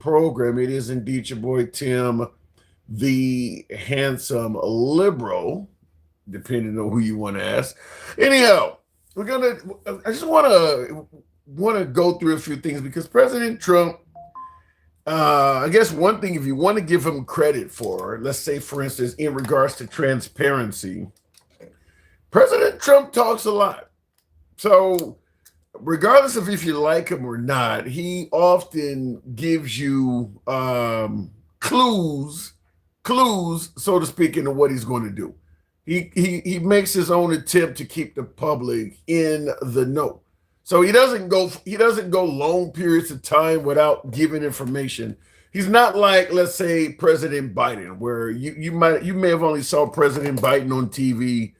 program. It is indeed your boy Tim, the handsome liberal, depending on who you want to ask. Anyhow, we're gonna. I just want to go through a few things because President Trump. I guess one thing, if you want to give him credit for, let's say, for instance, in regards to transparency, President Trump talks a lot. So regardless of if you like him or not, he often gives you clues, so to speak, into what he's going to do. He makes his own attempt to keep the public in the know. So he doesn't go long periods of time without giving information. He's not like, let's say, President Biden, where you may have only saw President Biden on TV,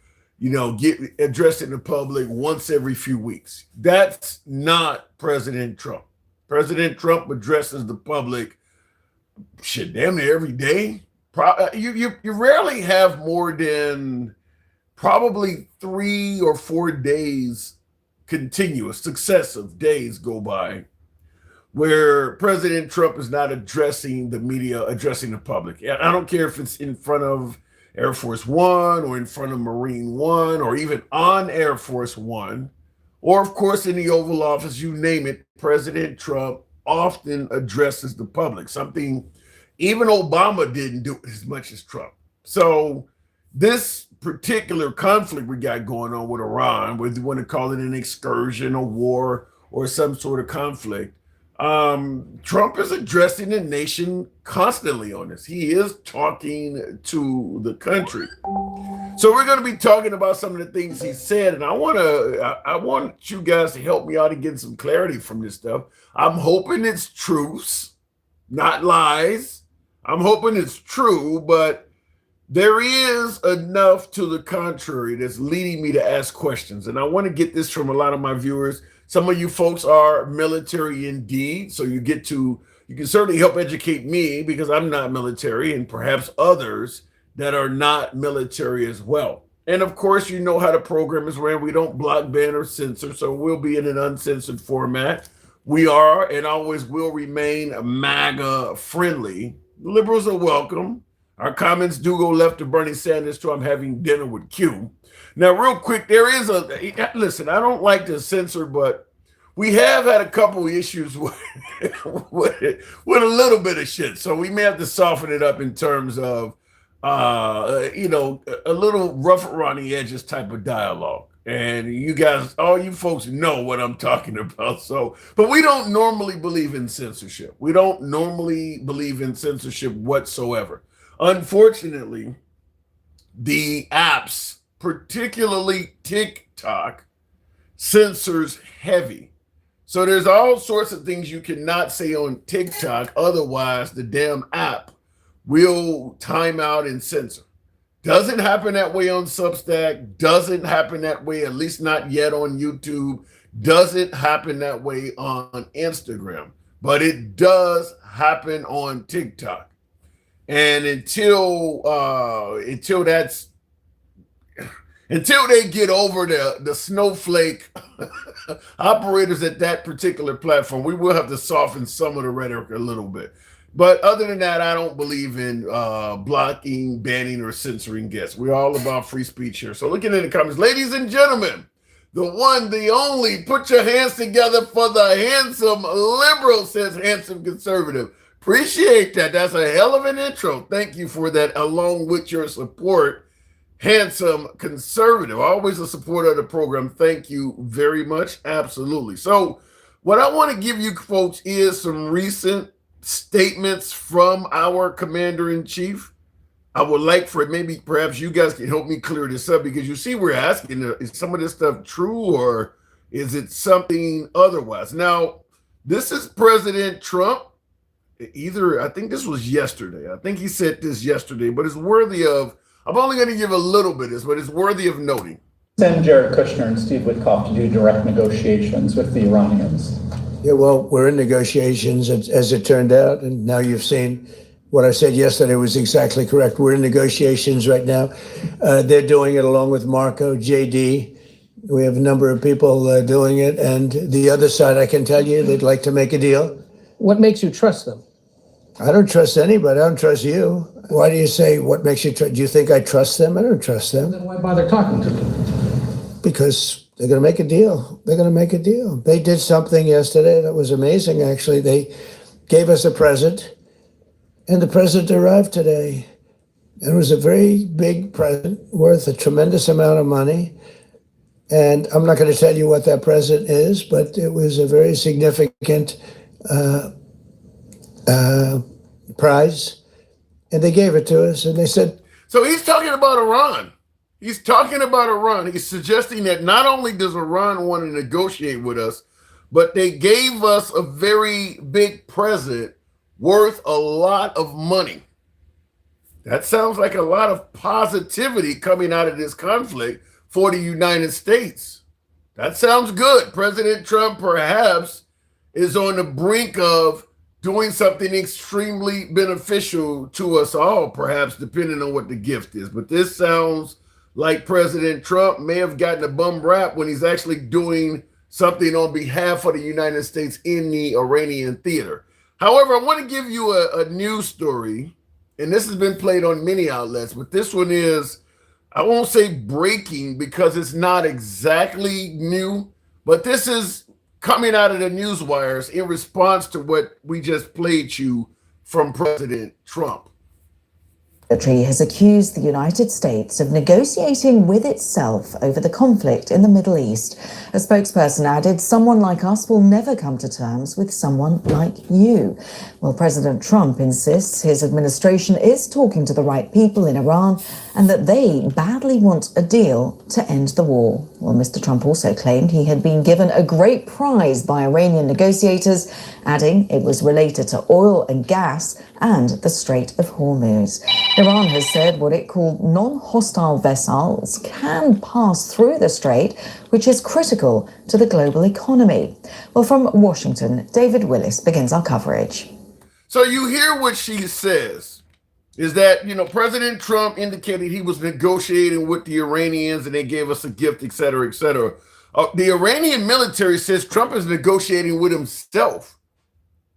get addressing the public once every few weeks. That's not President Trump. President Trump addresses the public shit damn near every day. You rarely have more than probably 3 or 4 days, continuous, successive days go by where President Trump is not addressing the media, addressing the public. I don't care if it's in front of Air Force One or in front of Marine One or even on Air Force One, or of course in the Oval Office, you name it, President Trump often addresses the public, something even Obama didn't do as much as Trump. So this particular conflict we got going on with Iran, whether you want to call it an excursion, a war, or some sort of conflict, Trump is addressing the nation constantly on this. He is talking to the country. So we're going to be talking about some of the things he said, and I want you guys to help me out and get some clarity from this stuff. I'm hoping it's truths, not lies. I'm hoping it's true, but there is enough to the contrary that's leading me to ask questions. And I want to get this from a lot of my viewers. Some of you folks are military indeed, so you can certainly help educate me because I'm not military, and perhaps others that are not military as well. And of course, you know how the program is ran. We don't block, ban, or censor, so we'll be in an uncensored format. We are and always will remain MAGA friendly. Liberals are welcome. Our comments do go left to Bernie Sanders to I'm having dinner with Q. Now, real quick, listen, I don't like to censor, but we have had a couple issues with a little bit of shit. So we may have to soften it up in terms of, a little rough around the edges type of dialogue. And you guys, all you folks know what I'm talking about. So, but we don't normally believe in censorship. We don't normally believe in censorship whatsoever. Unfortunately, the apps, particularly TikTok, censors heavy. So there's all sorts of things you cannot say on TikTok. Otherwise, the damn app will time out and censor. Doesn't happen that way on Substack. Doesn't happen that way, at least not yet, on YouTube. Doesn't happen that way on Instagram. But it does happen on TikTok. And until they get over the snowflake operators at that particular platform, we will have to soften some of the rhetoric a little bit. But other than that, I don't believe in blocking, banning, or censoring guests. We're all about free speech here. So looking in the comments, ladies and gentlemen, the one, the only, put your hands together for the handsome liberal, says handsome conservative. Appreciate that. That's a hell of an intro. Thank you for that, along with your support, handsome conservative. Always a supporter of the program. Thank you very much. Absolutely. So what I want to give you folks is some recent statements from our commander-in-chief. I would like for perhaps you guys can help me clear this up, because you see we're asking, is some of this stuff true or is it something otherwise? Now, this is President Trump. I think this was yesterday. I think he said this yesterday, but it's worthy of, I'm only going to give a little bit of this, but it's worthy of noting. Send Jared Kushner and Steve Witkoff to do direct negotiations with the Iranians. Yeah, well, we're in negotiations, as it turned out, and now you've seen what I said yesterday was exactly correct. We're in negotiations right now. They're doing it along with Marco, JD. We have a number of people doing it, and the other side, I can tell you, they'd like to make a deal. What makes you trust them? I don't trust anybody. I don't trust you. Why do you say, what makes you trust? Do you think I trust them? I don't trust them. Then why bother talking to them? Because they're going to make a deal. They're going to make a deal. They did something yesterday that was amazing, actually. They gave us a present, and the present arrived today. And it was a very big present worth a tremendous amount of money. And I'm not going to tell you what that present is, but it was a very significant prize. And they gave it to us, and they said. So he's talking about Iran. He's talking about Iran. He's suggesting that not only does Iran want to negotiate with us, but they gave us a very big present worth a lot of money. That sounds like a lot of positivity coming out of this conflict for the United States. That sounds good. President Trump perhaps is on the brink of doing something extremely beneficial to us all, perhaps depending on what the gift is. But this sounds like President Trump may have gotten a bum rap when he's actually doing something on behalf of the United States in the Iranian theater. However, I want to give you a news story, and this has been played on many outlets, but this one is, I won't say breaking because it's not exactly new, but this is coming out of the news wires in response to what we just played you from President Trump. Secretary has accused the United States of negotiating with itself over the conflict in the Middle East. A spokesperson added, "Someone like us will never come to terms with someone like you." Well, President Trump insists his administration is talking to the right people in Iran and that they badly want a deal to end the war. Well, Mr. Trump also claimed he had been given a great prize by Iranian negotiators, adding it was related to oil and gas and the Strait of Hormuz. Iran has said what it called non-hostile vessels can pass through the strait, which is critical to the global economy. Well, from Washington, David Willis begins our coverage. So you hear what she says, is that, President Trump indicated he was negotiating with the Iranians and they gave us a gift, et cetera, et cetera. The Iranian military says Trump is negotiating with himself.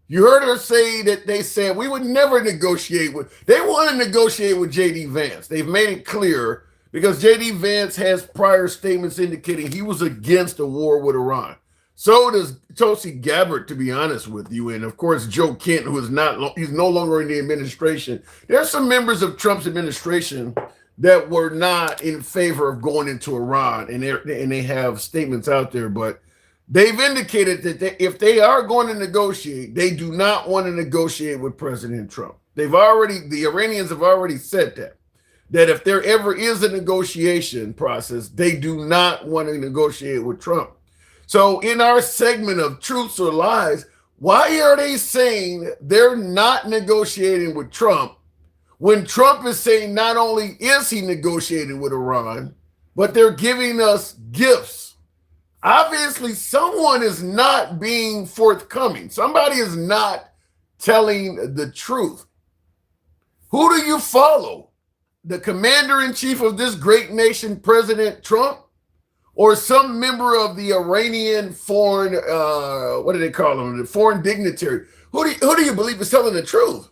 You heard her say that they said we would never negotiate with, they want to negotiate with J.D. Vance. They've made it clear because J.D. Vance has prior statements indicating he was against a war with Iran. So does Tulsi Gabbard, to be honest with you. And of course, Joe Kent, who is he's no longer in the administration. There are some members of Trump's administration that were not in favor of going into Iran, and they have statements out there, but they've indicated that if they are going to negotiate, they do not want to negotiate with President Trump. The Iranians have already said that if there ever is a negotiation process, they do not want to negotiate with Trump. So in our segment of Truths or Lies, why are they saying they're not negotiating with Trump when Trump is saying not only is he negotiating with Iran, but they're giving us gifts? Obviously, someone is not being forthcoming. Somebody is not telling the truth. Who do you follow? The commander-in-chief of this great nation, President Trump, or some member of the Iranian foreign, what do they call them? The foreign dignitary. Who do you believe is telling the truth?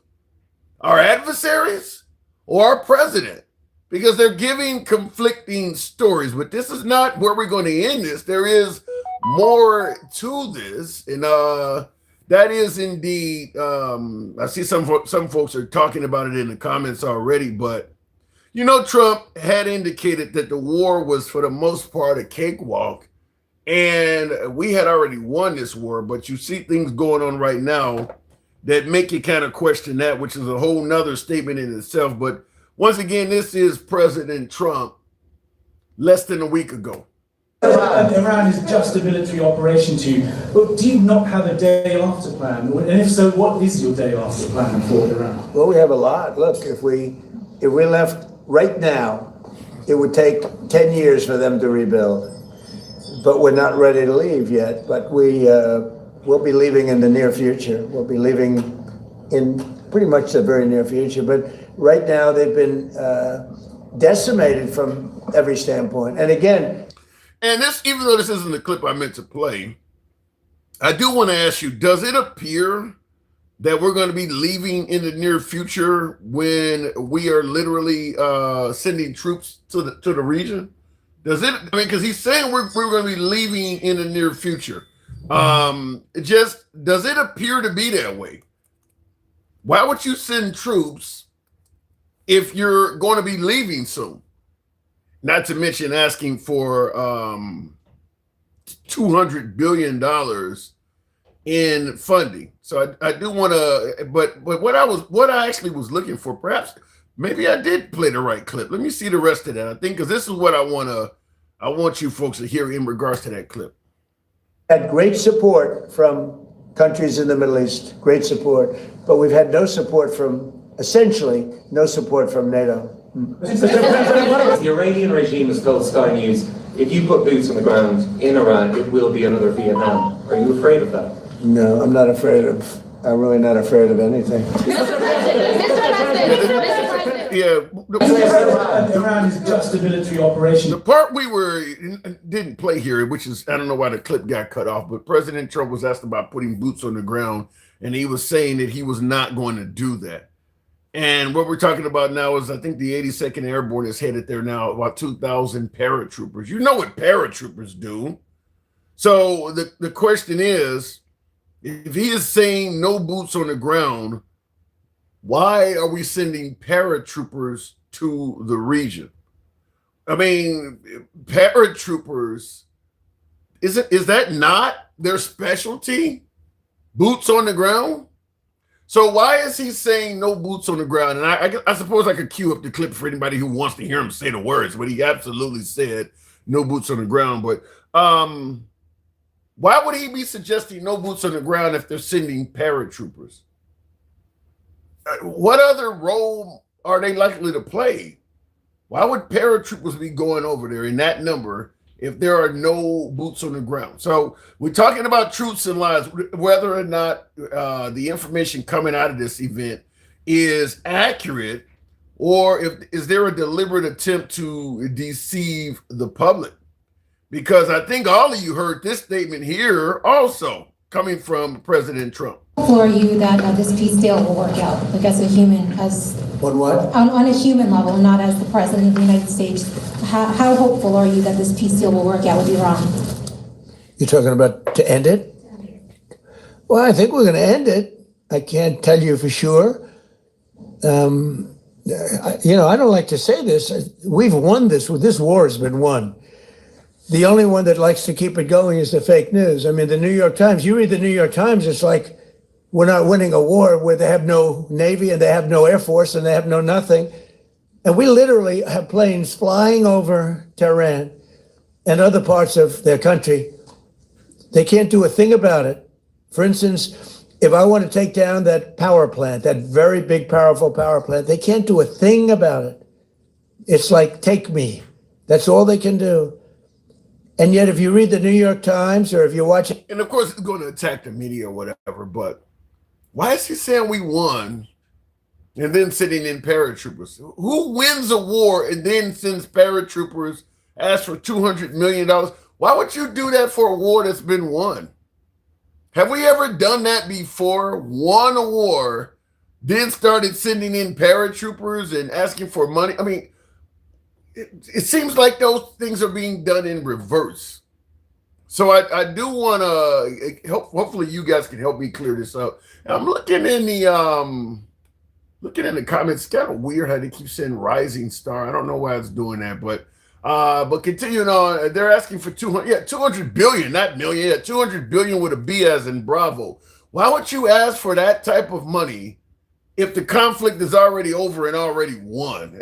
Our adversaries or our president? Because they're giving conflicting stories, but this is not where we're going to end this. There is more to this, and that is indeed, I see some folks are talking about it in the comments already, but Trump had indicated that the war was for the most part a cakewalk, and we had already won this war, but you see things going on right now that make you kind of question that, which is a whole nother statement in itself. But once again, this is President Trump less than a week ago. Iran is just a military operation to you. But do you not have a day after plan? And if so, what is your day after plan for Iran? Well, we have a lot. Look, if we left right now, it would take 10 years for them to rebuild. But we're not ready to leave yet. But we'll be leaving in the near future. We'll be leaving in pretty much the very near future. But right now, they've been decimated from every standpoint. And again, and this, even though this isn't the clip I meant to play, I do want to ask you, does it appear that we're going to be leaving in the near future when we are literally sending troops to the region? Does it? I mean, because he's saying we're going to be leaving in the near future. Does it appear to be that way? Why would you send troops if you're going to be leaving soon? Not to mention asking for $200 billion in funding. So I do want to, but what I actually was looking for, perhaps maybe I did play the right clip. Let me see the rest of that. I think because this is what I want you folks to hear in regards to that clip. Had great support from countries in the Middle East, great support, but we've had no support from, essentially, no support from NATO. The Iranian regime has told Sky News, if you put boots on the ground in Iran, it will be another Vietnam. Are you afraid of that? No, I'm really not afraid of anything. Yeah. Iran is just a military operation. The part we didn't play here, which is, I don't know why the clip got cut off, but President Trump was asked about putting boots on the ground, and he was saying that he was not going to do that. And what we're talking about now is, I think the 82nd Airborne is headed there now, about 2,000 paratroopers. You know what paratroopers do. So the question is, if he is saying no boots on the ground, why are we sending paratroopers to the region? I mean, paratroopers, is that not their specialty? Boots on the ground? So why is he saying no boots on the ground? And I suppose I could cue up the clip for anybody who wants to hear him say the words, but he absolutely said no boots on the ground. But why would he be suggesting no boots on the ground if they're sending paratroopers? What other role are they likely to play? Why would paratroopers be going over there in that number if there are no boots on the ground? So we're talking about truths and lies, whether or not the information coming out of this event is accurate, or is there a deliberate attempt to deceive the public? Because I think all of you heard this statement here also coming from President Trump. Hopeful are you that this peace deal will work out, like as a human, on a human level, and not as the president of the United States? How hopeful are you that this peace deal will work out with Iran? You're talking about to end it? Well, I think we're going to end it. I can't tell you for sure. I don't like to say this. We've won this. This war has been won. The only one that likes to keep it going is the fake news. I mean, the New York Times, you read the New York Times, it's like we're not winning a war where they have no Navy and they have no Air Force and they have no nothing. And we literally have planes flying over Tehran and other parts of their country. They can't do a thing about it. For instance, if I want to take down that power plant, that very big, powerful power plant, they can't do a thing about it. It's like, take me. That's all they can do. And yet, if you read the New York Times or if you watch it, and of course, it's going to attack the media or whatever, but why is he saying we won and then sending in paratroopers? Who wins a war and then sends paratroopers, asks for $200 million? Why would you do that for a war that's been won? Have we ever done that before? Won a war, then started sending in paratroopers and asking for money? I mean, it seems like those things are being done in reverse. So I do want to hopefully you guys can help me clear this up. I'm looking in the comments. It's kind of weird how they keep saying rising star. I don't know why it's doing that, but continuing on, they're asking for 200 billion, not million. Yeah, 200 billion with a B as in Bravo. Why would you ask for that type of money if the conflict is already over and already won?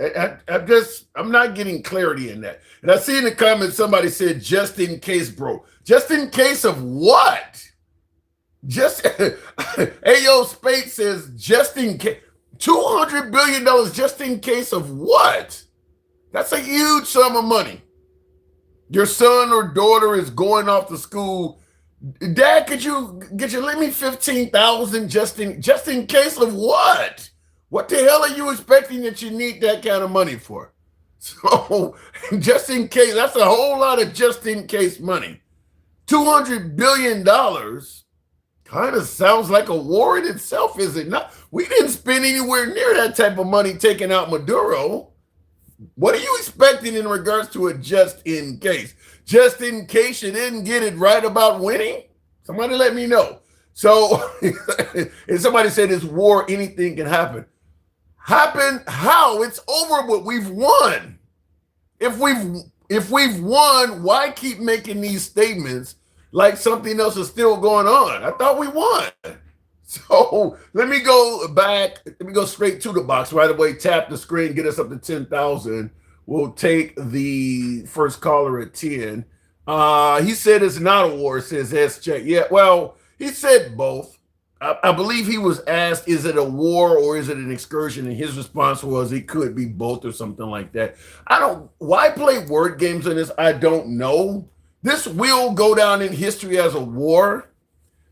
I'm not getting clarity in that. And I see in the comments somebody said, just in case, bro. Just in case of what? Just Ayo Spade says, just in case. $200 billion just in case of what? That's a huge sum of money. Your son or daughter is going off to school. Dad, could you lend me 15,000 just in case of what? What the hell are you expecting that you need that kind of money for? So just in case, that's a whole lot of just in case money. $200 billion kind of sounds like a war in itself, is it not? We didn't spend anywhere near that type of money taking out Maduro. What are you expecting in regards to a just in case? Just in case you didn't get it right about winning? Somebody let me know. So if somebody said it's war, anything can happen. Happen how? It's over, but we've won. If we've won, why keep making these statements like something else is still going on? I thought we won. So let me go back. Let me go straight to the box right away. Tap the screen, get us up to 10,000. We'll take the first caller at 10. He said it's not a war, says SJ. Yeah, well, he said both. I believe he was asked, is it a war or is it an excursion? And his response was, it could be both or something like that. Why play word games on this? I don't know. This will go down in history as a war.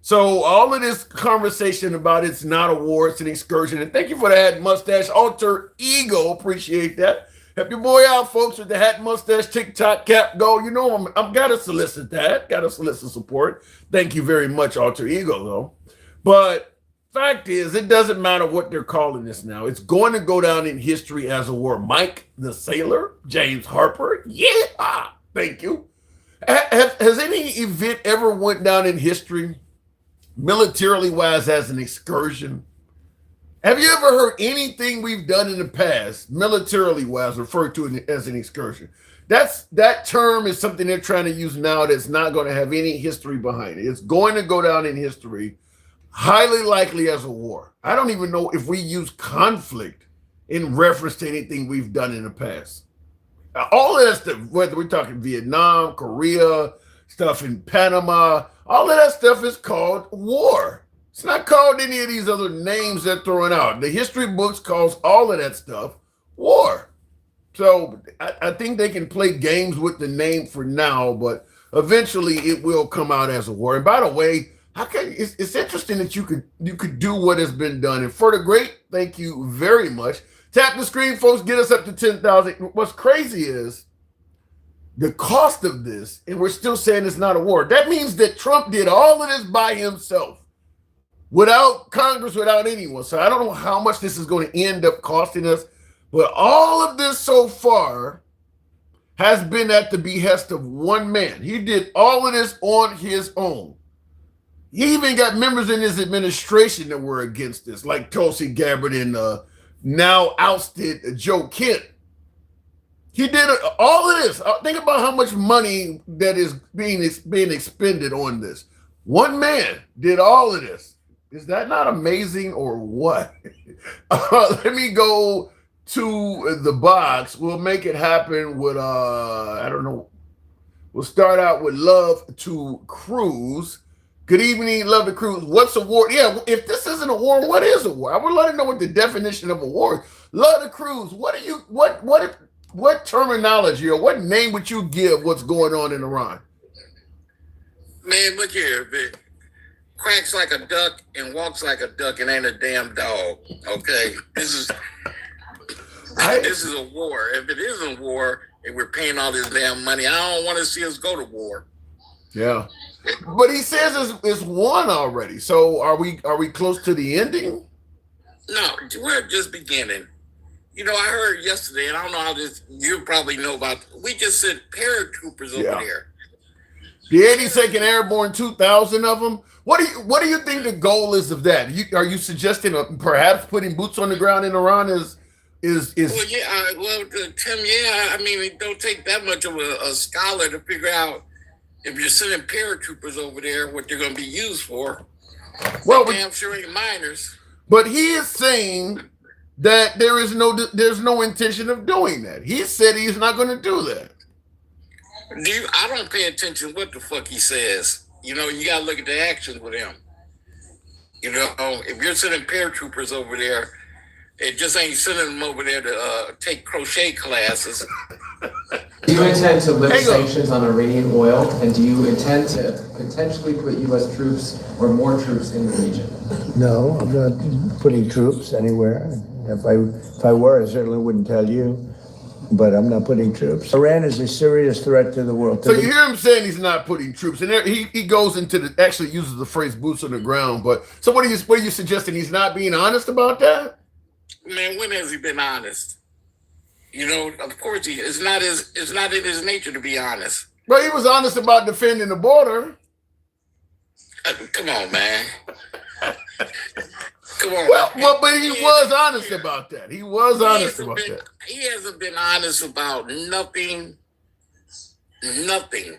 So all of this conversation about it's not a war, it's an excursion. And thank you for the hat mustache, alter ego. Appreciate that. Help your boy out, folks, with the hat mustache, TikTok cap go. You know, I'm gotta solicit that. Gotta solicit support. Thank you very much, alter ego, though. But fact is, it doesn't matter what they're calling this now. It's going to go down in history as a war. Mike the Sailor, James Harper, yeah, thank you. Has any event ever went down in history, militarily wise, as an excursion? Have you ever heard anything we've done in the past, militarily wise, referred to as an excursion? That term is something they're trying to use now that's not going to have any history behind it. It's going to go down in history highly likely as a war. I don't even know if we use conflict in reference to anything we've done in the past. All of that stuff, whether we're talking Vietnam, Korea, stuff in Panama, all of that stuff is called war. It's not called any of these other names they're throwing out. The history books calls all of that stuff war. So I think they can play games with the name for now, but eventually it will come out as a war. And by the way, it's interesting that you could do what has been done. And for the great, thank you very much. Tap the screen, folks. Get us up to 10,000. What's crazy is the cost of this, and we're still saying it's not a war. That means that Trump did all of this by himself, without Congress, without anyone. So I don't know how much this is going to end up costing us, but all of this so far has been at the behest of one man. He did all of this on his own. He even got members in his administration that were against this, like Tulsi Gabbard and now ousted Joe Kent. He did all of this. Think about how much money that is being expended on this. One man did all of this. Is that not amazing or what? Let me go to the box. We'll make it happen with, I don't know. We'll start out with Love to Cruise. Good evening, Love to Cruise. What's a war? Yeah, if this isn't a war, what is a war? I would like to know what the definition of a war is. Love to Cruise. What terminology or what name would you give what's going on in Iran? Man, look here. It quacks like a duck and walks like a duck and ain't a damn dog. Okay, this is a war. If it isn't war and we're paying all this damn money, I don't want to see us go to war. Yeah. But he says it's won already. So are we close to the ending? No, we're just beginning. You know, I heard yesterday, and I don't know how this, you probably know about, we just sent paratroopers over there. The 82nd Airborne, 2,000 of them. What do you think the goal is of that? Are you suggesting perhaps putting boots on the ground in Iran is? Well, yeah, Tim, yeah. I mean, it don't take that much of a scholar to figure out if you're sending paratroopers over there, what they're going to be used for. Well, damn sure ain't minors. But he is saying that there's no intention of doing that. He said he's not going to do that. I don't pay attention what the fuck he says. You know, you got to look at the actions with him. You know, if you're sending paratroopers over there, it just ain't sending them over there to take crochet classes. Do you intend to lift sanctions on Iranian oil, and do you intend to potentially put U.S. troops or more troops in the region? No, I'm not putting troops anywhere. If I were, I certainly wouldn't tell you. but I'm not putting troops. Iran is a serious threat to the world. So you hear him saying he's not putting troops, and there, he goes into the actually uses the phrase "boots on the ground." But so what are you suggesting? He's not being honest about that? Man, when has he been honest? You know, of course it's not in his nature to be honest. Well, he was honest about defending the border. Come on, man. Come on. Well, but he was honest about that. He was honest about that. He hasn't been honest about nothing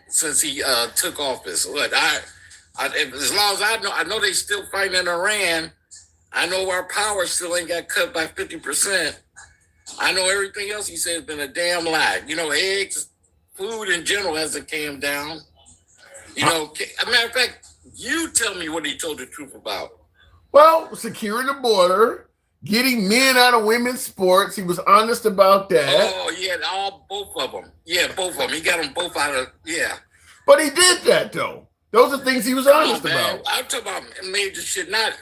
since he took office. Look, as long as I know they still fighting in Iran. I know our power still ain't got cut by 50%. I know everything else he said has been a damn lie. You know, eggs, food in general hasn't came down. You know, as a matter of fact, you tell me what he told the truth about. Well, securing the border, getting men out of women's sports. He was honest about that. Oh, yeah, both of them. Yeah, both of them. He got them both out of, yeah. But he did that, though. Those are things he was honest about. I'm talking about major shit, not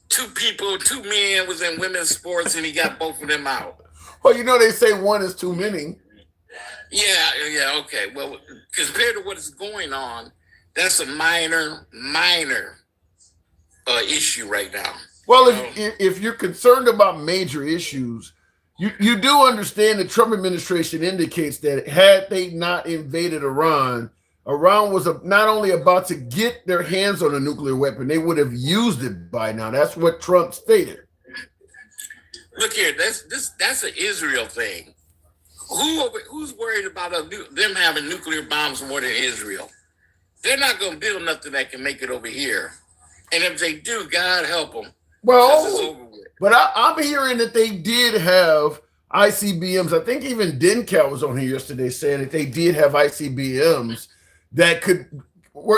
two men was in women's sports and he got both of them out. Well, you know, they say one is too many. Yeah, okay. Well, compared to what is going on, that's a minor issue right now. Well, if you're concerned about major issues, you do understand the Trump administration indicates that had they not invaded Iran was not only about to get their hands on a nuclear weapon, they would have used it by now. That's what Trump stated. Look here, that's an Israel thing. Who's worried about them having nuclear bombs more than Israel? They're not going to build nothing that can make it over here. And if they do, God help them. Well, but I'm hearing that they did have ICBMs. I think even Dencal was on here yesterday saying that they did have ICBMs that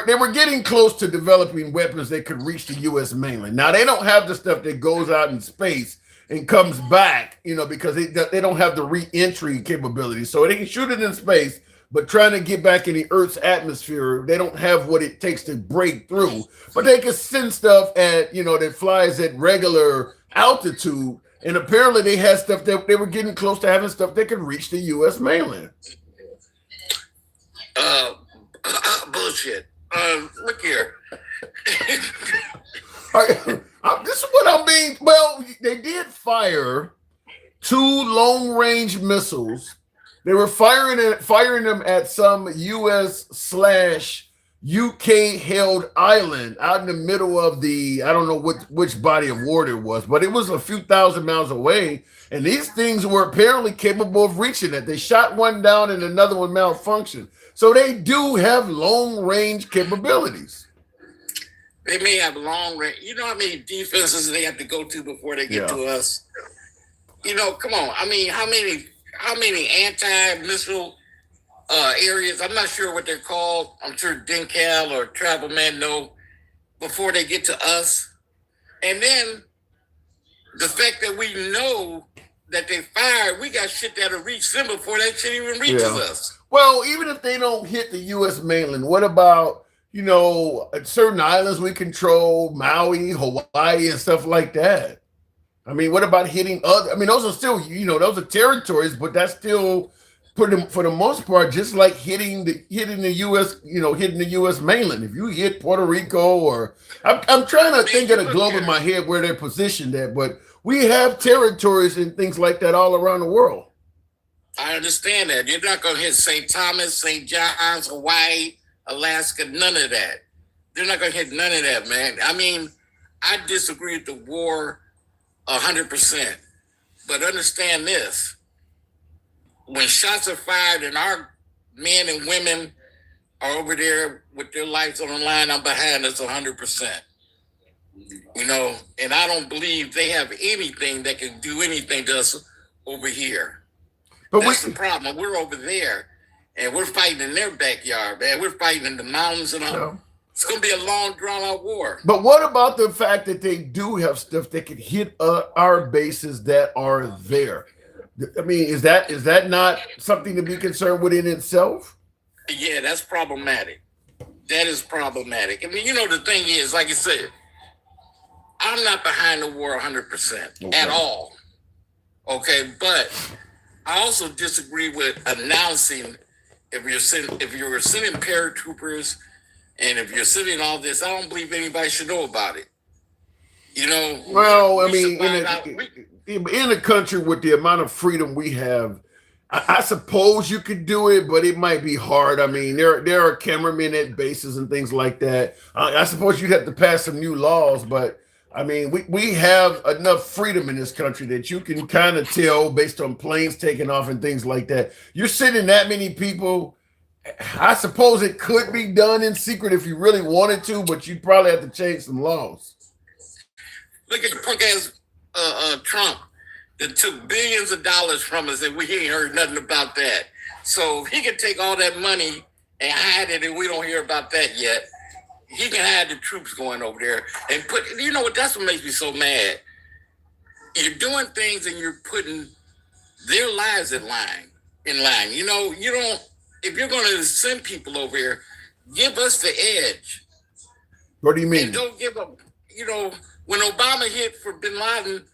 they were getting close to developing weapons that could reach the U.S. mainland. Now, they don't have the stuff that goes out in space and comes back, you know, because they don't have the re-entry capability. So they can shoot it in space, but trying to get back in the Earth's atmosphere, they don't have what it takes to break through. But they can send stuff that flies at regular altitude. And apparently they had stuff that they were getting close to having stuff that could reach the U.S. mainland. Bullshit. Look here. This is what I mean. Well, they did fire 2 long-range missiles. They were firing them at some U.S./UK held island out in the middle of the, I don't know which body of water it was, but it was a few thousand miles away. And these things were apparently capable of reaching it. They shot one down and another one malfunctioned. So they do have long-range capabilities. They may have long range. You know how many defenses they have to go to before they get to us? You know, come on. I mean, how many anti-missile areas? I'm not sure what they're called. I'm sure Dencal or Travel Man know before they get to us. And then the fact that we know that they fired, we got shit that'll reach them before that shit even reaches us. Well, even if they don't hit the U.S. mainland, what about, certain islands we control, Maui, Hawaii, and stuff like that? I mean, what about hitting other? I mean, those are still, those are territories, but that's still, for the most part, just like hitting the U.S., hitting the U.S. mainland. If you hit Puerto Rico or, I'm trying to think of the globe in my head where they're positioned at, but we have territories and things like that all around the world. I understand that. You're not going to hit St. Thomas, St. John's, Hawaii, Alaska, none of that. They're not going to hit none of that, man. I mean, I disagree with the war 100%. But understand this. When shots are fired and our men and women are over there with their lives on the line, I'm behind us 100%. And I don't believe they have anything that can do anything to us over here. But that's the problem. We're over there, and we're fighting in their backyard, man. We're fighting in the mountains and all. It's going to be a long, drawn-out war. But what about the fact that they do have stuff that could hit our bases that are there? I mean, is that not something to be concerned with in itself? Yeah, that's problematic. That is problematic. I mean, the thing is, like I said, I'm not behind the war 100% at all. Okay, but I also disagree with announcing if you're sending paratroopers and if you're sending all this. I don't believe anybody should know about it. You know. Well, I mean, in a country with the amount of freedom we have, I suppose you could do it, but it might be hard. I mean, there are cameramen at bases and things like that. I suppose you'd have to pass some new laws, but I mean, we have enough freedom in this country that you can kind of tell based on planes taking off and things like that. You're sending that many people. I suppose it could be done in secret if you really wanted to, but you'd probably have to change some laws. Look at the punk ass Trump that took billions of dollars from us and we ain't heard nothing about that. So he can take all that money and hide it and we don't hear about that yet. He can hide the troops going over there and put, you know what, that's what makes me so mad. You're doing things and you're putting their lives in line. You know, you don't, if you're going to send people over here, give us the edge. What do you mean? And don't give them, you know, when Obama hit for bin Laden,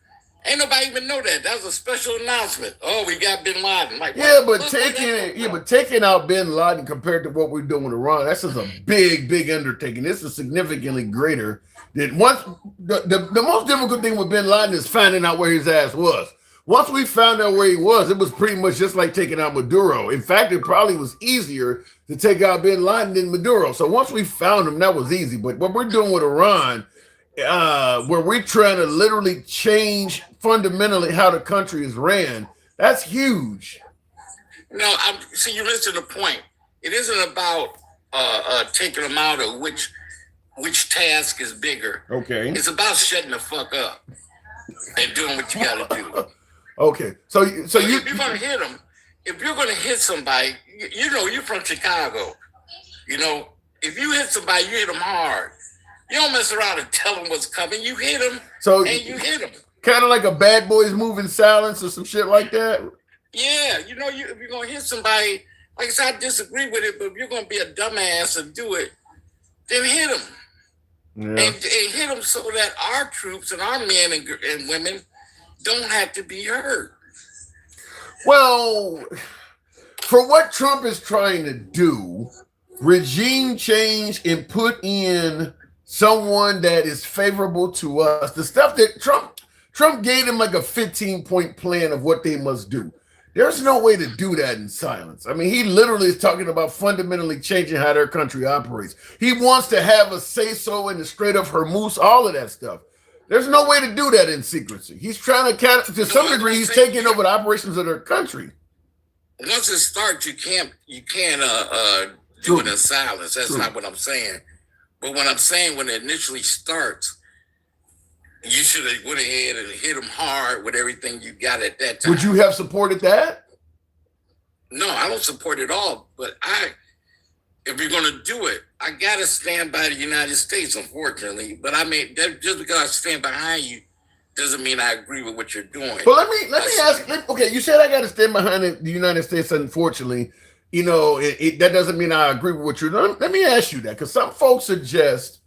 ain't nobody even know that. That was a special announcement. Oh, we got bin Laden. Like, but taking out bin Laden compared to what we're doing with Iran, that's just a big undertaking. This is significantly greater than once. The most difficult thing with bin Laden is finding out where his ass was. Once we found out where he was, it was pretty much just like taking out Maduro. In fact, it probably was easier to take out bin Laden than Maduro. So once we found him, that was easy. But what we're doing with Iran, where we're trying to literally change fundamentally how the country is ran, that's huge. No, see, you missed the point. It isn't about taking them out of which task is bigger. Okay. It's about shutting the fuck up and doing what you got to do. Okay. So if you're gonna hit them, if you're gonna hit somebody, you know, you're from Chicago. You know, if you hit somebody, you hit them hard. You don't mess around and tell them what's coming. You hit them, and you hit them. Kind of like a Bad Boys move in silence or some shit like that. Yeah, you know, if you're gonna hit somebody, like I said, I disagree with it, but if you're gonna be a dumbass and do it, then hit them. Yeah. And hit them so that our troops and our men and women don't have to be hurt. Well, for what Trump is trying to do, regime change and put in someone that is favorable to us, the stuff that Trump gave them like a 15-point plan of what they must do. There's no way to do that in silence. I mean, he literally is talking about fundamentally changing how their country operates. He wants to have a say-so in the Strait of Hormuz, all of that stuff. There's no way to do that in secrecy. He's trying to some degree, he's taking over the operations of their country. Once it starts, you can't do it in silence. That's not what I'm saying. But what I'm saying, when it initially starts, you should have went ahead and hit them hard with everything you got at that time. Would you have supported that? No, I don't support it all. But if you're going to do it, I got to stand by the United States, unfortunately. But I mean, just because I stand behind you doesn't mean I agree with what you're doing. But let me ask. Okay, you said I got to stand behind the United States. Unfortunately, you know, that doesn't mean I agree with what you're doing. Let me ask you that, because some folks suggest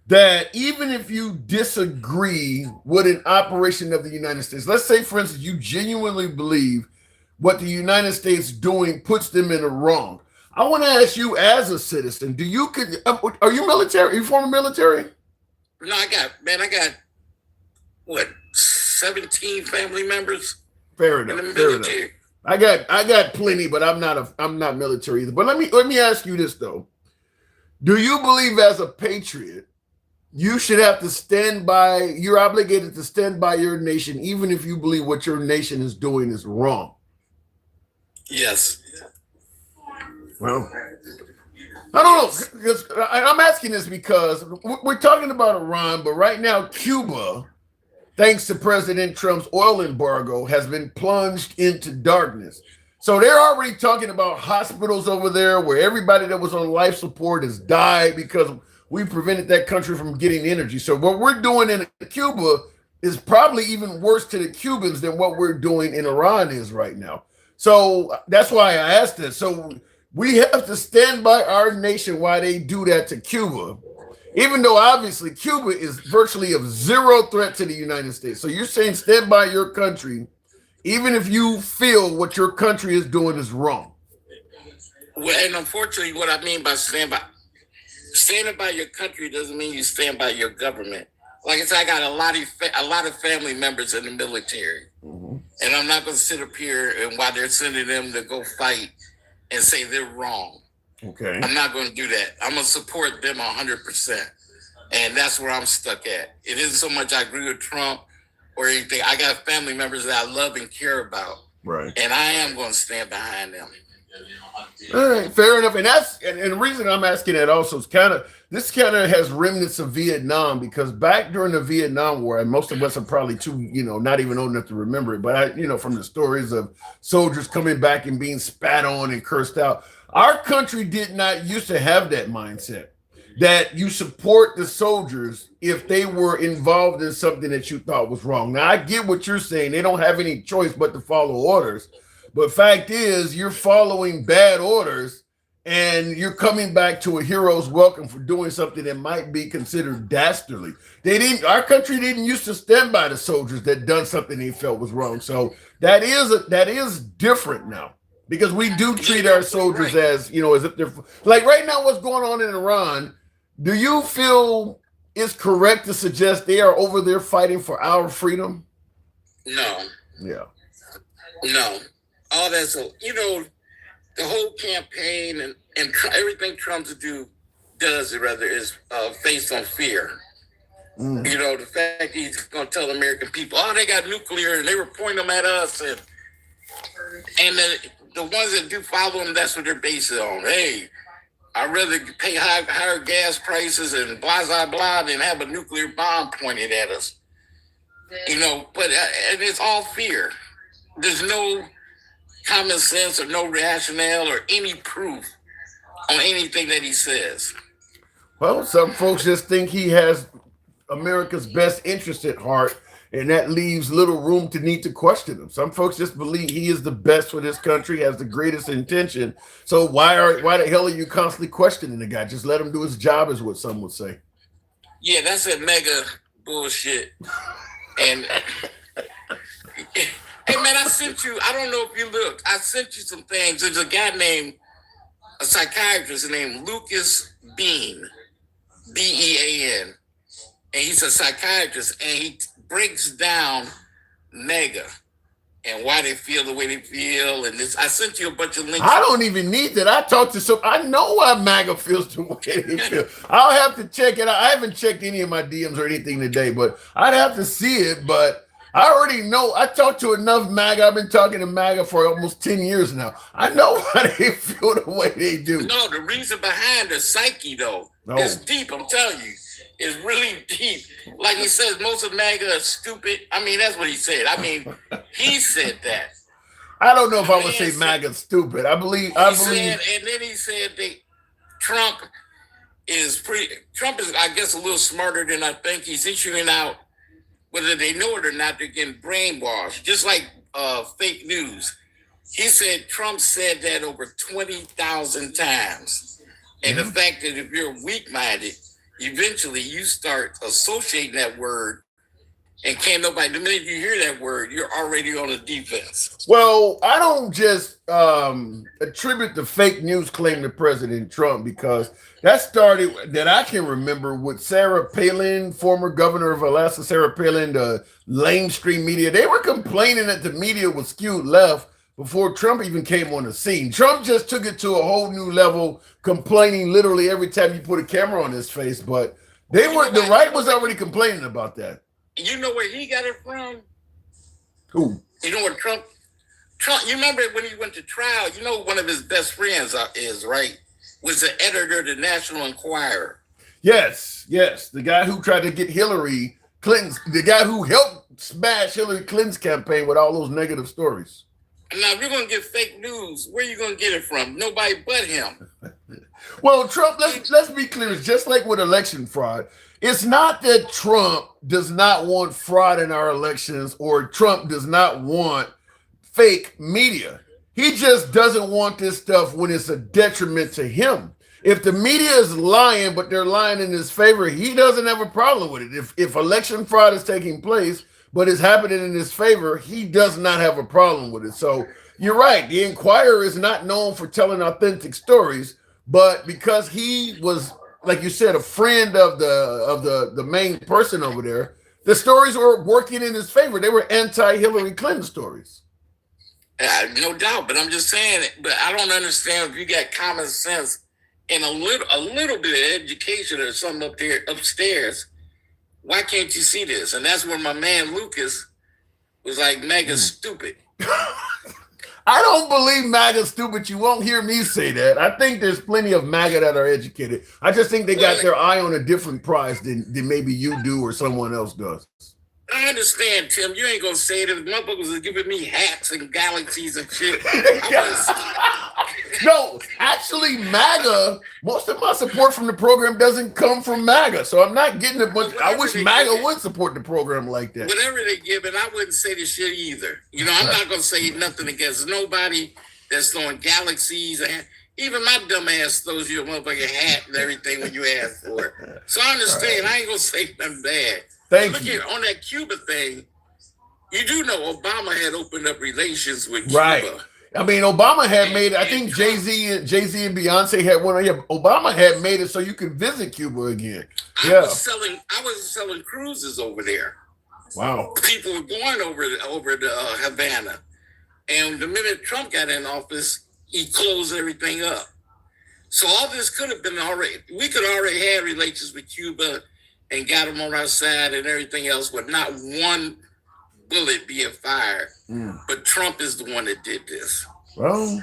that even if you disagree with an operation of the United States, let's say, for instance, you genuinely believe what the United States doing puts them in the wrong. I want to ask you, as a citizen, are you military? Are you former military? No, I got what, 17 family members? Fair enough. I got plenty, but I'm not military either. But let me ask you this though. Do you believe, as a patriot, you should have to you're obligated to stand by your nation, even if you believe what your nation is doing is wrong? Yes. Well, I don't know. I'm asking this because we're talking about Iran, but right now Cuba, thanks to President Trump's oil embargo, has been plunged into darkness. So they're already talking about hospitals over there where everybody that was on life support has died because we prevented that country from getting energy. So what we're doing in Cuba is probably even worse to the Cubans than what we're doing in Iran is right now. So that's why I asked this. So we have to stand by our nation while they do that to Cuba, even though obviously Cuba is virtually of zero threat to the United States. So you're saying stand by your country, even if you feel what your country is doing is wrong. Well, and unfortunately, what I mean by standing by your country doesn't mean you stand by your government. Like I said, I got a lot of family members in the military, and I'm not going to sit up here and while they're sending them to go fight and say they're wrong. Okay. I'm not going to do that. I'm going to support them 100%, and that's where I'm stuck at. It isn't so much I agree with Trump or anything. I got family members that I love and care about, right? And I am going to stand behind them. All right, fair enough. And the reason I'm asking that also is this kind of has remnants of Vietnam, because back during the Vietnam War, and most of us are probably not even old enough to remember it, but from the stories of soldiers coming back and being spat on and cursed out, our country did not used to have that mindset that you support the soldiers if they were involved in something that you thought was wrong. Now, I get what you're saying. They don't have any choice but to follow orders. But fact is, you're following bad orders and you're coming back to a hero's welcome for doing something that might be considered dastardly. Our country didn't used to stand by the soldiers that done something they felt was wrong. So that is different now, because we do treat our soldiers as if they're like right now what's going on in Iran. Do you feel it's correct to suggest they are over there fighting for our freedom? No. Yeah. No. All that's the whole campaign and everything Trump does is based on fear. The fact he's going to tell the American people, oh, they got nuclear and they were pointing them at us, and the ones that do follow him, that's what they're based it on. Hey, I'd rather pay higher gas prices and blah blah blah than have a nuclear bomb pointed at us. But and it's all fear. There's no common sense or no rationale or any proof on anything that he says. Well, some folks just think he has America's best interest at heart, and that leaves little room to need to question him. Some folks just believe he is the best for this country, has the greatest intention. So why the hell are you constantly questioning the guy? Just let him do his job, is what some would say. Yeah, that's a mega bullshit. And hey, man, I sent you, I don't know if you looked, I sent you some things. There's a psychiatrist named Lucas Bean, Bean, and he's a psychiatrist, and he breaks down MAGA and why they feel the way they feel. And this, I sent you a bunch of links. I don't even need that. I talked to I know why MAGA feels the way they feel. I'll have to check it out. I haven't checked any of my DMs or anything today, but I'd have to see it. But I already know. I talked to enough MAGA. I've been talking to MAGA for almost 10 years now. I know why they feel the way they do. No, the reason behind the psyche, though, is deep. I'm telling you, it's really deep. Like he says, most of MAGA are stupid. I mean, that's what he said. I mean, he said that. I don't know if I would say MAGA's stupid. I believe. And then he said that Trump is, I guess, a little smarter than I think. He's issuing out, whether they know it or not, they're getting brainwashed, just like fake news. He said Trump said that over 20,000 times. And the fact that if you're weak-minded, eventually you start associating that word, and can't nobody, the minute you hear that word, you're already on the defense. Well, I don't just attribute the fake news claim to President Trump, because that started, that I can remember, with Sarah Palin, former governor of Alaska, Sarah Palin, the mainstream media. They were complaining that the media was skewed left before Trump even came on the scene. Trump just took it to a whole new level, complaining literally every time you put a camera on his face. But the right was already complaining about that. You know where he got it from? Who? You know where Trump, you remember when he went to trial, you know one of his best friends is, right? Was the editor of the National Enquirer. Yes. The guy who tried to get Hillary Clinton, the guy who helped smash Hillary Clinton's campaign with all those negative stories. Now, if you're going to get fake news, where are you going to get it from? Nobody but him. Well, Trump, let's be clear. It's just like with election fraud. It's not that Trump does not want fraud in our elections, or Trump does not want fake media. He just doesn't want this stuff when it's a detriment to him. If the media is lying, but they're lying in his favor, he doesn't have a problem with it. If election fraud is taking place, but it's happening in his favor, he does not have a problem with it. So you're right. The Inquirer is not known for telling authentic stories, but because he was, like you said, a friend of the main person over there, the stories were working in his favor. They were anti-Hillary Clinton stories. No doubt, but I'm just saying, but I don't understand if you got common sense and a little bit of education or something up there upstairs. Why can't you see this? And that's when my man Lucas was like, MAGA's stupid. I don't believe MAGA's stupid. You won't hear me say that. I think there's plenty of MAGA that are educated. I just think they got their eye on a different prize than maybe you do or someone else does. I understand, Tim. You ain't gonna say that. The motherfuckers are giving me hats and galaxies and shit. No, actually, MAGA, most of my support from the program doesn't come from MAGA. So I'm not getting a bunch. I wish MAGA would support the program like that. Whatever they give it, I wouldn't say this shit either. You know, I'm not gonna say nothing against nobody that's throwing galaxies. And even my dumb ass throws you a motherfucking hat and everything when you ask for it. So I understand. I ain't gonna say nothing bad. Thank you. Look at on that Cuba thing, you do know Obama had opened up relations with Cuba. Right. I mean, Obama had made it. I think Jay-Z and Beyonce had one. Yeah, Obama had made it so you could visit Cuba again. Yeah. I was selling cruises over there. Wow. People were going over to Havana, and the minute Trump got in office, he closed everything up. So all this could have been already. We could already have relations with Cuba and got them on our side and everything else, with not one bullet being fired. But Trump is the one that did this. Well,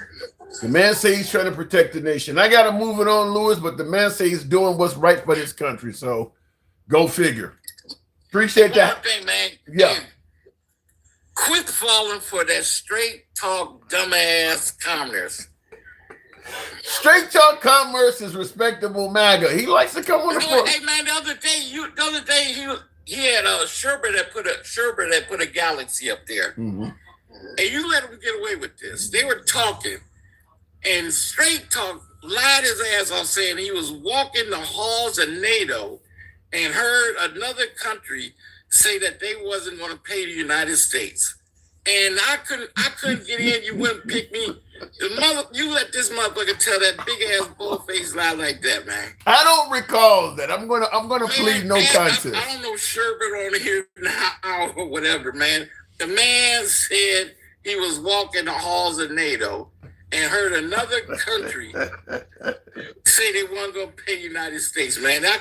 the man says he's trying to protect the nation. I got to move it on, Lewis, but the man says he's doing what's right for his country. So go figure. Appreciate that. Thing, man. Yeah. Man, quit falling for that straight talk, dumbass commerce. Straight talk commerce is respectable MAGA. He likes to come on the floor. Hey man, the other day he had a Sherbert that put a galaxy up there. And you let him get away with this. They were talking, and straight talk lied his ass off saying he was walking the halls of NATO and heard another country say that they wasn't going to pay the United States. And I couldn't get in. You wouldn't pick me. You let this motherfucker tell that big ass bull-faced lie like that, man. I don't recall that. I'm gonna plead no contest. I don't know Sherbert on here now or whatever, man. The man said he was walking the halls of NATO and heard another country say they weren't gonna pay the United States, man. I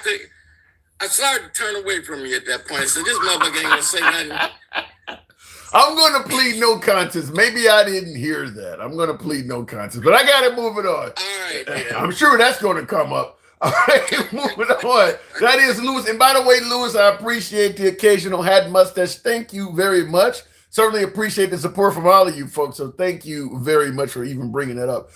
started to turn away from you at that point. So this motherfucker ain't gonna say nothing. I'm going to plead no contest. Maybe I didn't hear that. I'm going to plead no contest, but I got to move it on. All right, man. I'm sure that's going to come up. All right, moving on. That is Lewis. And by the way, Lewis, I appreciate the occasional hat mustache. Thank you very much. Certainly appreciate the support from all of you folks. So thank you very much for even bringing that up.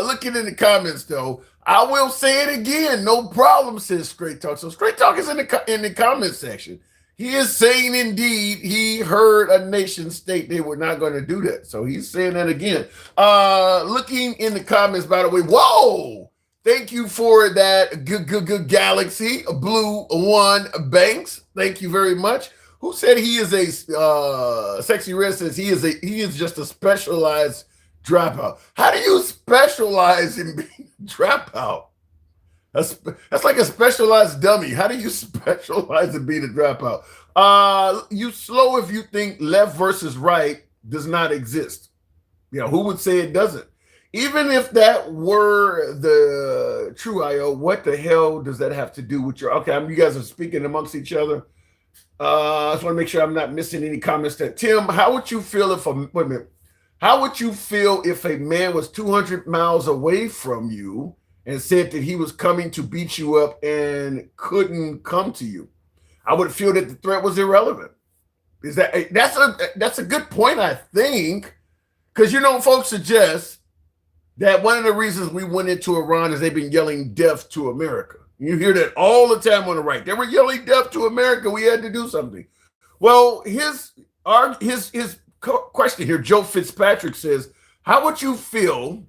Looking in the comments, though, I will say it again. No problem, says Straight Talk. So Straight Talk is in the comment section. He is saying, indeed, he heard a nation state they were not going to do that. So he's saying that again. Looking in the comments, by the way, whoa! Thank you for that good galaxy, Blue One Banks. Thank you very much. Who said he is a Sexy Red says he is just a specialized dropout. How do you specialize in being a dropout? That's like a specialized dummy. How do you specialize in being a dropout? You slow if you think left versus right does not exist. Yeah, who would say it doesn't? Even if that were the true IO, what the hell does that have to do with your? Okay, you guys are speaking amongst each other. I just want to make sure I'm not missing any comments. That Tim, how would you feel if wait a minute? How would you feel if a man was 200 miles away from you and said that he was coming to beat you up and couldn't come to you? I would feel that the threat was irrelevant. That's a good point, I think, because folks suggest that one of the reasons we went into Iran is they've been yelling death to America. You hear that all the time on the right. They were yelling death to America. We had to do something. Well, his question here, Joe Fitzpatrick says, how would you feel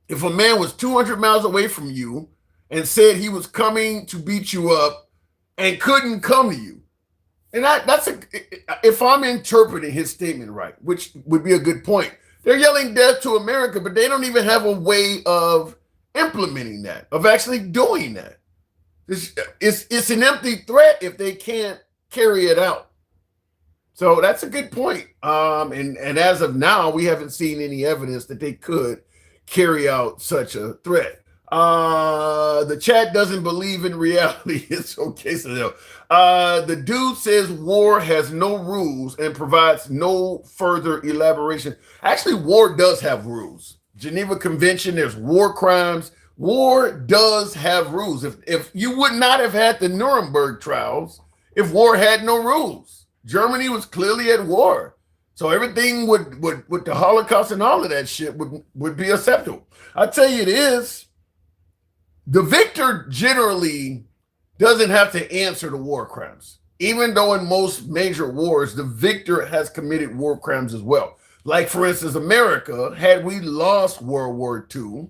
if a man was 200 miles away from you and said he was coming to beat you up and couldn't come to you? And that's if I'm interpreting his statement right, which would be a good point. They're yelling death to America, but they don't even have a way of implementing that, of actually doing that. It's an empty threat if they can't carry it out. So that's a good point. And as of now, we haven't seen any evidence that they could carry out such a threat. The chat doesn't believe in reality. It's okay. So the dude says war has no rules and provides no further elaboration. Actually, war does have rules. Geneva Convention, there's war crimes. War does have rules. If you would not have had the Nuremberg trials if war had no rules. Germany was clearly at war. So everything with the Holocaust and all of that shit would be acceptable. I tell you, it is. The victor generally doesn't have to answer to war crimes, even though in most major wars, the victor has committed war crimes as well. Like, for instance, America, had we lost World War II,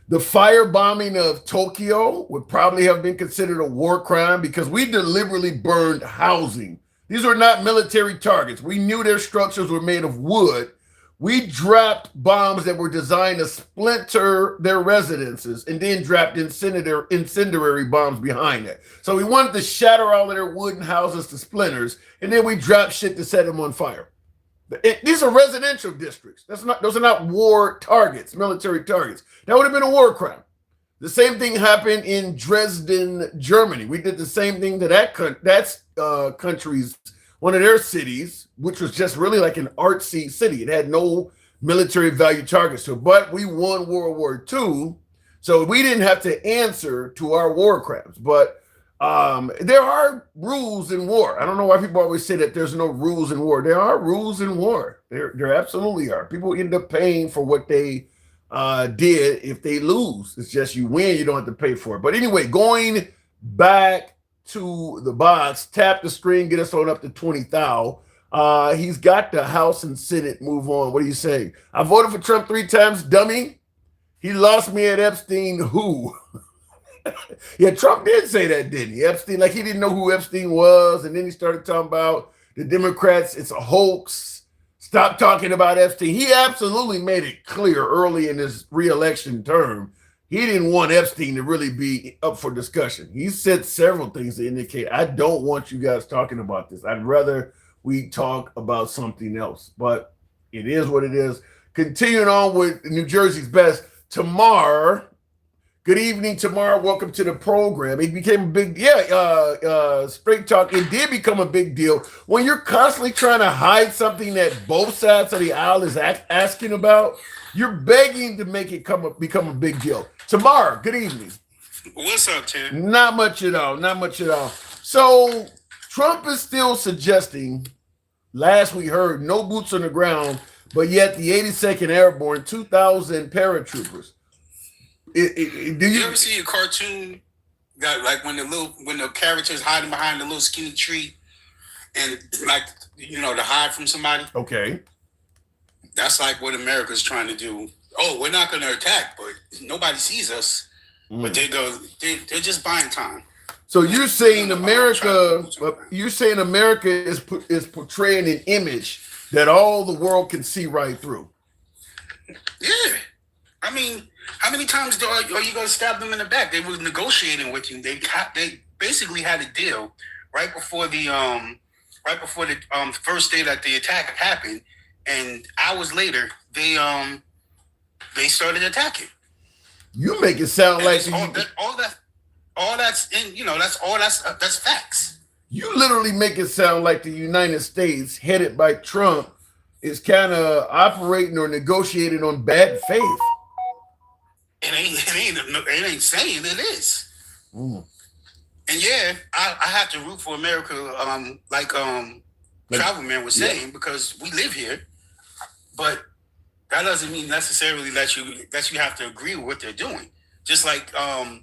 the firebombing of Tokyo would probably have been considered a war crime because we deliberately burned housing. These were not military targets. We knew their structures were made of wood. We dropped bombs that were designed to splinter their residences and then dropped incendiary bombs behind it. So we wanted to shatter all of their wooden houses to splinters, and then we dropped shit to set them on fire. These are residential districts. Those are not war targets, military targets. That would have been a war crime. The same thing happened in Dresden, Germany. We did the same thing to that country's, one of their cities, which was just really like an artsy city. It had no military value targets to it, but we won World War II, so we didn't have to answer to our war crimes. But there are rules in war. I don't know why people always say that there's no rules in war. There are rules in war. There absolutely are. People end up paying for what they did if they lose. It's just you win, you don't have to pay for it. But anyway, going back to the box, tap the screen, get us on up to 20,000. He's got the House and Senate move on. What do you say? I voted for Trump 3 times, dummy. He lost me at Epstein. Who? Yeah, Trump did say that, didn't he? Epstein, like he didn't know who Epstein was. And then he started talking about the Democrats. It's a hoax. Stop talking about Epstein. He absolutely made it clear early in his re-election term. He didn't want Epstein to really be up for discussion. He said several things to indicate, I don't want you guys talking about this. I'd rather we talk about something else. But it is what it is. Continuing on with New Jersey's best, Tamar. Good evening, Tamar. Welcome to the program. It became a big, straight talk. It did become a big deal when you're constantly trying to hide something that both sides of the aisle is asking about. You're begging to make it become a big deal. Tamar, good evening. What's up, Tim? Not much at all. Not much at all. So Trump is still suggesting, last we heard, no boots on the ground, but yet the 82nd Airborne, 2,000 paratroopers. Do you ever see a cartoon that, like, when the character's hiding behind the little skinny tree and, like, to hide from somebody? Okay. That's like what America's trying to do. Oh, we're not going to attack, but nobody sees us. But they're just buying time. So you're saying America is portraying an image that all the world can see right through. Yeah. I mean, how many times are you going to stab them in the back? They were negotiating with you. They basically had a deal right before the first day that the attack happened, and hours later they started attacking. You make it sound like that's facts. You literally make it sound like the United States, headed by Trump, is kind of operating or negotiating on bad faith. It ain't saying it is. And yeah, I have to root for America, Travel Man was saying, because we live here. But that doesn't mean necessarily that you have to agree with what they're doing. Just like the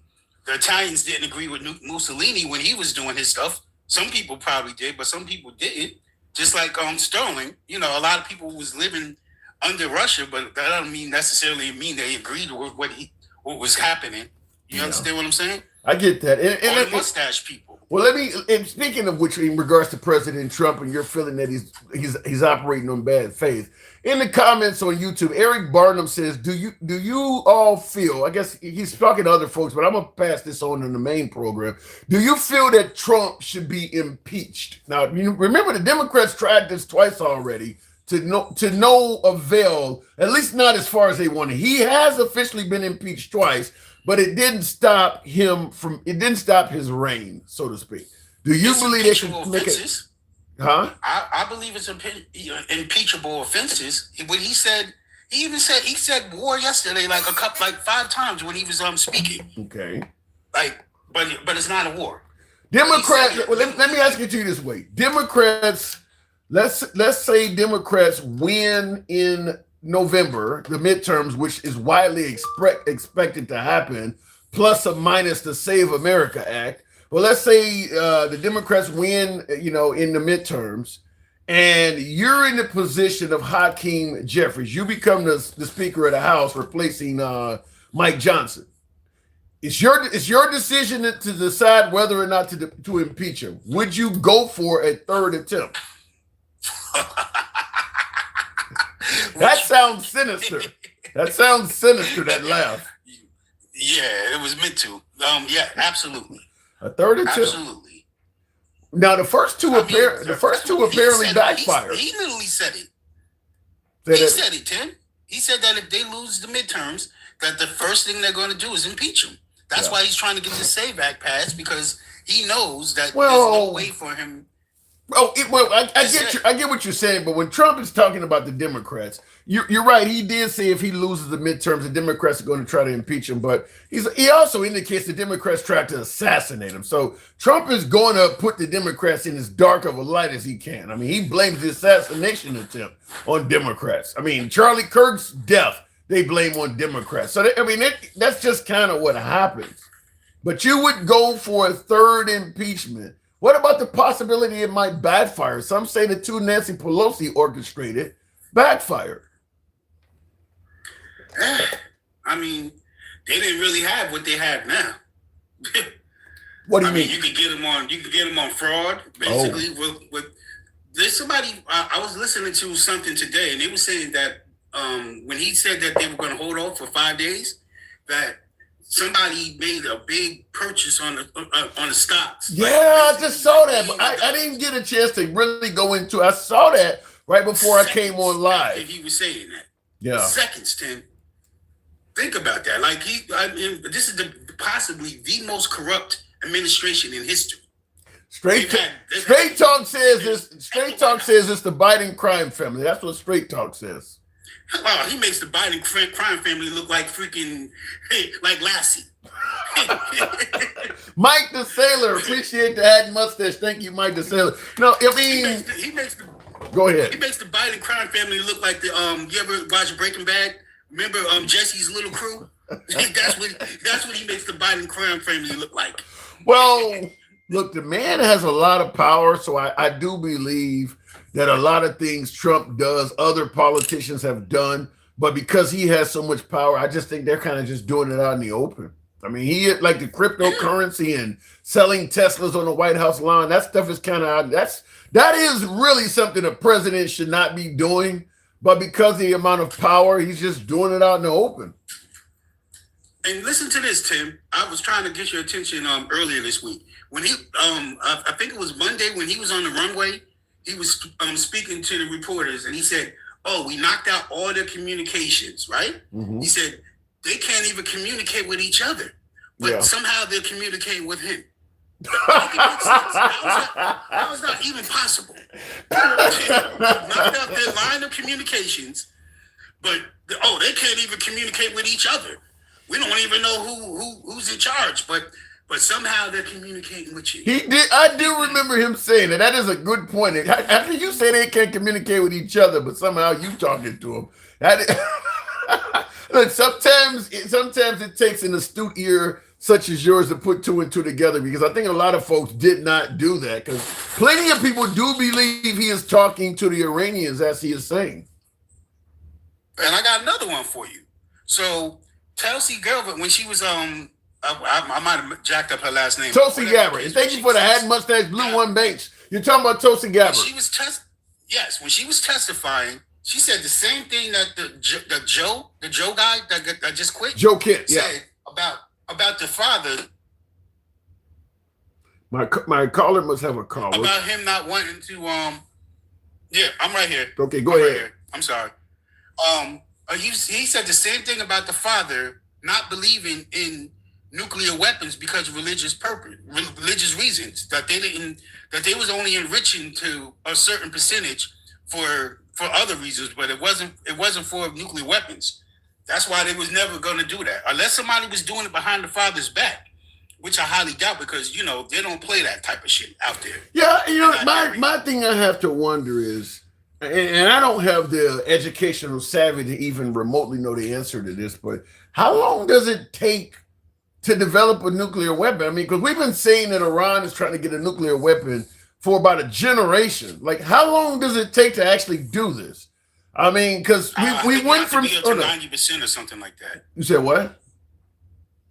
Italians didn't agree with Mussolini when he was doing his stuff. Some people probably did, but some people didn't. Just like Sterling, a lot of people was living under Russia, but that doesn't necessarily mean they agreed with what was happening. You understand what I'm saying? I get that. And the mustache people. Well, and speaking of which, in regards to President Trump and your feeling that he's operating on bad faith, in the comments on YouTube, Eric Barnum says, do you all feel, I guess he's talking to other folks, but I'm going to pass this on in the main program. Do you feel that Trump should be impeached? Now, you remember the Democrats tried this twice already to no avail, at least not as far as they wanted. He has officially been impeached twice, but it didn't stop his reign, so to speak. Do you believe they should make it? Huh? I believe it's impeachable offenses. When he said war yesterday, like 5 times when he was speaking. Okay. But it's not a war. Democrats. Well, let me ask it to you this way: Democrats. Let's say Democrats win in November, the midterms, which is widely expected to happen, plus or minus the Save America Act. Well, let's say the Democrats win, in the midterms, and you're in the position of Hakeem Jeffries. You become the Speaker of the House, replacing Mike Johnson. It's your decision to decide whether or not to impeach him. Would you go for a third attempt? That sounds sinister. That laugh. Yeah, it was meant to. Yeah, absolutely. A third attempt. Absolutely. Now the first two apparently backfired. He literally said it. Said it, Tim. He said that if they lose the midterms, that the first thing they're going to do is impeach him. That's why he's trying to get the SAVE Act passed, because he knows that there's no way for him. I get what you're saying, but when Trump is talking about the Democrats, you're right. He did say if he loses the midterms, the Democrats are going to try to impeach him. But he also indicates the Democrats tried to assassinate him. So Trump is going to put the Democrats in as dark of a light as he can. I mean, he blames the assassination attempt on Democrats. I mean, Charlie Kirk's death, they blame on Democrats. So that's just kind of what happens. But you would go for a third impeachment. What about the possibility it might backfire? Some say the two Nancy Pelosi orchestrated backfired. I mean, they didn't really have what they have now. What do you mean? You could get them on fraud, basically. With there's somebody I was listening to something today, and they were saying that when he said that they were going to hold off for 5 days, that somebody made a big purchase on the stocks. Yeah, I just saw that, but I didn't get a chance to really go into. I saw that right before I came on live. He was saying that. Yeah. Seconds, Tim. Think about that. Like this is possibly the most corrupt administration in history. Straight Talk says it's the Biden crime family. That's what Straight Talk says. Wow, he makes the Biden crime family look like freaking like Lassie. Mike the Sailor, appreciate the hat and mustache. Thank you, Mike the Sailor. No, I mean go ahead. He makes the Biden crime family look like the you ever watch Breaking Bad? Remember Jesse's little crew? That's what he makes the Biden crime family look like. Well, look, the man has a lot of power, so I do believe that a lot of things Trump does, other politicians have done, but because he has so much power, I just think they're kind of just doing it out in the open. I mean, he like the cryptocurrency and selling Teslas on the White House lawn. That stuff is kind of that is really something a president should not be doing. But because of the amount of power, he's just doing it out in the open. And listen to this, Tim. I was trying to get your attention earlier this week when he I think it was Monday when he was on the runway. He was speaking to the reporters, and he said, "Oh, we knocked out all their communications, right?" Mm-hmm. He said they can't even communicate with each other, but somehow they're communicating with him. That was not even possible. Knocked out their line of communications, but they can't even communicate with each other. We don't even know who's in charge, but somehow they're communicating with you. He did. I do remember him saying that. That is a good point. After you say they can't communicate with each other, but somehow you talking to them. Look, sometimes it takes an astute ear such as yours to put two and two together, because I think a lot of folks did not do that, because plenty of people do believe he is talking to the Iranians as he is saying. And I got another one for you. So Tulsi Gabbard, when she was I might have jacked up her last name. Tulsi Gabbard. And thank you for the hat mustache, blue one bench. You're talking about Tulsi Gabbard. When she was testifying, she said the same thing that the Joe guy that just quit. Joe Kent, said about the father. My caller must have a call. About him not wanting to. Yeah, I'm right here. Okay, go ahead. Right, I'm sorry. He said the same thing about the father not believing in nuclear weapons because of religious reasons, that they was only enriching to a certain percentage for other reasons, but it wasn't for nuclear weapons. That's why they was never going to do that unless somebody was doing it behind the father's back, which I highly doubt, because they don't play that type of shit out there. Yeah, my thing I have to wonder is, and I don't have the educational savvy to even remotely know the answer to this, but how long does it take to develop a nuclear weapon? I mean, because we've been saying that Iran is trying to get a nuclear weapon for about a generation. Like, how long does it take to actually do this? I mean, because we went from 90% or something like that. You said what?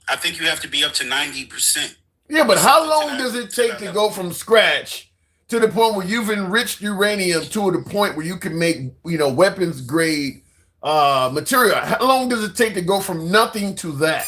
I think you have to be up to 90%. Yeah, but how long does it take to go from scratch to the point where you've enriched uranium to the point where you can make, weapons grade material? How long does it take to go from nothing to that?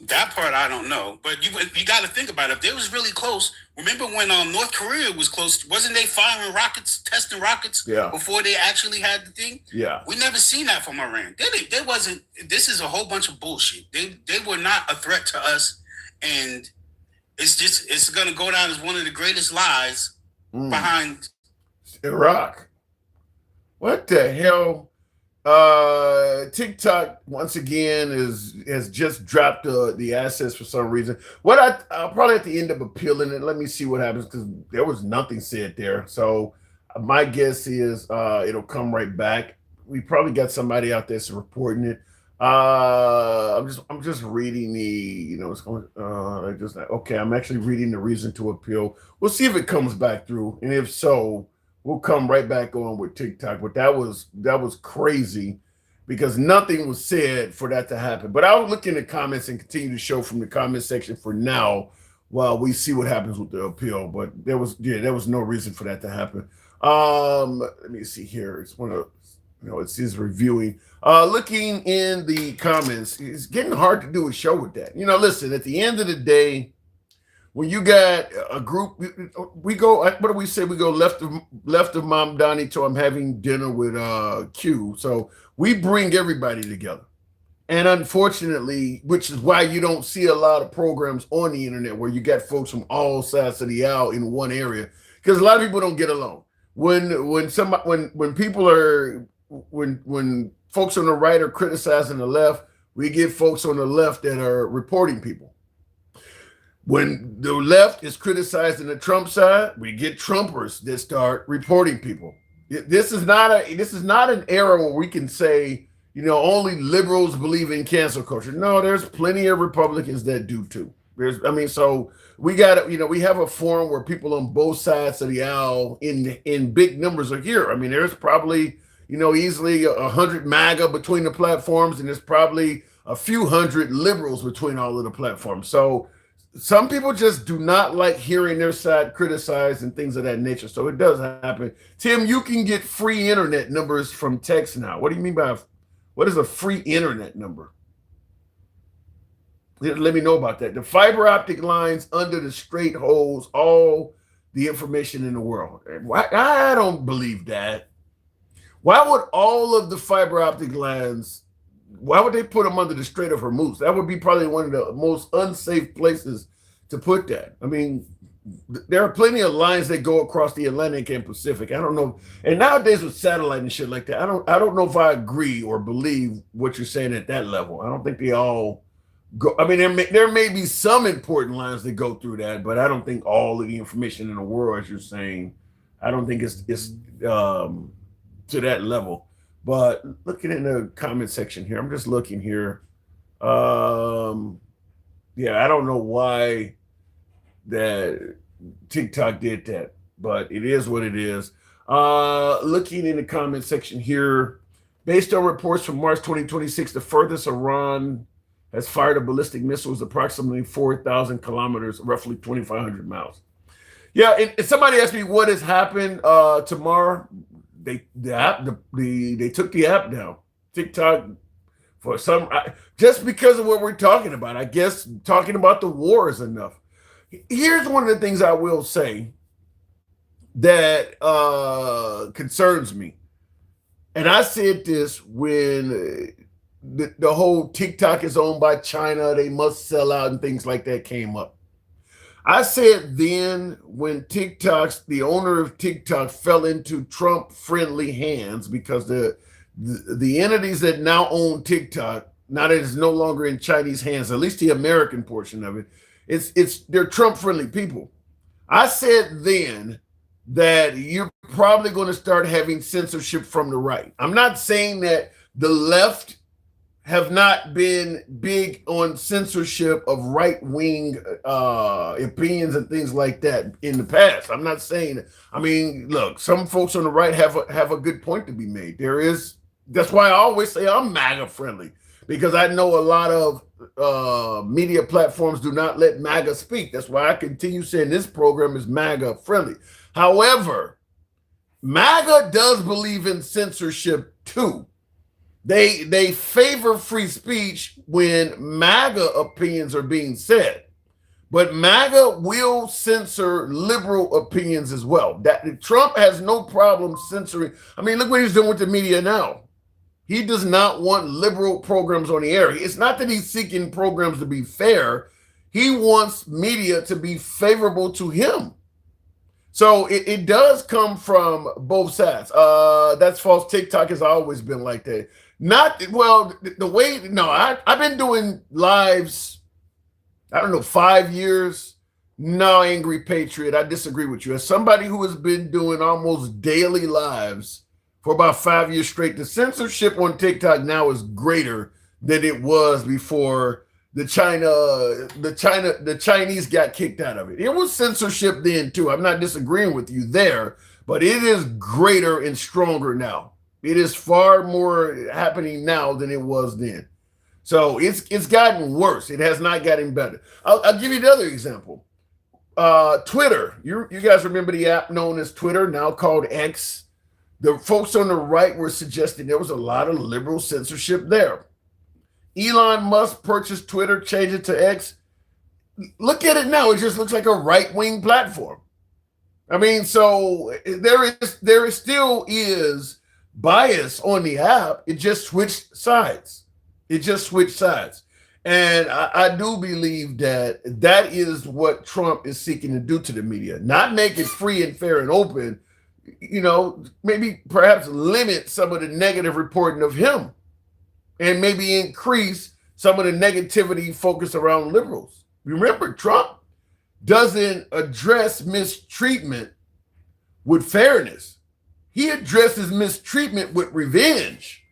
That part I don't know, but you got to think about it. If they was really close, remember when North Korea was close? Wasn't they firing rockets, testing rockets before they actually had the thing? Yeah, we never seen that from Iran. They wasn't. This is a whole bunch of bullshit. They were not a threat to us, and it's gonna go down as one of the greatest lies behind Iraq. What the hell? TikTok once again has just dropped the assets for some reason. I'll probably have to end up appealing it. Let me see what happens, because there was nothing said there. So my guess is it'll come right back. We probably got somebody out there reporting it. I'm just reading the I'm actually reading the reason to appeal. We'll see if it comes back through, and if so, we'll come right back on with TikTok. But that was crazy, because nothing was said for that to happen. But I'll look in the comments and continue to show from the comment section for now while we see what happens with the appeal. But there was no reason for that to happen. Let me see here. It's it says reviewing. Looking in the comments, it's getting hard to do a show with that. Listen, at the end of the day, when you got a group, we go, what do we say? We go left of Mom Donnie till I'm having dinner with Q. So we bring everybody together. And unfortunately, which is why you don't see a lot of programs on the internet where you got folks from all sides of the aisle in one area, because a lot of people don't get along. When folks on the right are criticizing the left, we get folks on the left that are reporting people. When the left is criticizing the Trump side, we get Trumpers that start reporting people. This is not an era where we can say, only liberals believe in cancel culture. No, there's plenty of Republicans that do too. So we got we have a forum where people on both sides of the aisle in big numbers are here. There's probably easily 100 MAGA between the platforms, and there's probably a few hundred liberals between all of the platforms. So some people just do not like hearing their side criticized and things of that nature. So it does happen. Tim, you can get free internet numbers from text now. What do you mean by what is a free internet number? Let me know about that. The fiber optic lines under the straight holes, all the information in the world. I don't believe that. Why would all of the fiber optic lines, why would they put them under the Strait of Hormuz? That would be probably one of the most unsafe places to put that. There are plenty of lines that go across the Atlantic and Pacific. I don't know. And nowadays with satellite and shit like that, I don't know if I agree or believe what you're saying at that level. I don't think they all go. There may be some important lines that go through that, but I don't think all of the information in the world, as you're saying, I don't think it's to that level. But looking in the comment section here, I'm just looking here. I don't know why that TikTok did that, but it is what it is. Looking in the comment section here, based on reports from March 2026, the furthest Iran has fired a ballistic missiles approximately 4,000 kilometers, roughly 2,500 miles. Yeah, and somebody asked me what has happened tomorrow. They took the app down, TikTok, for some just because of what we're talking about. I guess talking about the war is enough. Here's one of the things I will say that concerns me, and I said this when the whole TikTok is owned by China, they must sell out and things like that came up. I said then when the owner of TikTok fell into Trump-friendly hands because the entities that now own TikTok, now that it's no longer in Chinese hands, at least the American portion of it, they're Trump-friendly people. I said then that you're probably going to start having censorship from the right. I'm not saying that the left have not been big on censorship of right-wing opinions and things like that in the past. I'm not saying that. I mean, look, some folks on the right have a good point to be made. That's why I always say I'm MAGA friendly, because I know a lot of media platforms do not let MAGA speak. That's why I continue saying this program is MAGA friendly. However, MAGA does believe in censorship too. They favor free speech when MAGA opinions are being said, but MAGA will censor liberal opinions as well. That Trump has no problem censoring. I mean, look what he's doing with the media now. He does not want liberal programs on the air. It's not that he's seeking programs to be fair. He wants media to be favorable to him. So it does come from both sides. That's false. TikTok has always been like that. I've been doing lives, I don't know, 5 years. No, Angry Patriot, I disagree with you. As somebody who has been doing almost daily lives for about 5 years straight, the censorship on TikTok now is greater than it was before the Chinese got kicked out of it. It was censorship then too. I'm not disagreeing with you there, but it is greater and stronger now. It is far more happening now than it was then. So it's gotten worse. It has not gotten better. I'll give you another example. Twitter. You guys remember the app known as Twitter, now called X? The folks on the right were suggesting there was a lot of liberal censorship there. Elon Musk purchased Twitter, changed it to X. Look at it now. It just looks like a right-wing platform. I mean, so there still is bias on the app. It just switched sides. And I do believe that is what Trump is seeking to do to the media. Not make it free and fair and open, maybe perhaps limit some of the negative reporting of him and maybe increase some of the negativity focused around liberals. Remember, Trump doesn't address mistreatment with fairness. He addresses mistreatment with revenge.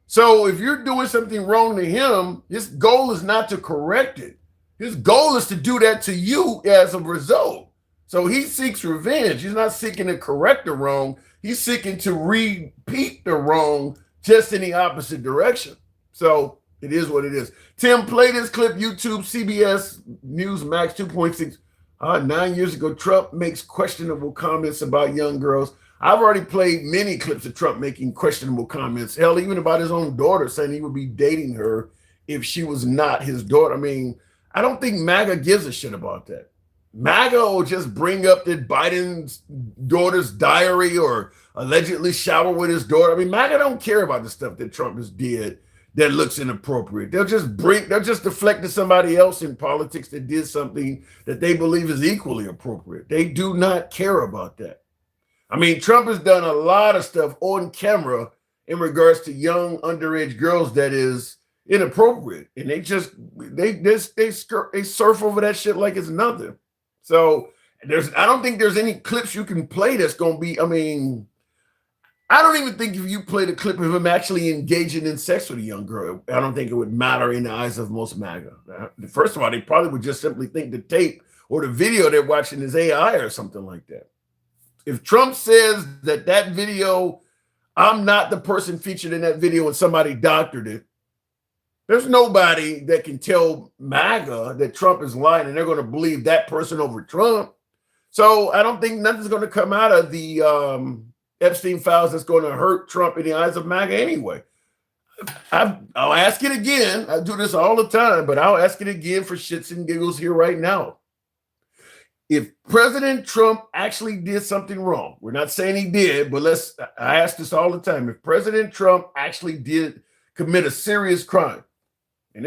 So if you're doing something wrong to him, his goal is not to correct it. His goal is to do that to you as a result. So he seeks revenge. He's not seeking to correct the wrong. He's seeking to repeat the wrong just in the opposite direction. So it is what it is. Tim, play this clip, YouTube, CBS News Max 2.6. 9 years ago, Trump makes questionable comments about young girls. I've already played many clips of Trump making questionable comments. Hell, even about his own daughter, saying he would be dating her if she was not his daughter. I mean, I don't think MAGA gives a shit about that. MAGA will just bring up that Biden's daughter's diary or allegedly shower with his daughter. I mean, MAGA don't care about the stuff that Trump has did that looks inappropriate. They'll just deflect to somebody else in politics that did something that they believe is equally appropriate. They do not care about that. I mean, Trump has done a lot of stuff on camera in regards to young underage girls that is inappropriate, and they surf over that shit like it's nothing. So I don't think there's any clips you can play that's going to be, I mean, I don't even think if you played a clip of him actually engaging in sex with a young girl, I don't think it would matter in the eyes of most MAGA. First of all, they probably would just simply think the tape or the video they're watching is AI or something like that. If Trump says that video, I'm not the person featured in that video and somebody doctored it, There's nobody that can tell MAGA that Trump is lying and they're going to believe that person over Trump. So I don't think nothing's going to come out of the Epstein files that's going to hurt Trump in the eyes of MAGA anyway. I'll ask it again. I do this all the time, but I'll ask it again for shits and giggles here right now. If President Trump actually did something wrong, we're not saying he did, but I ask this all the time. If President Trump actually did commit a serious crime, and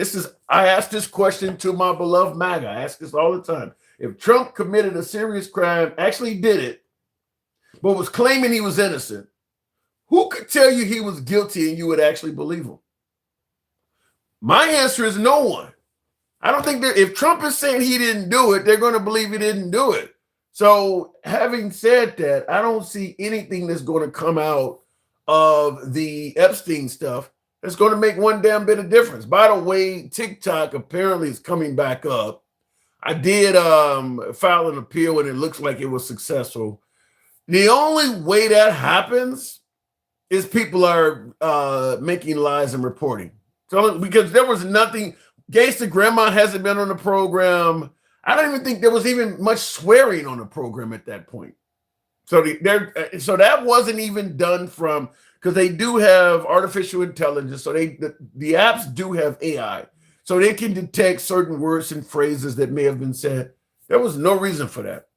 I ask this question to my beloved MAGA, I ask this all the time. If Trump committed a serious crime, actually did it, but was claiming he was innocent, who could tell you he was guilty and you would actually believe him? My answer is no one. I don't think that if Trump is saying he didn't do it, they're going to believe he didn't do it. So having said that, I don't see anything that's going to come out of the Epstein stuff that's going to make one damn bit of difference. By the way, TikTok apparently is coming back up. I did file an appeal and it looks like it was successful. The only way that happens is people are making lies and reporting. So because there was nothing, Gangsta Grandma hasn't been on the program. I don't even think there was even much swearing on the program at that point. So so that wasn't even done from, because they do have artificial intelligence. So the apps do have AI. So they can detect certain words and phrases that may have been said. There was no reason for that,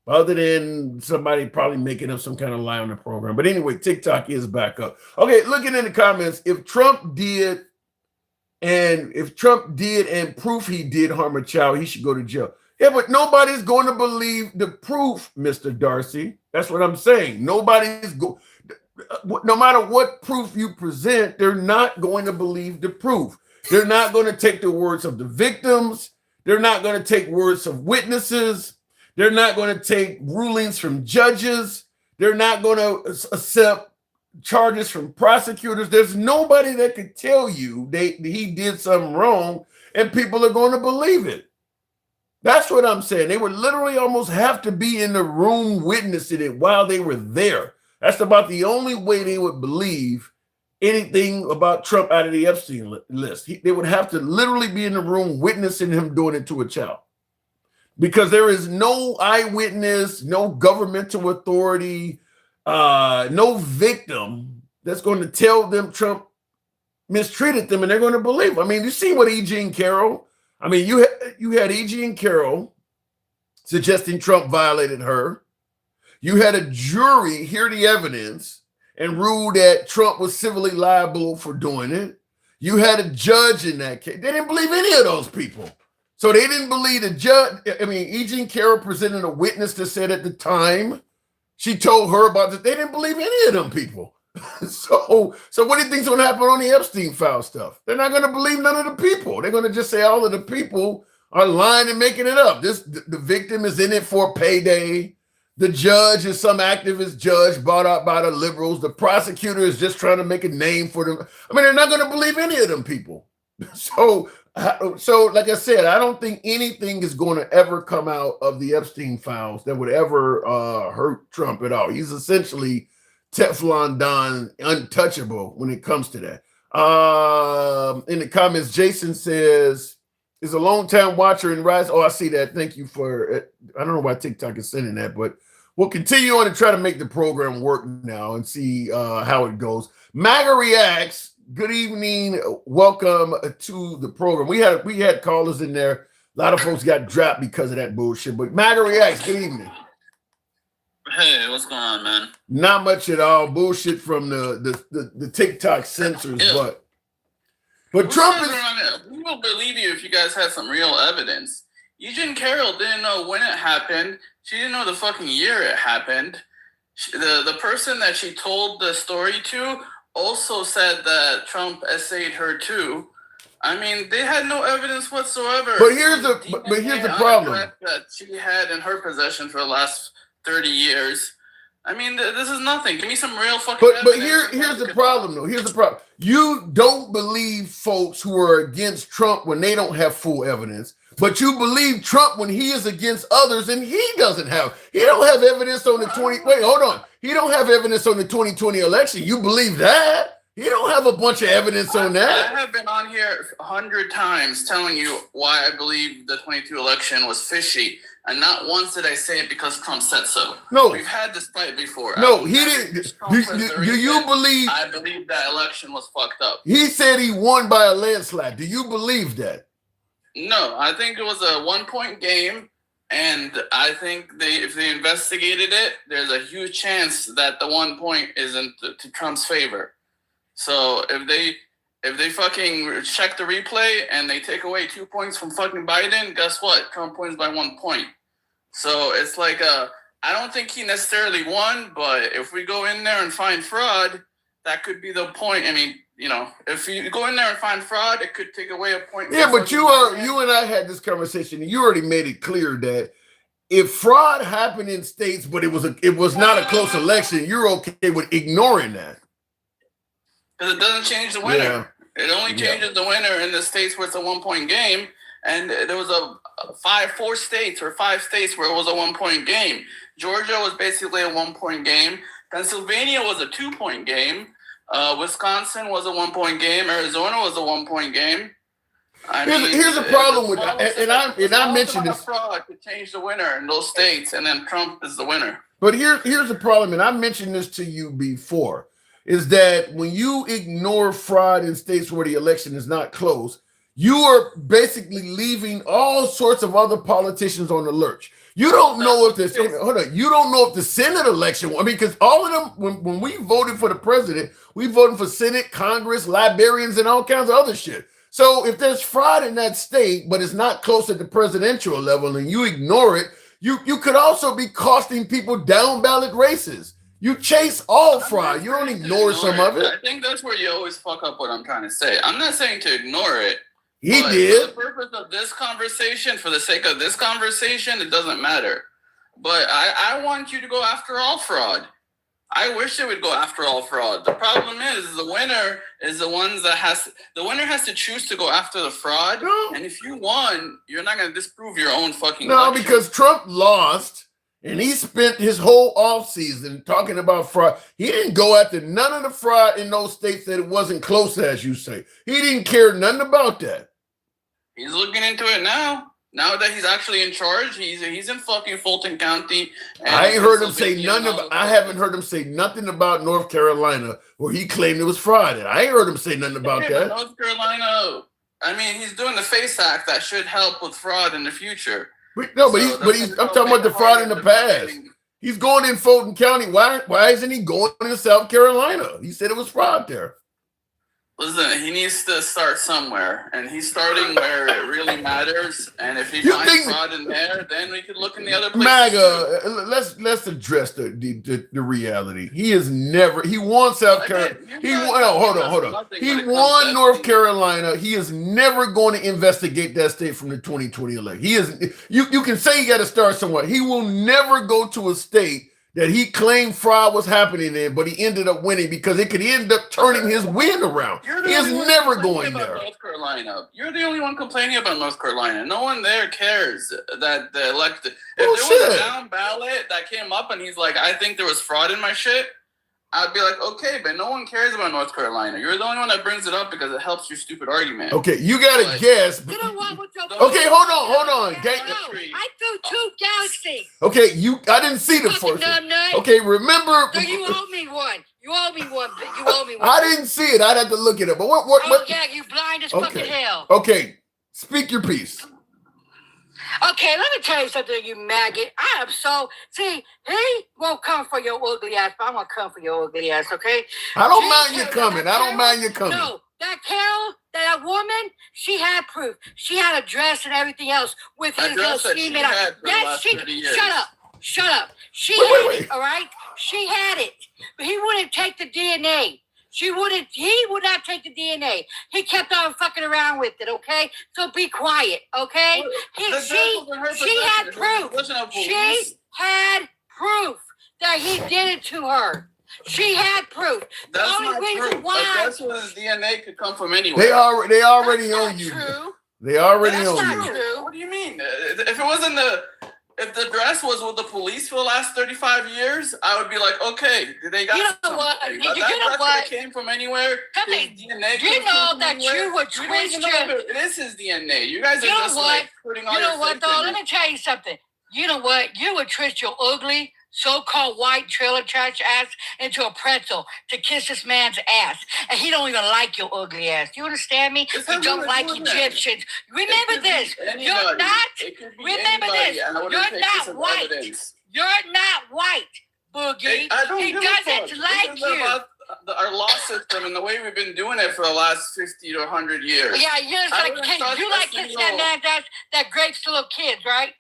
other than somebody probably making up some kind of lie on the program. But anyway, TikTok is back up. Okay, looking in the comments, if Trump did and proof he did harm a child, he should go to jail. Yeah, but nobody's going to believe the proof, Mr. Darcy. That's what I'm saying. No matter what proof you present, they're not going to believe the proof. They're not going to take the words of the victims. They're not going to take words of witnesses. They're not going to take rulings from judges. They're not going to accept charges from prosecutors. There's nobody that could tell you he did something wrong and people are going to believe it. That's what I'm saying. They would literally almost have to be in the room witnessing it while they were there. That's about the only way they would believe anything about Trump out of the Epstein list. They would have to literally be in the room witnessing him doing it to a child. Because there is no eyewitness, no governmental authority, no victim that's going to tell them Trump mistreated them and they're going to believe. I mean, you see what E. Jean Carroll, I mean, you had E. Jean Carroll suggesting Trump violated her. You had a jury hear the evidence and rule that Trump was civilly liable for doing it. You had a judge in that case. They didn't believe any of those people. So they didn't believe the judge. I mean, E. Jean Carroll presented a witness that said at the time she told her about it. They didn't believe any of them people. So what do you think's going to happen on the Epstein file stuff? They're not going to believe none of the people. They're going to just say all of the people are lying and making it up. The victim is in it for a payday. The judge is some activist judge bought out by the liberals. The prosecutor is just trying to make a name for them. I mean, they're not going to believe any of them people. So like I said, I don't think anything is going to ever come out of the Epstein files that would ever hurt Trump at all. He's essentially Teflon Don, untouchable when it comes to that. In the comments, Jason says, is a long-time watcher and rise. Oh, I see that. Thank you for it. I don't know why TikTok is sending that, but we'll continue on and try to make the program work now and see how it goes. MAGA Reacts. Good evening. Welcome to the program. We had callers in there. A lot of folks got dropped because of that bullshit. But MAGA Reacts. Good evening. Hey, what's going on, man? Not much at all. Bullshit from the TikTok censors, Yeah. But Trump is. We will believe you if you guys had some real evidence. Eugene Carroll didn't know when it happened. She didn't know the fucking year it happened. The person that she told the story to also said that Trump essayed her too. I mean, they had no evidence whatsoever. But here's the problem that she had in her possession for the last 30 years. I mean, this is nothing. Give me some real fucking evidence. But here's the problem, though. Here's the problem. You don't believe folks who are against Trump when they don't have full evidence, but you believe Trump when he is against others and he don't have evidence on the 20. Wait, hold on. He don't have evidence on the 2020 election. You believe that? He don't have a bunch of evidence on that. I have been on here 100 times telling you why I believe the 22 election was fishy, and not once did I say it because Trump said so. No, we've had this fight before. No, he didn't. Do you believe? I believe that election was fucked up. He said he won by a landslide. Do you believe that? No, I think it was a 1-point game. And I think if they investigated it, there's a huge chance that the 1 point isn't to Trump's favor. So if they fucking check the replay and they take away 2 points from fucking Biden, guess what? Trump wins by 1 point. So it's like I don't think he necessarily won, but if we go in there and find fraud, that could be the point. I mean, you know, if you go in there and find fraud, it could take away a point. Yeah, but you and I had this conversation, and you already made it clear that if fraud happened in states, but it was not a close election, you're okay with ignoring that. Because it doesn't change the winner. Yeah. It only changes the winner in the states where it's a 1 point game. And there was five states where it was a 1 point game. Georgia was basically a 1 point game. Pennsylvania was a 2 point game. Wisconsin was a 1 point game. Arizona was a 1 point game. Here's the problem with that, and I mentioned this. Fraud could change the winner in those states, and then Trump is the winner. But here's the problem, and I mentioned this to you before, is that when you ignore fraud in states where the election is not close, you are basically leaving all sorts of other politicians on the lurch. You don't know if you don't know if the Senate election, I mean, because all of them, when we voted for the president, we voted for Senate, Congress, librarians, and all kinds of other shit. So if there's fraud in that state, but it's not close at the presidential level, and you ignore it, you could also be costing people down ballot races. You chase all fraud. You don't ignore some of it. I think that's where you always fuck up what I'm trying to say. I'm not saying to ignore it. He did. For the purpose of this conversation, for the sake of this conversation, it doesn't matter. But I want you to go after all fraud. I wish they would go after all fraud. The problem is the winner is the winner has to choose to go after the fraud. No. And if you won, you're not going to disprove your own fucking election. Because Trump lost and he spent his whole offseason talking about fraud. He didn't go after none of the fraud in those states that it wasn't close, as you say. He didn't care nothing about that. He's looking into it now. Now that he's actually in charge, he's in fucking Fulton County. I ain't heard him say I haven't heard him say nothing about North Carolina where he claimed it was fraud. I ain't heard him say nothing about that. North Carolina, I mean, he's doing the FACE Act that should help with fraud in the future. I'm talking about the fraud in the past. He's going in Fulton County. Why isn't he going to South Carolina? He said it was fraud there. Listen, he needs to start somewhere, and he's starting where it really matters. And if he finds fraud in there, then we could look in the other places. MAGA, let's address the reality. He won South Carolina. Hold on. He won North Carolina. He is never going to investigate that state from the 2020 election. He is. You can say you got to start somewhere. He will never go to a state that he claimed fraud was happening in, but he ended up winning because it could end up turning his win around. He is never going there. North Carolina. You're the only one complaining about North Carolina. No one there cares that the elected. If there was a down ballot that came up and he's like, I think there was fraud in my shit, I'd be like, okay, but no one cares about North Carolina. You're the only one that brings it up because it helps your stupid argument. Okay, you got to guess. You know what? Okay, hold on. I threw 2 galaxies. Okay, I didn't see the first one. Okay, remember. So you owe me one. You owe me one. I didn't see it. I'd have to look it up. But what? Oh, yeah, you blind as fucking hell. Okay, speak your piece. Okay, let me tell you something, you maggot. He won't come for your ugly ass, but I'm going to come for your ugly ass, okay? I don't mind you coming. No, that Carol, that woman, she had proof. She had a dress and everything else with his little scheme. Shut up. She had it, all right? She had it. But he wouldn't take the DNA. He would not take the DNA. He kept on fucking around with it, okay? So be quiet, okay? She had proof. She had proof that he did it to her. She had proof. That's not true. That's where the DNA could come from anyway. They already own you. True. They already own you. True. What do you mean? If it wasn't If the dress was with the police for the last 35 years, I would be like, okay, they got You know something. what? But You that know dress what? came from anywhere. Something. His DNA Do you could have know come from that anywhere. you would You don't even know twist your... if it is his DNA. You guys are You know just what? like putting all You your know what, faith though? in Let it. me tell you something. You know what? You would twist your ugly, so-called white trailer trash ass into a pretzel to kiss this man's ass. And he don't even like your ugly ass. You understand me? It's He not don't really like doing that. Egyptians. Remember It could this. be anybody. You're not... It could be Remember anybody, this. and I wouldn't You're take this not as white. evidence. You're not white, Boogie. I don't He give a fuck. doesn't like This is you. about our law system and the way we've been doing it for the last 50 to 100 years. Yeah, you're just I like, wouldn't trust you a like kissing that single- man's ass that grapes to little kids, right?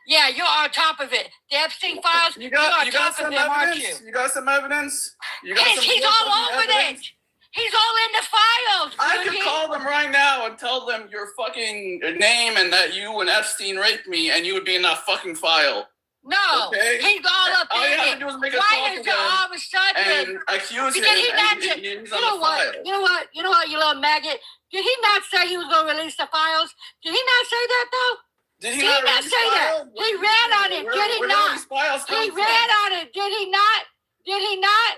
Yeah, you're on top of it. The Epstein files, You you're on got top of some them, aren't you? evidence? You got some evidence? You got some He's real all fucking over evidence? it. He's all in the files. I could Boogie. call them right now and tell them your fucking name and that you and Epstein raped me, and you would be in that fucking file. No, Okay? he's all up All you in have it. to do is make a Why talk is to it all of a sudden? and accuse him, Did he not and say, he's you on know the what? file. You know what? You know what, you little maggot? Did he not say he was going to release the files? Did he not say that, though? Did Did he not release say that? files? He read on it. Did he Where not? did these files come He from? read on it. Did he not? Did he not?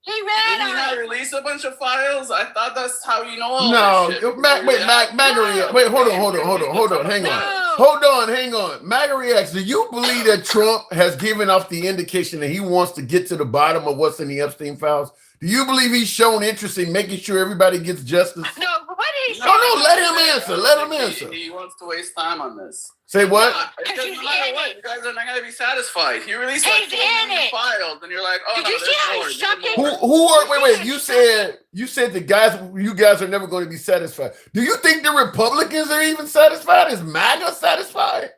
He read Did he on not it. release a bunch of files? I thought that's how you know all No, this shit. Magaria. Wait, hold on, hang on. Magaria, do you believe that Trump has given off the indication that he wants to get to the bottom of what's in the Epstein files? Do you believe he's shown interest in making sure everybody gets justice? No, but what did he say? No, let him answer. Let him answer. He wants to waste time on this. Say what? Because he's no matter in what, it. you guys are not going to be satisfied. He released He's like 4 in million it. files, and you're like, oh Did no, you see there's how more. he sucked There's it? more. Wait. You said you guys are never going to be satisfied. Do you think the Republicans are even satisfied? Is MAGA satisfied?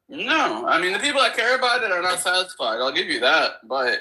No, I mean the people that care about it are not satisfied. I'll give you that, but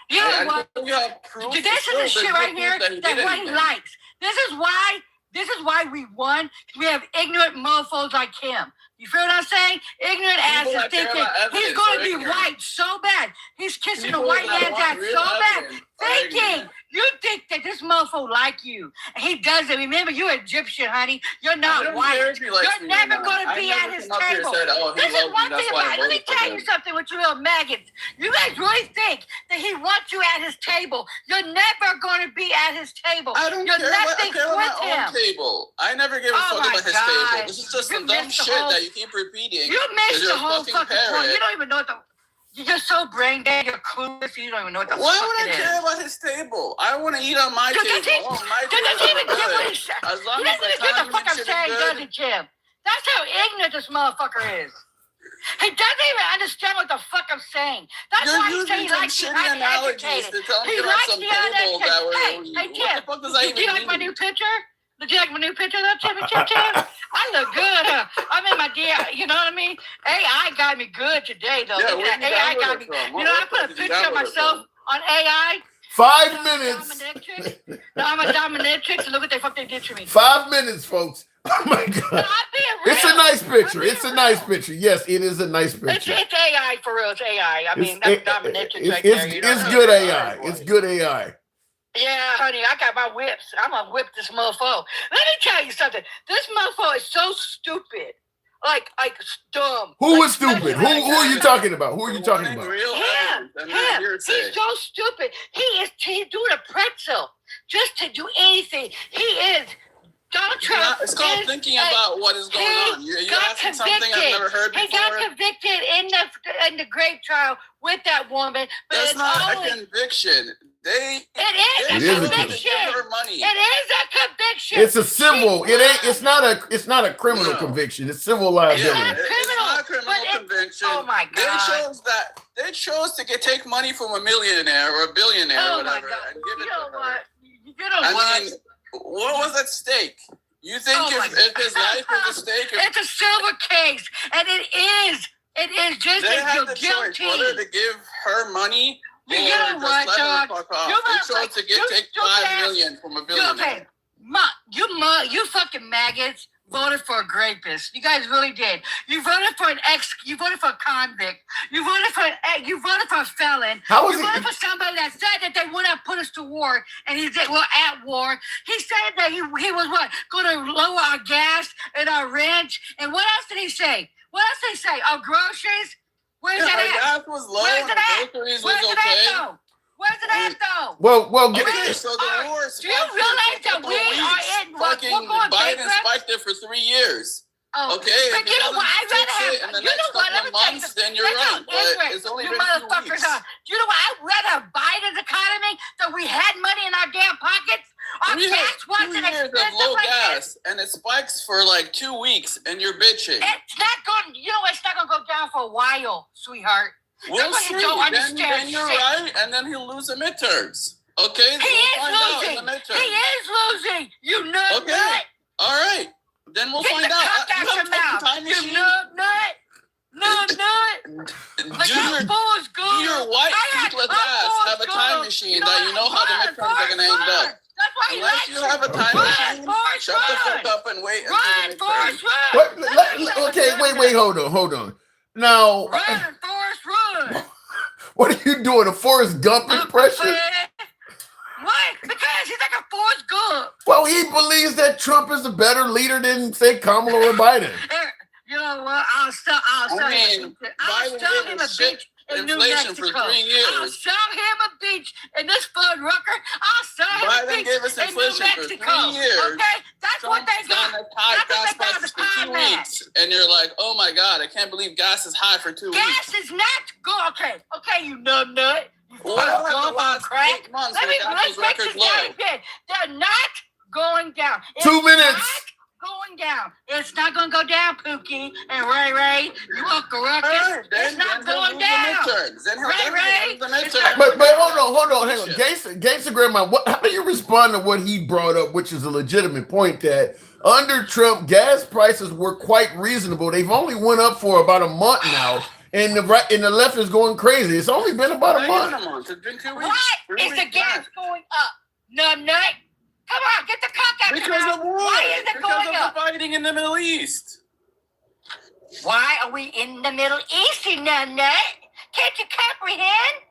You know what? you have proof. This is the shit right here that he that did what he anything. likes. This is why we won. We have ignorant mofos like him. You feel what I'm saying? Ignorant People asses that care thinking about he's evidence going are to be ignorant. white so bad. He's kissing People the white that man's want ass real so bad. evidence are Thinking ignorant. you think that this mofo like you. And he doesn't. Remember, you're Egyptian, honey. You're I not don't white. care if he likes You're me or never not. going to I be never at his came up here and table. said, oh, he This is loves one me, that's thing why I about it. Let me voted for tell him. you something with you little maggots. You guys really think that he wants you at his table. You're never going to be at his table. I don't You're care about, nothing I care about with my him. own table. I never gave a Oh fuck my about his God. table. This is just You some dumb missed the shit whole- that you keep repeating. You 'cause missed you're the a whole fucking point. parrot. You don't even know what the... You're so brain dead. You're clueless. You don't even know what the Why fuck would I it care is. about his table? I want to eat on my Does table. he- Oh, my does he even table get what is he's saying? good. As long He as doesn't the even get the fuck I'm condiment shit saying, is does good. he, Jim? That's how ignorant this motherfucker is. He doesn't even understand what the fuck I'm saying. That's You're why he using said he some likes the shitty analogies uneducated. to tell me He about likes some the table that uneducated. were... Hey, What Tim, the fuck does that do even you like my mean? new picture? Did you like my new picture, Tim? I look good, huh? I'm in my DR, you know what I mean? AI got me good today, though. Yeah, Look where at that. you AI got download me. it from? You know, I What put a website did you picture of download it myself on AI. 5 minutes. No, I'm a dominatrix, and look what the fuck they did to me. 5 minutes, folks. Oh my No, God. I'm being real. It's a nice picture. I'm It's a being nice real. picture. Yes, it is a nice picture. It's AI for real. It's AI. I mean, It's- that's dominatrix it's, right there. You know it's what I good mean? AI. It's good AI. Yeah, honey, I got my whips. I'm gonna whip this mofo. Let me tell you something. This mofo is so stupid. Like dumb. Who Like, is stupid? Who are you talking about? Who are you talking about? Real Him. evidence and not Him. hearsay. He's so stupid. He's doing a pretzel just to do anything. He is. Donald Trump. It's called is thinking a- about what is going on. You're got asking something I've never heard He before. got convicted in the grape trial with that woman, but That's it's not only, a conviction. it It is is a a conviction. Give her money. It is a conviction. It's a civil. She It ain't. won. It's not a criminal No. conviction. It's civil It's liability. not It's not a criminal but it- conviction. Oh my God. They chose to take money from a millionaire or a billionaire or Oh my whatever God. and give it You know to her. what? You know what? I mean, what was at stake? You think Oh my if his life was at stake, It's a silver case, and it is. It is just they as had you're the choice guilty. whether to give her money or You know just what, let her dog? fuck off. You They must- chose to take you $5 ass- million from a You, billionaire. okay, you fucking maggots voted for a rapist. You guys really did. You voted for you voted for a convict. You voted for a felon. How is you it- voted for somebody that said that they would have put us to war, and he said, well, at war. He said that he was what? Going to lower our gas and our rent. And what else did he say? What else they say? Oh, groceries? Where's it at? Gas was low. Where's it at? Groceries Where's was it okay. at, though? Where's it at, though? Well, Okay, so the war Do you realize that we are in what? We're going Biden bankrupt? spiked it for 3 years. Oh, Okay, but if you know what? I'd rather have. in the You know next what? couple Let of me tell you months, something. then you're That's right. how But ignorant it's only you been 2 motherfuckers weeks. are. Do you know what? I'd rather have Biden's economy that we had money in our damn pockets. Our We had gas 2 wasn't years of expensive low like this. gas, and it spikes for like 2 weeks, and you're bitching. It's not going. You know what? It's not going to go down for a while, sweetheart. We'll That's see. why you don't Then understand you're shit. right, and then he'll lose the midterms. Okay, He we'll is find out losing. in the midterms. He is losing. You nut Okay. nut. All right, then we'll Get find the out. cock You out have your to mouth. take the time You machine. nut nut. Nut nut. Like Do your white toothless ass have a time machine that you know how the midterms are going to end up? That's why he Unless likes you have a time machine, shut the fuck up and wait until the midterms. What? Okay, wait, hold on. Now, Run, Forrest, run. what are you doing? A Forrest Gump impression? What? Because he's like a Forrest Gump. Well, he believes that Trump is a better leader than, say, Kamala or Biden. You know what? I'll sell him a beach in New inflation for Mexico. 3 years. I'll sell him a beach in this Flood Rucker. I'll sell him a Biden beach gave us in New inflation for Mexico. 3 years. Okay? That's what they got. Trump's done high gas That's what they got prices to for 2 time that. weeks, and you're like, oh my god, I can't believe gas is high for 2 weeks. Gas is not good. Okay, you nut. You Well, Forrest the Gump on last crack. 8 months, Let's the gas was break record this down low. again. They're not going down. 2 minutes. Not going down. It's not going to go down, Pookie and Ray. You want correct? It's not going down. Ray. But hold on, hang on. Gangsta Grandma, how do you respond to what he brought up, which is a legitimate point, that under Trump, gas prices were quite reasonable. They've only went up for about a month now, and the left is going crazy. It's only been about a month. It's been 2 weeks. Why is the gas going up? Nut. Come on, get the cock out your Because mouth. of war. Why is it Because going of up? the fighting in the Middle East. Why are we in the Middle East, you nut? Can't you comprehend?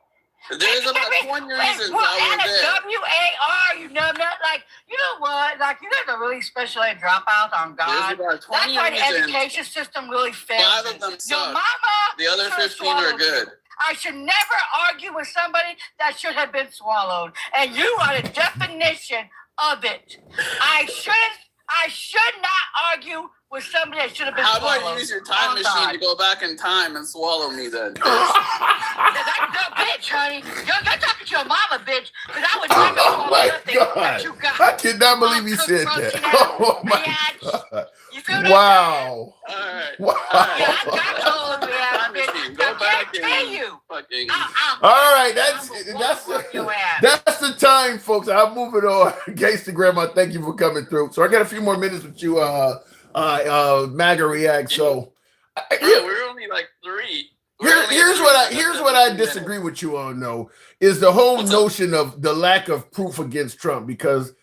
There's about 20 reasons Well, why and we're a there. WAR, you nut. Like, you know what? Like, you guys are really special ed dropouts on God. There's about 20 That's why the reasons. education system really fails. 5 of them Your suck. mama The other should've 15 are swallowed good. you. I should never argue with somebody that should have been swallowed. And you are the definition of it. I should not argue with somebody that should have been How swallowed. about you use your time machine to go back in time and swallow me then? That's a bitch, honey. You're talking to your mama, bitch. Because I would never Oh swallow my nothing that God. you got. I cannot believe he said that. Oh my God. You feel that? Wow. Alright. Wow. Yeah, I got cold, man. Time machine. I Go back can't tell and you. fucking... All right, that's the time, folks. I'll move it on. Gangsta Grandma, thank you for coming through. So I got a few more minutes with you, MAGA React. So we're only like 3. here's what I disagree with you on, though, is the whole notion of the lack of proof against Trump, because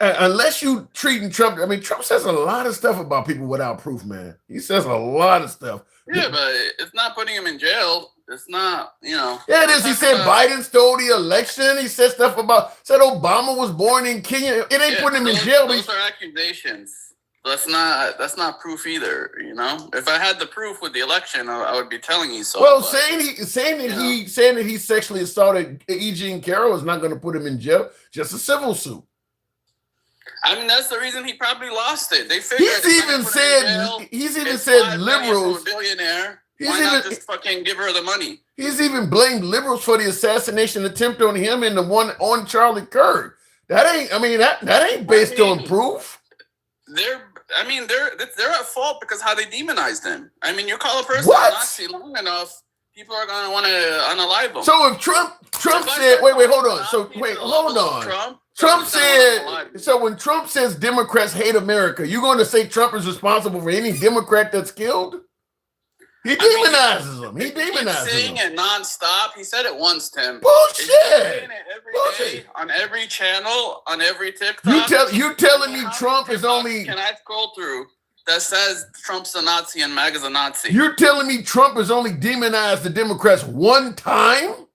unless you treating Trump, I mean, Trump says a lot of stuff about people without proof, man. He says a lot of stuff. Yeah, but it's not putting him in jail. It's not, Yeah, it is. He said Biden stole the election. He said stuff said Obama was born in Kenya. It ain't putting him in jail. Those are accusations. That's not proof either. If I had the proof with the election, I would be telling you so. Well, saying that he sexually assaulted E. Jean Carroll is not going to put him in jail. Just a civil suit. I mean, that's the reason he probably lost it. They figured he's even said liberals. A billionaire. Why not just fucking give her the money? He's even blamed liberals for the assassination attempt on him and the one on Charlie Kirk. That ain't based on proof. They're at fault because how they demonized him. I mean, you call a person a Nazi long enough, people are gonna want to unalive them. So if Trump said, hold on. Trump said, so when Trump says Democrats hate America, you going to say Trump is responsible for any Democrat that's killed? He demonizes them. He demonizes them. Saying it nonstop. He said it once, Tim. Bullshit. Saying it every day, on every channel, on every TikTok. You telling me Trump is only? Can I scroll through that says Trump's a Nazi and MAGA's a Nazi? You're telling me Trump has only demonized the Democrats one time?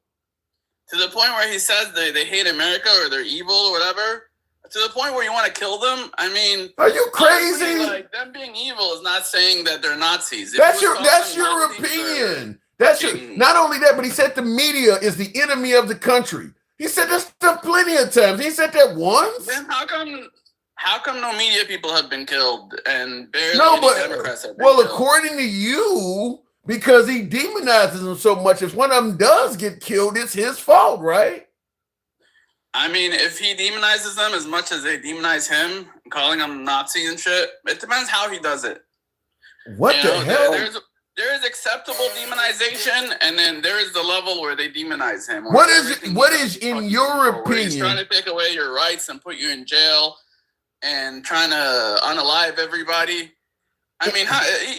To the point where he says they hate America or they're evil or whatever. to the point where you want to kill them. I mean, are you crazy? Honestly, like, them being evil is not saying that they're Nazis. That's your opinion. That's your. Not only that, but he said the media is the enemy of the country. He said that stuff plenty of times. He said that once. Then how come no media people have been killed and barely Democrats have been killed? According to you, because he demonizes them so much, if one of them does get killed, it's his fault, right? I mean, if he demonizes them as much as they demonize him, calling him Nazi and shit, it depends how he does it. What the hell? There is acceptable demonization, and then there is the level where they demonize him. What is in your opinion? He's trying to take away your rights and put you in jail and trying to unalive everybody. I mean,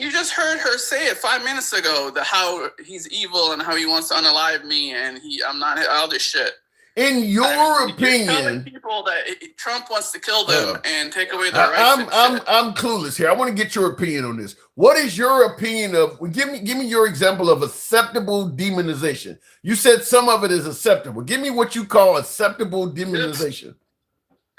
you just heard her say it 5 minutes ago, how he's evil and how he wants to unalive me, and I'm not all this shit. In your opinion, you're telling people that Trump wants to kill them and take away their rights. I'm clueless here. I want to get your opinion on this. What is your opinion of? Give me your example of acceptable demonization. You said some of it is acceptable. Give me what you call acceptable demonization.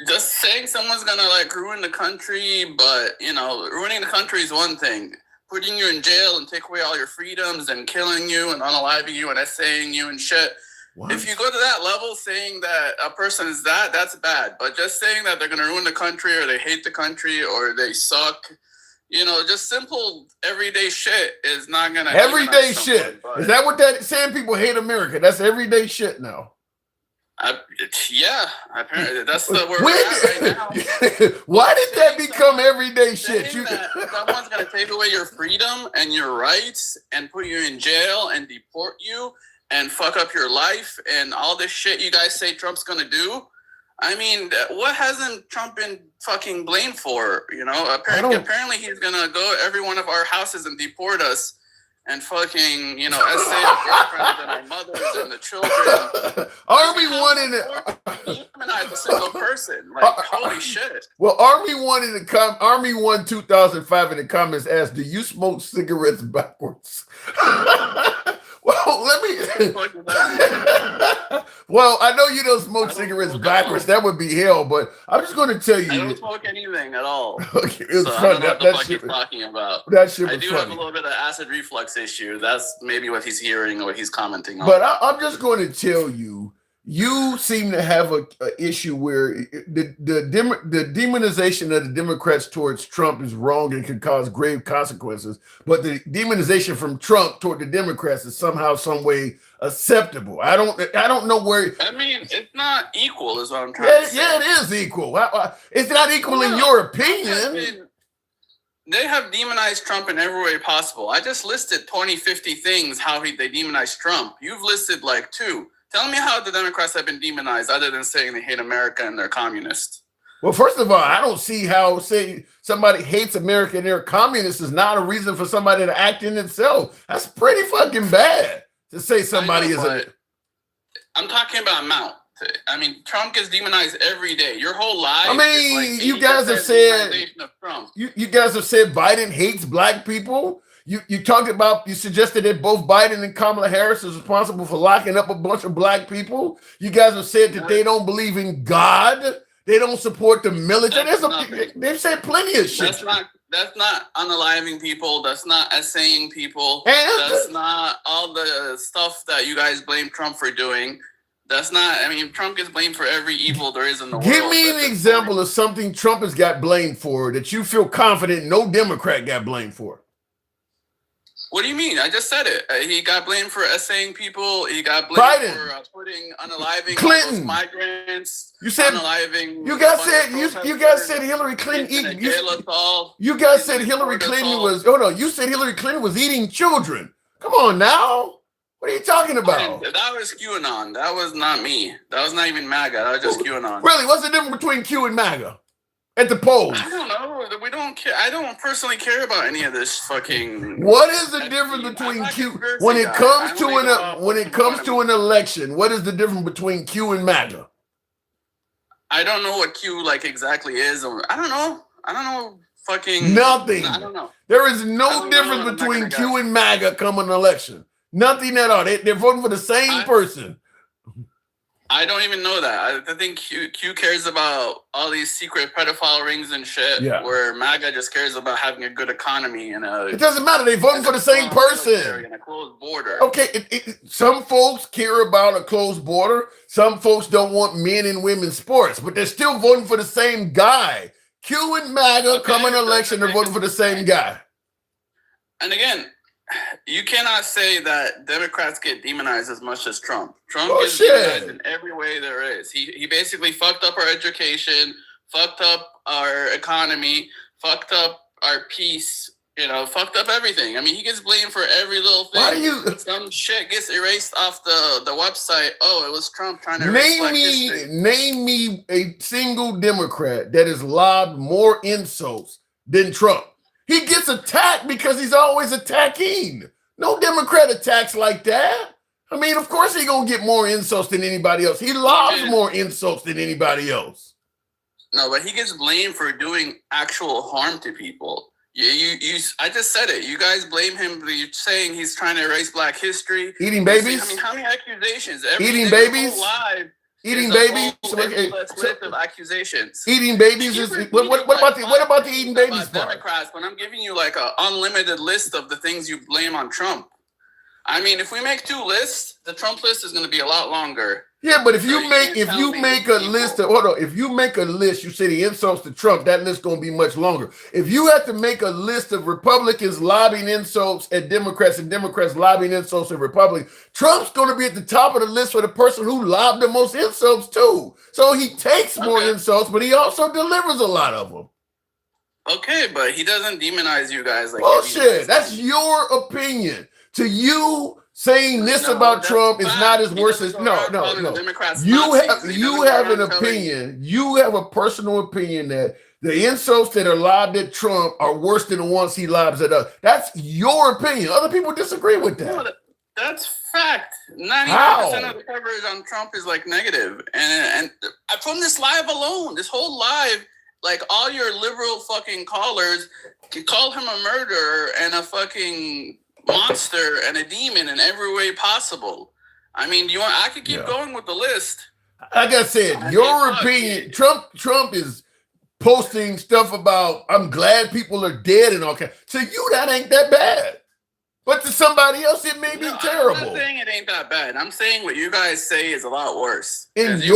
Just saying someone's gonna like ruin the country, but ruining the country is one thing. Putting you in jail and take away all your freedoms and killing you and unaliving you and essaying you and shit. What? If you go to that level, saying that a person is that's bad. But just saying that they're going to ruin the country or they hate the country or they suck, just simple everyday shit is not going to. Everyday shit. Is that what that saying? People hate America. That's everyday shit now. Yeah, apparently that's the word we're at right now. Why did that become everyday shit? Someone's going to take away your freedom and your rights and put you in jail and deport you and fuck up your life and all this shit you guys say Trump's gonna do. I mean, what hasn't Trump been fucking blamed for? Apparently he's gonna go to every one of our houses and deport us and fucking, essay our girlfriends and our mothers and the children. Army wanted to demonize a single person. Like, holy shit. Well, Army 1 2005 in the comments asked, do you smoke cigarettes backwards? Well, well, I know you don't smoke cigarettes backwards. That would be hell, but I'm just going to tell you. I don't smoke anything at all. Okay, it's so funny. I don't know what the fuck he's talking about. That shit was I do funny. have a little bit of acid reflux issue. That's maybe what he's hearing or what he's commenting on. But I'm just going to tell you, you seem to have a issue where the demonization of the Democrats towards Trump is wrong and can cause grave consequences. But the demonization from Trump toward the Democrats is somehow, some way acceptable. I don't know where. I mean, it's not equal, is what I'm trying to say. Yeah, it is equal. It's not equal in your opinion. They have demonized Trump in every way possible. I just listed 20, 50 things how they demonized Trump. You've listed like 2. Tell me how the Democrats have been demonized other than saying they hate America and they're communist. Well, first of all, I don't see how saying somebody hates America and they're communist is not a reason for somebody to act in itself. That's pretty fucking bad to say somebody is a... I'm talking about amount. I mean, Trump gets demonized every day. Your whole life. I mean, you guys have said you guys have said Biden hates black people. You talked about, you suggested that both Biden and Kamala Harris is responsible for locking up a bunch of black people. You guys have said that they don't believe in God. They don't support the military. They've said plenty of shit. That's not unaliving people. That's not essaying people. That's not all the stuff that you guys blame Trump for doing. That's not, I mean, Trump gets blamed for every evil there is in the world. Give me an example of something Trump has got blamed for that you feel confident no Democrat got blamed for. What do you mean? I just said it. He got blamed for essaying people. He got blamed for unaliving Clinton migrants. You said unaliving. You guys said Hillary Clinton. You guys said Hillary Clinton was. Oh no, you said Hillary Clinton was eating children. Come on now. What are you talking about? That was QAnon. That was not me. That was not even MAGA. That was just QAnon. Really? What's the difference between Q and MAGA? At the polls. I don't know. We don't care. I don't personally care about any of this fucking. What is the difference between Q when it comes to an election? What is the difference between Q and MAGA? I don't know what Q like exactly is. I don't know. Fucking nothing. I don't know. There is no difference between Q and MAGA come an election. Nothing at all. They're voting for the same person. I don't even know that. I think Q cares about all these secret pedophile rings and shit. Yeah. Where MAGA just cares about having a good economy and it doesn't matter. They voting for the same person. And a closed border. Okay, some folks care about a closed border. Some folks don't want men and women sports, but they're still voting for the same guy. Q and MAGA come in election, they're voting for the same guy. And again, you cannot say that Democrats get demonized as much as Trump. Trump gets shit. demonized in every way there is. He basically fucked up our education, fucked up our economy, fucked up our peace, fucked up everything. I mean, he gets blamed for every little thing. Why do you... Some shit gets erased off the website. Oh, it was Trump trying to erase Black history. Name me a single Democrat that has lobbed more insults than Trump. He gets attacked because he's always attacking. No Democrat attacks like that. I mean, of course he's going to get more insults than anybody else. He lobs more insults than anybody else. No, but he gets blamed for doing actual harm to people. I just said it. You guys blame him for saying he's trying to erase Black history. Eating babies? I mean, how many accusations? Eating babies? Eating babies? List of accusations. Eating babies is what about the eting babies part? Democrats, when I'm giving you like an unlimited list of the things you blame on Trump. I mean, if we make 2 lists, the Trump list is going to be a lot longer. Yeah, but if you make a list, you say the insults to Trump, that list going to be much longer. If you have to make a list of Republicans lobbing insults at Democrats and Democrats lobbing insults at Republicans, Trump's going to be at the top of the list for the person who lobbed the most insults too. So he takes more insults, but he also delivers a lot of them. Okay, but he doesn't demonize you guys like bullshit. That's your opinion. To you, saying this about Trump is not as worse as no. You have an opinion. You have a personal opinion that the insults that are lobbed at Trump are worse than the ones he lobs at us. That's your opinion. Other people disagree with that. No, that's fact. 90% of the coverage on Trump is like negative. And from this live alone, this whole live, like all your liberal fucking callers call him a murderer and a fucking monster and a demon in every way possible. I mean, I could keep going with the list. Like I said, your opinion. Trump is posting stuff about I'm glad people are dead and all kind. To you, that ain't that bad. But to somebody else, it may be terrible. I'm not saying it ain't that bad. I'm saying what you guys say is a lot worse. And you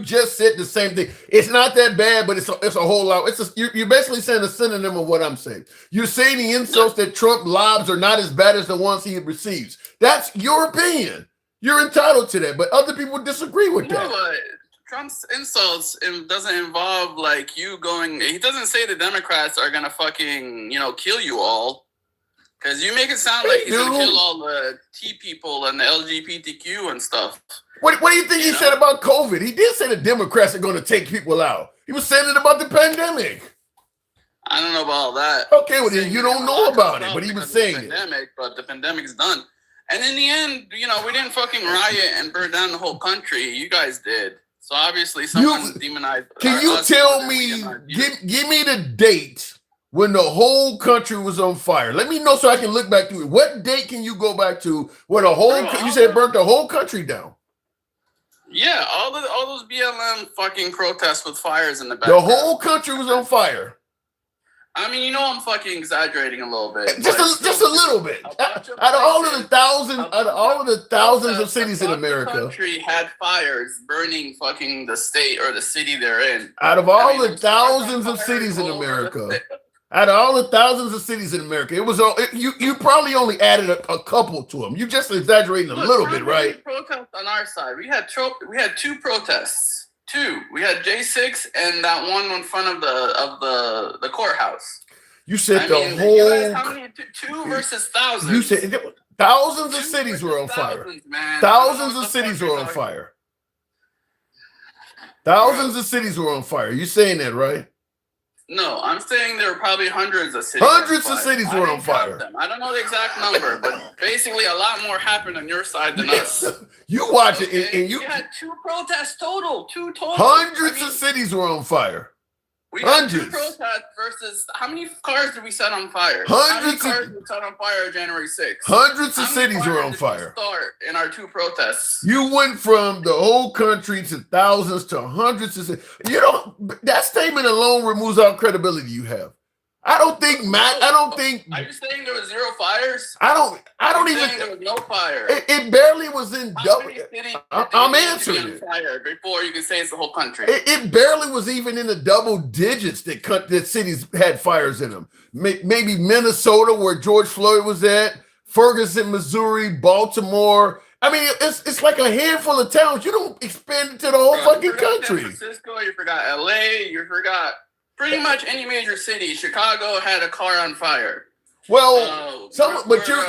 just said the same thing. It's not that bad, but it's a whole lot. You're basically saying a synonym of what I'm saying. You're saying the insults that Trump lobs are not as bad as the ones he receives. That's your opinion. You're entitled to that, but other people disagree with that. But Trump's insults doesn't involve like you going. He doesn't say the Democrats are gonna fucking kill you all, because you make it sound like he's gonna kill all the T people and the LGBTQ and stuff. What do you think he said about COVID? He did say the Democrats are gonna take people out. He was saying it about the pandemic. I don't know about all that. Okay, well then you don't know about it, but he was saying it. But the pandemic's done, and in the end, we didn't fucking riot and burn down the whole country. You guys did. So obviously someone demonized. Can you tell me, give me the date when the whole country was on fire? Let me know so I can look back to it. What date can you go back to where the whole, you said burnt the whole country down? Yeah, all those BLM fucking protests with fires in the background. The whole country was on fire. I mean, I'm fucking exaggerating a little bit. Just a little bit. Out of all of the thousands of cities in America, the country had fires burning fucking the state or the city they're in. Out of all the thousands of cities in America, it was you probably only added a couple to them. You just exaggerating a little bit, right? Protests on our side. We had 2 protests. 2. We had J6 and that one in front of the courthouse. You said whole. How many? 2 versus thousands. You said thousands of cities were on fire. Thousands of cities were on fire. Thousands of cities were on fire. You saying that, right? No, I'm saying there were probably hundreds of cities. Hundreds of cities were on fire. I don't know the exact number, but basically a lot more happened on your side than us. You watch it, and you had 2 protests total. 2 total. Hundreds of cities were on fire. We had 2 Hundreds. protests versus how many cars did we set on fire? Hundreds How many cars did we set on fire January 6th? Hundreds of How many cities were fires on did we fire. start in our 2 protests. You went from the whole country to thousands to hundreds of cities. You know, that statement alone removes all credibility you have. I don't think Are you saying there was 0 fires? I don't You're even saying there was no fire. it barely was in How double. many cities I'm did answering on it. fire before you can say it's the whole country? It barely was even in the double digits that cities had fires in them. Maybe Minnesota, where George Floyd was at, Ferguson, Missouri, Baltimore. I mean, it's like a handful of towns. You don't expand it to the whole fucking country. San Francisco, you forgot LA, you forgot pretty much any major city. Chicago had a car on fire. Well, you're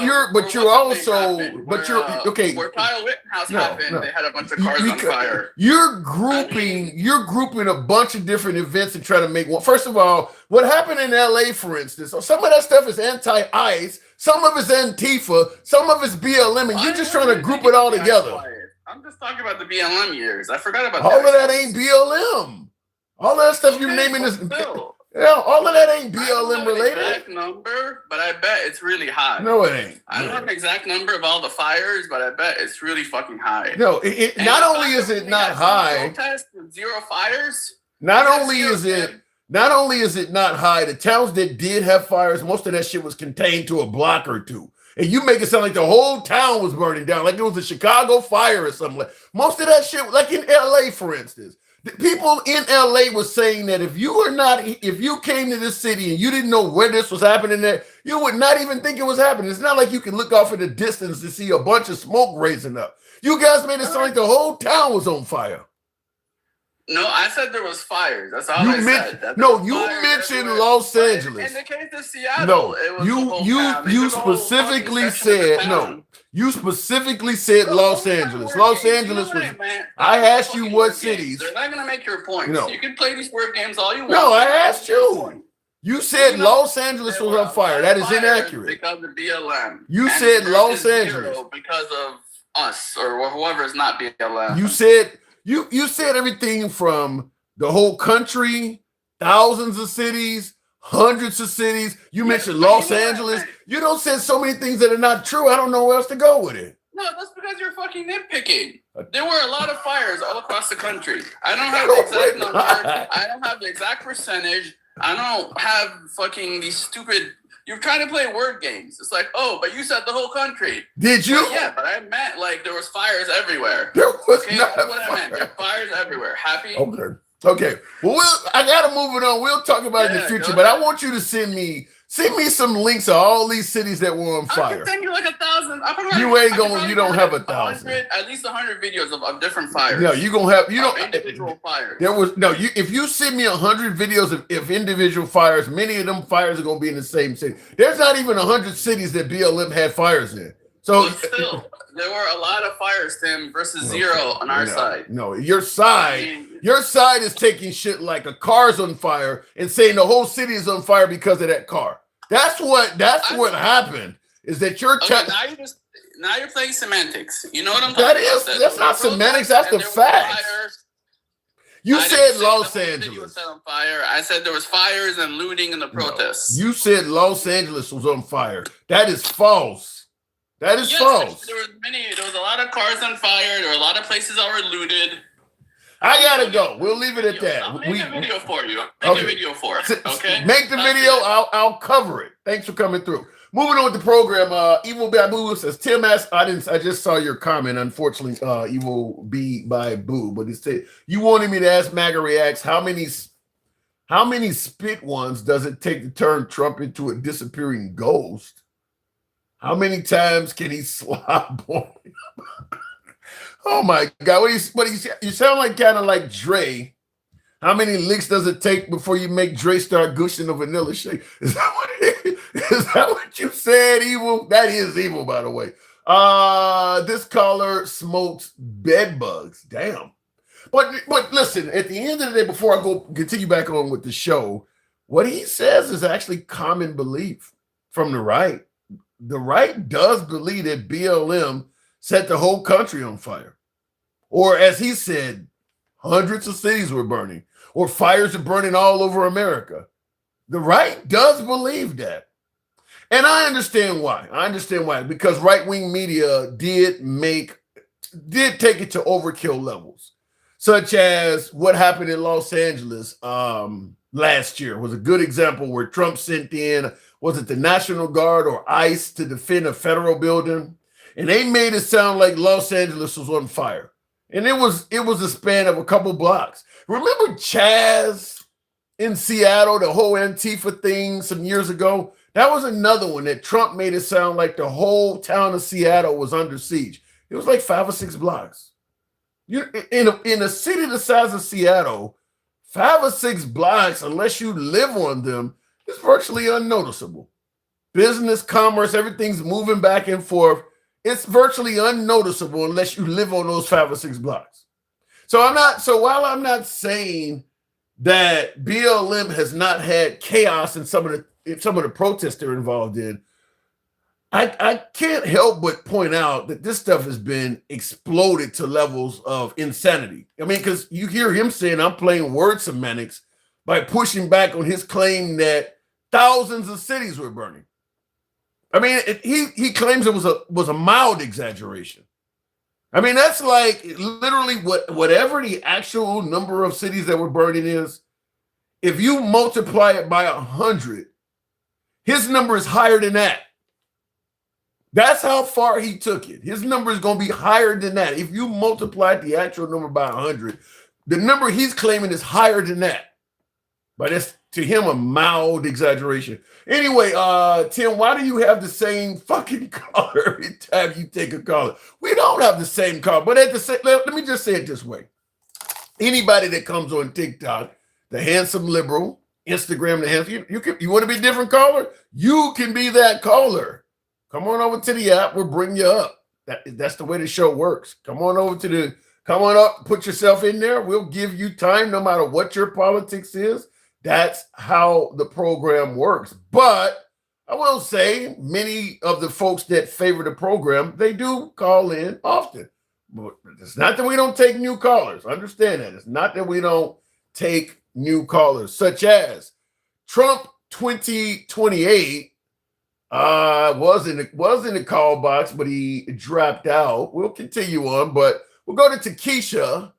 okay. Where Kyle Rittenhouse happened, they had a bunch of cars on fire. You're grouping a bunch of different events and trying to make one. First of all, what happened in LA, for instance, some of that stuff is anti-ICE, some of it's Antifa, some of it's BLM, and you're just trying to group it all together. I'm just talking about the BLM years. I forgot about all of that ain't BLM. All that stuff you're naming is. Yeah, all of that ain't BLM related. Exact number, but I bet it's really high. No, it ain't. I don't have an exact number of all the fires, but I bet it's really fucking high. No, not only is it not high. Protest with 0 fires. Not only is it not high. The towns that did have fires, most of that shit was contained to a block or 2. And you make it sound like the whole town was burning down, like it was a Chicago fire or something. Most of that shit, like in LA, for instance. The people in LA was saying that if you came to this city and you didn't know where this was happening there, you would not even think it was happening. It's not like you can look off in the distance to see a bunch of smoke raising up. You guys made it sound like the whole town was on fire. No, I said there was fires. That's all I said. You mentioned Los Angeles. In the case of Seattle, it was you specifically said no. You specifically said Los Angeles. Los Angeles was. I asked you what cities. They're not going to make your points. No. You can play these word games all you want. No, I asked you. You said Los Angeles was on fire. That is inaccurate. Because of BLM. You said Los Angeles because of us or whoever is not BLM. You said you said everything from the whole country, thousands of cities, hundreds of cities. You mentioned Los Angeles. You don't say so many things that are not true. I don't know where else to go with it. No, that's because you're fucking nitpicking. There were a lot of fires all across the country. I don't have the exact number. I don't have the exact percentage. I don't have fucking these stupid. You're trying to play word games. It's like, oh, but you said the whole country. Did you? Well, yeah, but I meant like there was fires everywhere. There was that's what I meant. There were fires everywhere. Happy? Okay. Well, I gotta move it on. We'll talk about it in the future, but I want you to send me some links of all these cities that were on fire. I can send you like 1,000. You don't have 1,000. At least 100 videos of different fires. No, you gonna have individual fires. There was no. If you send me 100 videos of individual fires, many of them fires are gonna be in the same city. There's not even 100 cities that BLM had fires in. So but still, there were a lot of fires, Tim, versus 0 on our side. No, your side is taking shit like a car's on fire and saying the whole city is on fire because of that car. That's what happened. Is that you're now you're playing semantics. You know what I'm talking about? That's not semantics. That's the facts. You said Los Angeles was set on fire. I said there was fires and looting in the protests. You said Los Angeles was on fire. That is false. That is false. There was a lot of cars on fire. There were a lot of places that were looted. I gotta go. We'll leave it at that. I'll make a video for you. Make a video for it. Okay. Make the video. I'll cover it. Thanks for coming through. Moving on with the program. Evil Babu says, Tim asked, I just saw your comment. Unfortunately, Evil B by Boo, but it said you wanted me to ask MAGA Reacts how many spit ones does it take to turn Trump into a disappearing ghost? How many times can he slob on? Oh my God! You sound like kind of like Dre. How many licks does it take before you make Dre start gushing a vanilla shake? Is that what you said, Evil? That is Evil, by the way. This caller smokes bed bugs. Damn. But listen, at the end of the day, before I go continue back on with the show, what he says is actually common belief from the right. The right does believe that BLM set the whole country on fire. Or as he said, Hundreds of cities were burning, or fires are burning all over America. The right does believe that. And I understand why. Because right-wing media did take it to overkill levels, such as what happened in Los Angeles last year was a good example where Trump sent in, was it the National Guard or ICE to defend a federal building? And they made it sound like Los Angeles was on fire. And it was a span of a couple blocks. Remember Chaz in Seattle, the whole Antifa thing some years ago? That was another one that Trump made it sound like the whole town of Seattle was under siege. It was like 5 or 6 blocks. In a city the size of Seattle, 5 or 6 blocks, unless you live on them, is virtually unnoticeable. Business, commerce, everything's moving back and forth. It's virtually unnoticeable unless you live on those 5 or 6 blocks. So while I'm not saying that BLM has not had chaos in some of the protests they're involved in, I can't help but point out that this stuff has been exploded to levels of insanity. I mean, because you hear him saying I'm playing word semantics by pushing back on his claim that thousands of cities were burning. I mean, he claims it was a mild exaggeration. I mean, that's like literally whatever the actual number of cities that were burning is. If you multiply it by 100, his number is higher than that. That's how far he took it. His number is going to be higher than that. If you multiply the actual number by 100, the number he's claiming is higher than that. But that's to him a mild exaggeration. Anyway, Tim, why do you have the same fucking color every time you take a caller? We don't have the same color, but let me just say it this way. Anybody that comes on TikTok, the handsome liberal, Instagram, the handsome, you want to be a different caller? You can be that caller. Come on over to the app. We'll bring you up. That's the way the show works. Come on up, put yourself in there. We'll give you time no matter what your politics is. That's how the program works. But I will say many of the folks that favor the program, they do call in often. But it's not that we don't take new callers. Understand that. It's not that we don't take new callers, such as Trump 2028 was in the call box, but he dropped out. We'll continue on, but we'll go to Takesha.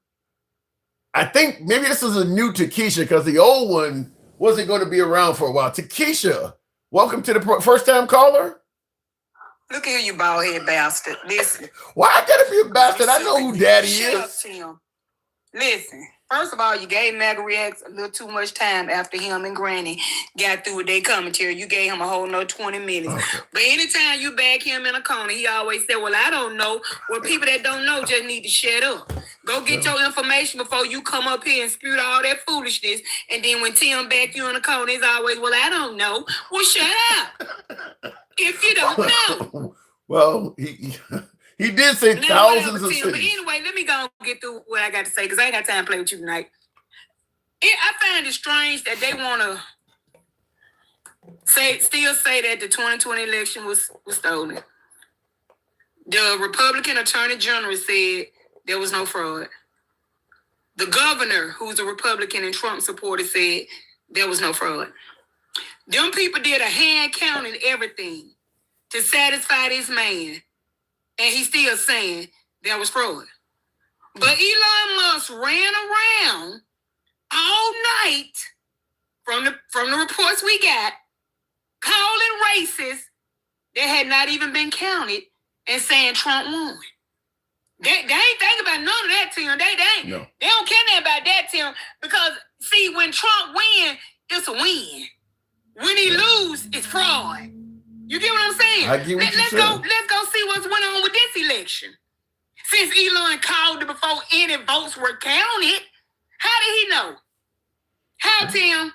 I think maybe this is a new Takesha because the old one wasn't going to be around for a while. Takesha, welcome to the first-time caller. Look at here, you bald-head bastard. Listen. Why I gotta be a bastard? I know who Daddy Shut is. up, Tim. Listen. First of all, you gave Mega Reacts a little too much time after him and Granny got through with their commentary. You gave him a whole nother 20 minutes. Okay. But anytime you back him in a corner, he always said, well, I don't know. Well, people that don't know just need to shut up. Go get your information before you come up here and spew all that foolishness. And then when Tim back you in the corner, it's always, well, I don't know. Well, shut up. If you don't know. Well, he did say thousands of cities. But anyway, let me go and get through what I got to say because I ain't got time to play with you tonight. I find it strange that they want to still say that the 2020 election was stolen. The Republican Attorney General said there was no fraud. The governor, who's a Republican and Trump supporter, said there was no fraud. Them people did a hand count and everything to satisfy this man. And he's still saying there was fraud. But Elon Musk ran around all night from the reports we got, calling races that had not even been counted and saying Trump won. They ain't thinking about none of that, Tim. They don't care nothing about that, Tim. Because, see, when Trump wins, it's a win. When he loses, it's fraud. You get what I'm saying? I get what you're saying. Let's go see what's going on with this election. Since Elon called it before any votes were counted, how did he know? How, Tim?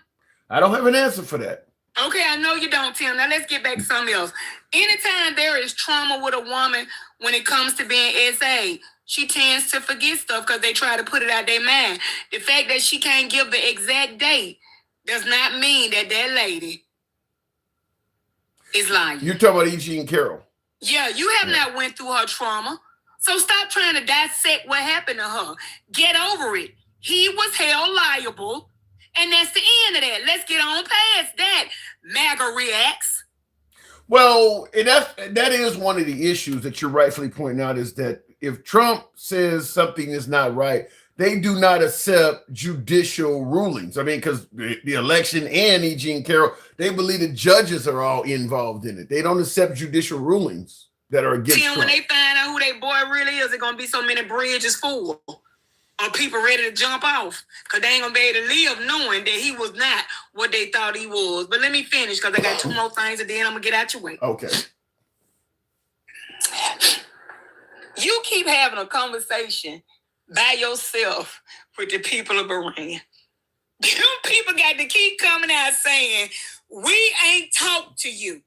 I don't have an answer for that. Okay, I know you don't, Tim. Now let's get back to something else. Anytime there is trauma with a woman when it comes to being SA, she tends to forget stuff because they try to put it out their mind. The fact that she can't give the exact date does not mean that lady is lying. You're talking about E.G. and Carol. Yeah, you have not went through her trauma. So stop trying to dissect what happened to her. Get over it. He was held liable, and that's the end of that. Let's get on past that. MAGA reacts. Well, and that is one of the issues that you're rightfully pointing out, is that if Trump says something is not right, they do not accept judicial rulings. I mean, because the election and E. Jean Carroll, they believe the judges are all involved in it. They don't accept judicial rulings that are against Trump. When they find out who their boy really is, there's going to be so many bridges full of people ready to jump off, because they ain't going to be able to live knowing that he was not what they thought he was. But let me finish, because I got two more things, and then I'm going to get out your way. Okay. You keep having a conversation by yourself with the people of Iran. You people got to keep coming out saying, we ain't talked to you.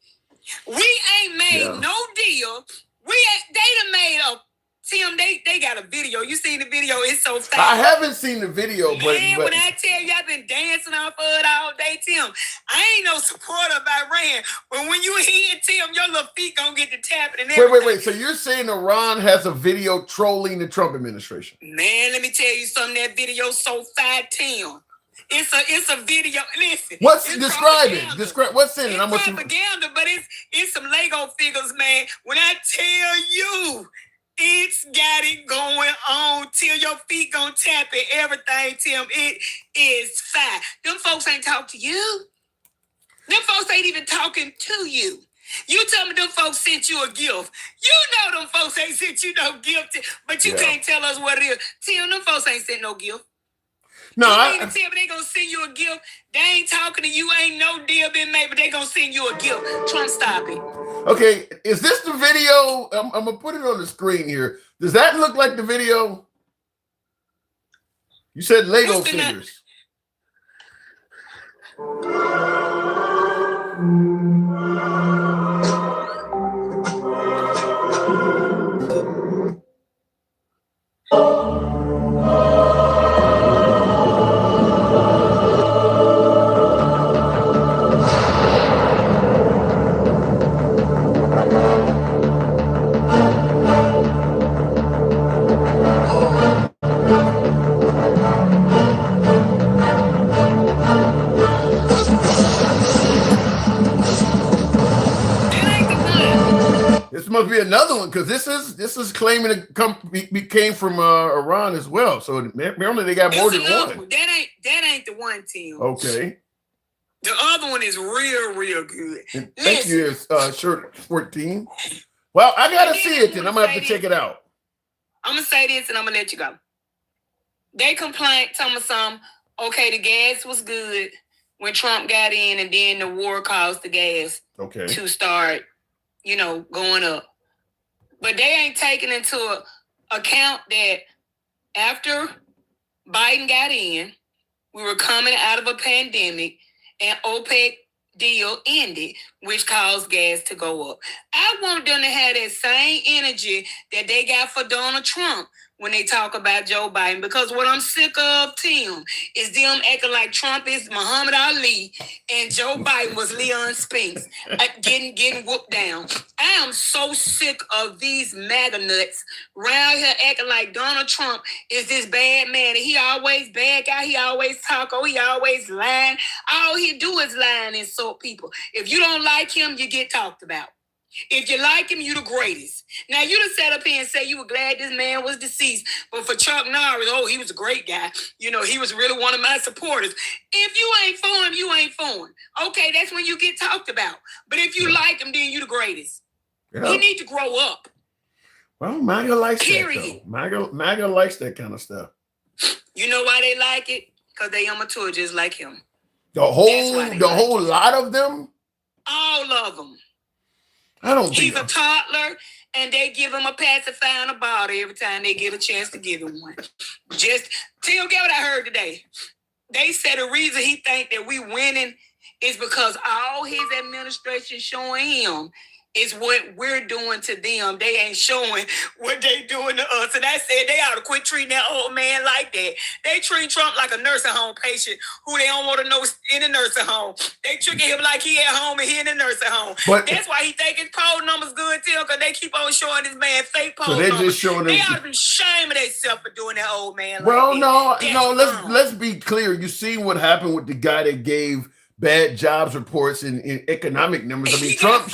We ain't made no deal. They done made a, Tim, they got a video. You seen the video? It's so fast. I haven't seen the video, but when I tell you I've been dancing off of it all day, Tim, I ain't no supporter of Iran, but when you hear Tim, your little feet gonna get to tapping and everything. Wait. So you're saying Iran has a video trolling the Trump administration? Man, let me tell you something. That video so fat, Tim. It's a video. Listen. Describe what's in it? It's propaganda, but it's some Lego figures, man. When I tell you, it's got it going on till your feet gonna tap it. Everything, Tim. It is fine. Them folks ain't talk to you. Them folks ain't even talking to you. You tell me them folks sent you a gift. You know them folks ain't sent you no gift, but you can't tell us what it is. Tim, them folks ain't sent no gift. No, you mean to tell me they gonna send you a gift? They ain't talking to you. Ain't no deal been made, but they gonna send you a gift. Trump, stop it. Okay, is this the video? I'm gonna put it on the screen here. Does that look like the video? You said Lego figures. This must be another one, because this is claiming it came from Iran as well. So apparently they got more than one. That ain't the one, Tim. Okay. The other one is real good. Thank you, shirt 14. Well, I gotta see it then. I'm gonna have to check it out. I'm gonna say this and I'm gonna let you go. They complained, tell me some. Okay, the gas was good when Trump got in, and then the war caused the gas to start, going up. But they ain't taking into account that after Biden got in, we were coming out of a pandemic, and OPEC deal ended, which caused gas to go up. I want them to have that same energy that they got for Donald Trump when they talk about Joe Biden, because what I'm sick of, Tim, is them acting like Trump is Muhammad Ali and Joe Biden was Leon Spinks, getting whooped down. I am so sick of these MAGA nuts around here acting like Donald Trump is this bad man, and he always bad guy, he always talk, he always lying. All he do is lie and insult people. If you don't like him, you get talked about. If you like him, you the greatest. Now, you done sat up here and say you were glad this man was deceased, but for Chuck Norris, he was a great guy. He was really one of my supporters. If you ain't for him, you ain't for him. Okay, that's when you get talked about. But if you like him, then you the greatest. Yeah. He need to grow up. Well, MAGA likes that, though. MAGA likes that kind of stuff. You know why they like it? Because they immature just like him. The whole lot of them? All of them. I don't think he's a toddler, and they give him a pacifier and a bottle every time they get a chance to give him one. Just Tim, get what I heard today. They said the reason he think that we winning is because all his administration showing him is what we're doing to them. They ain't showing what they doing to us. And I said they ought to quit treating that old man like that. They treat Trump like a nursing home patient who they don't want to know in a nursing home. They tricking him like he at home and he in a nursing home. But that's why he think his poll numbers good too, because they keep on showing this man fake poll so they numbers. just showing they them. ought to be ashamed of themselves for doing that old man Well, like that. no. Let's be clear. You see what happened with the guy that gave bad jobs reports in economic numbers. I mean, Trump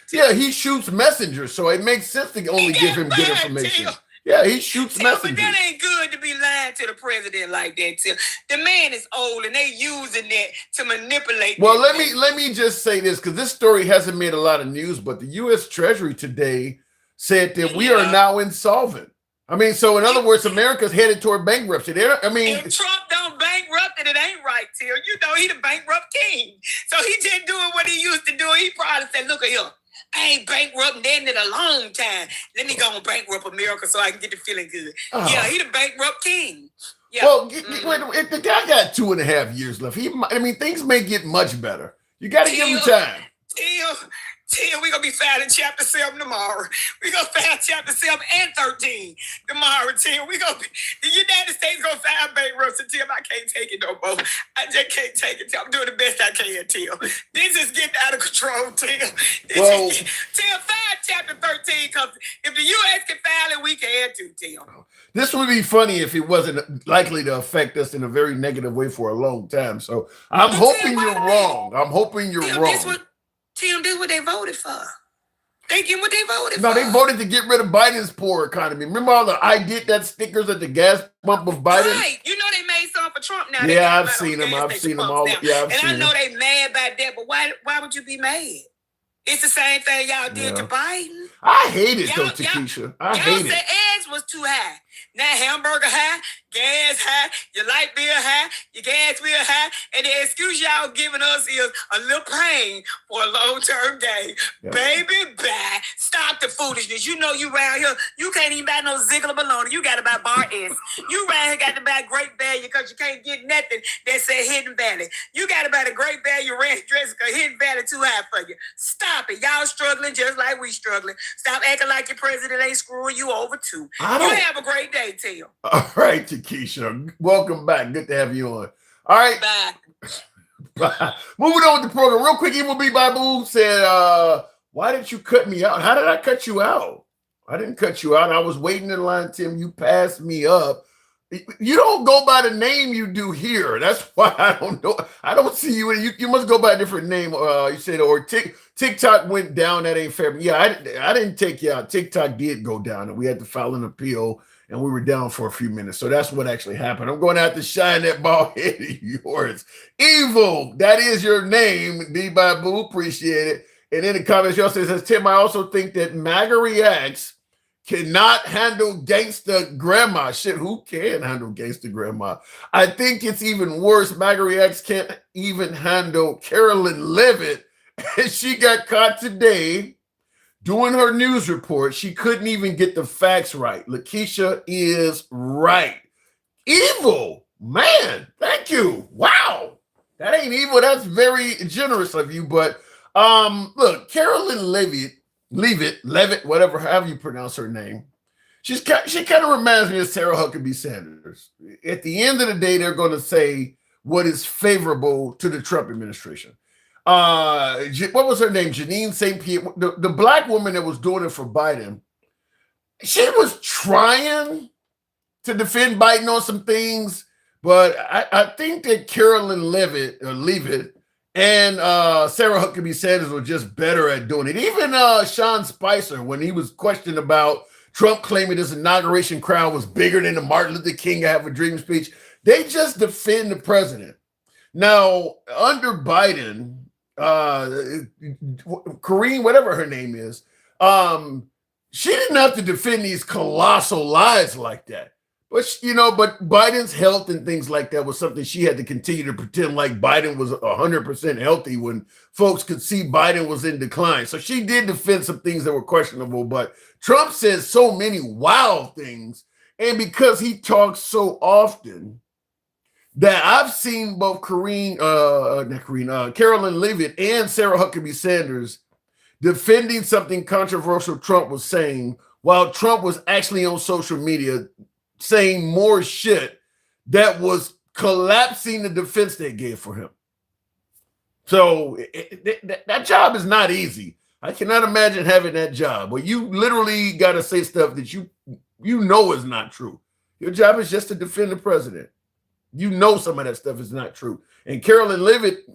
he shoots messengers, so it makes sense to only give him good information. Yeah, he shoots messengers. But that ain't good to be lying to the president like that, Tim. The man is old, and they using that to manipulate. Well, let me just say this, because this story hasn't made a lot of news, but the U.S. Treasury today said that we are now insolvent. I mean, so in other words, America's headed toward bankruptcy. If Trump don't bankrupt it ain't right, Tim. You know he the bankrupt king. So he just doing what he used to do. He probably said, look at him. I ain't bankrupting that in a long time. Let me go and bankrupt America so I can get the feeling good. Yeah, he the bankrupt king. Yeah. Well, if the guy got 2.5 years left. Things may get much better. You got to give him time. Tim, we're going to be filing chapter 7 tomorrow. We're going to file chapter 7 and 13 tomorrow, Tim. The United States going to file bankruptcy, Tim. I can't take it no more. I just can't take it, Tim. I'm doing the best I can, Tim. This is getting out of control, Tim. Tim, file chapter 13, because if the U.S. can file it, we can too, Tim. This would be funny if it wasn't likely to affect us in a very negative way for a long time. So I'm hoping you're wrong. I'm hoping you're wrong. Tim, this is what they voted for. They get what they voted for. No, they voted to get rid of Biden's poor economy. Remember all the I did that stickers at the gas pump of Biden? Right. You know they made some for Trump now. Yeah, I've seen them. I've seen them all. Yeah, I've seen them. And I know they mad about that, but why would you be mad? It's the same thing y'all did to Biden. I hate it, though, Takesha. I hate it. Y'all said eggs was too high. Now hamburger high, gas high, your light bill high, your gas bill high, and the excuse y'all giving us is a little pain for a long-term gain. Yep. Baby, bye. Stop the foolishness. You know you around here, you can't even buy no Ziegler bologna. You got to buy Bar S. You around here got to buy Great Value because you can't get nothing that say Hidden Valley. You got to buy the Great Value ranch dressing because Hidden Valley too high for you. Stop it. Y'all struggling just like we struggling. Stop acting like your president ain't screwing you over too. You have a great day, Tim. All right, Takesha. Welcome back. Good to have you on. All right. Bye. Moving on with the program. Real quick, Evil B. Babu said, why didn't you cut me out? How did I cut you out? I didn't cut you out. I was waiting in line, Tim. You passed me up. You don't go by the name you do here. That's why I don't know. I don't see you. You must go by a different name. You said, or TikTok went down. That ain't fair. Yeah, I didn't take you out. TikTok did go down, and we had to file an appeal, and we were down for a few minutes. So that's what actually happened. I'm going to have to shine that ball head of yours. Evil, that is your name. D. Babu, appreciate it. And in the comments, y'all says, Tim, I also think that MAGA reacts cannot handle gangsta grandma. Shit, who can handle gangsta grandma? I think it's even worse. MAGA reacts can't even handle Carolyn Levitt. And she got caught today doing her news report. She couldn't even get the facts right. Lakeisha is right. Evil, man. Thank you. Wow. That ain't evil. That's very generous of you. But look, Carolyn Levitt, whatever, however you pronounce her name, she kind of reminds me of Sarah Huckabee Sanders. At the end of the day, they're going to say what is favorable to the Trump administration. What was her name? Janine St. Pierre, the black woman that was doing it for Biden. She was trying to defend Biden on some things, but I think that Carolyn Levitt and Sarah Huckabee Sanders were just better at doing it. Even Sean Spicer, when he was questioned about Trump claiming his inauguration crowd was bigger than the Martin Luther King I Have a Dream speech, they just defend the president. Now, under Biden, Karine, whatever her name is, she didn't have to defend these colossal lies like that. But Biden's health and things like that was something she had to continue to pretend like Biden was 100% healthy when folks could see Biden was in decline. So she did defend some things that were questionable, but Trump says so many wild things. And because he talks so often, that I've seen both Carolyn Levitt and Sarah Huckabee Sanders defending something controversial Trump was saying, while Trump was actually on social media saying more shit that was collapsing the defense they gave for him. So that job is not easy. I cannot imagine having that job where you literally got to say stuff that you know is not true. Your job is just to defend the president. You know some of that stuff is not true. And Carolyn Leavitt,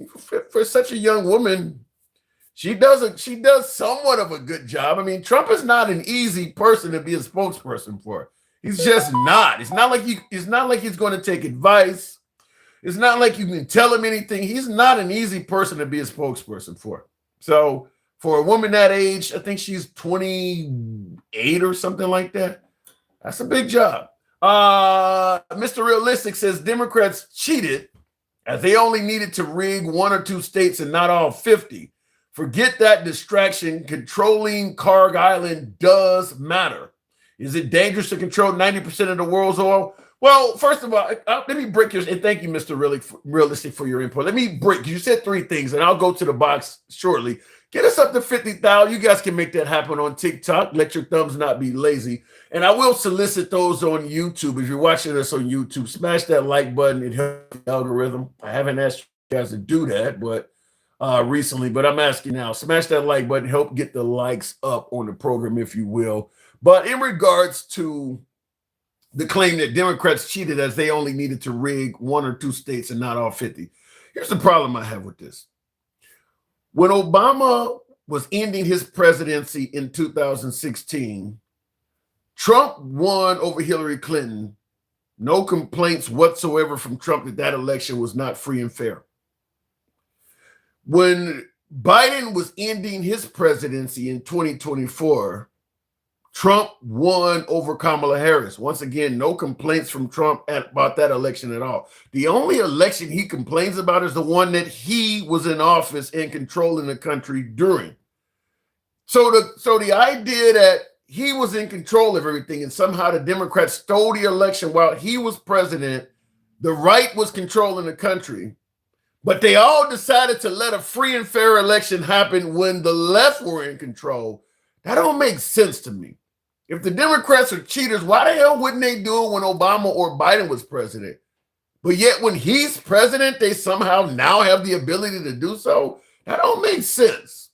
for such a young woman, she does somewhat of a good job. I mean, Trump is not an easy person to be a spokesperson for. He's just not. It's not like he's going to take advice. It's not like you can tell him anything. He's not an easy person to be a spokesperson for. So for a woman that age, I think she's 28 or something like that. That's a big job. Mr. Realistic says Democrats cheated as they only needed to rig 1 or 2 states and not all 50. Forget that distraction. Controlling Carg Island does matter. Is it dangerous to control 90% of the world's oil? Well, first of all, let me break yours. And thank you, Mr. Realistic, for your input. Let me break. You said 3 things, and I'll go to the box shortly. Get us up to 50,000. You guys can make that happen on TikTok. Let your thumbs not be lazy. And I will solicit those on YouTube. If you're watching us on YouTube, smash that like button. It helps the algorithm. I haven't asked you guys to do that, but recently, but I'm asking now. Smash that like button. Help get the likes up on the program, if you will. But in regards to the claim that Democrats cheated as they only needed to rig 1 or 2 states and not all 50. Here's the problem I have with this. When Obama was ending his presidency in 2016, Trump won over Hillary Clinton. No complaints whatsoever from Trump that election was not free and fair. When Biden was ending his presidency in 2024, Trump won over Kamala Harris. Once again, no complaints from Trump about that election at all. The only election he complains about is the one that he was in office and controlling the country during. So the idea that he was in control of everything and somehow the Democrats stole the election while he was president, the right was controlling the country, but they all decided to let a free and fair election happen when the left were in control. That don't make sense to me. If the Democrats are cheaters, why the hell wouldn't they do it when Obama or Biden was president? But yet when he's president, they somehow now have the ability to do so? That don't make sense.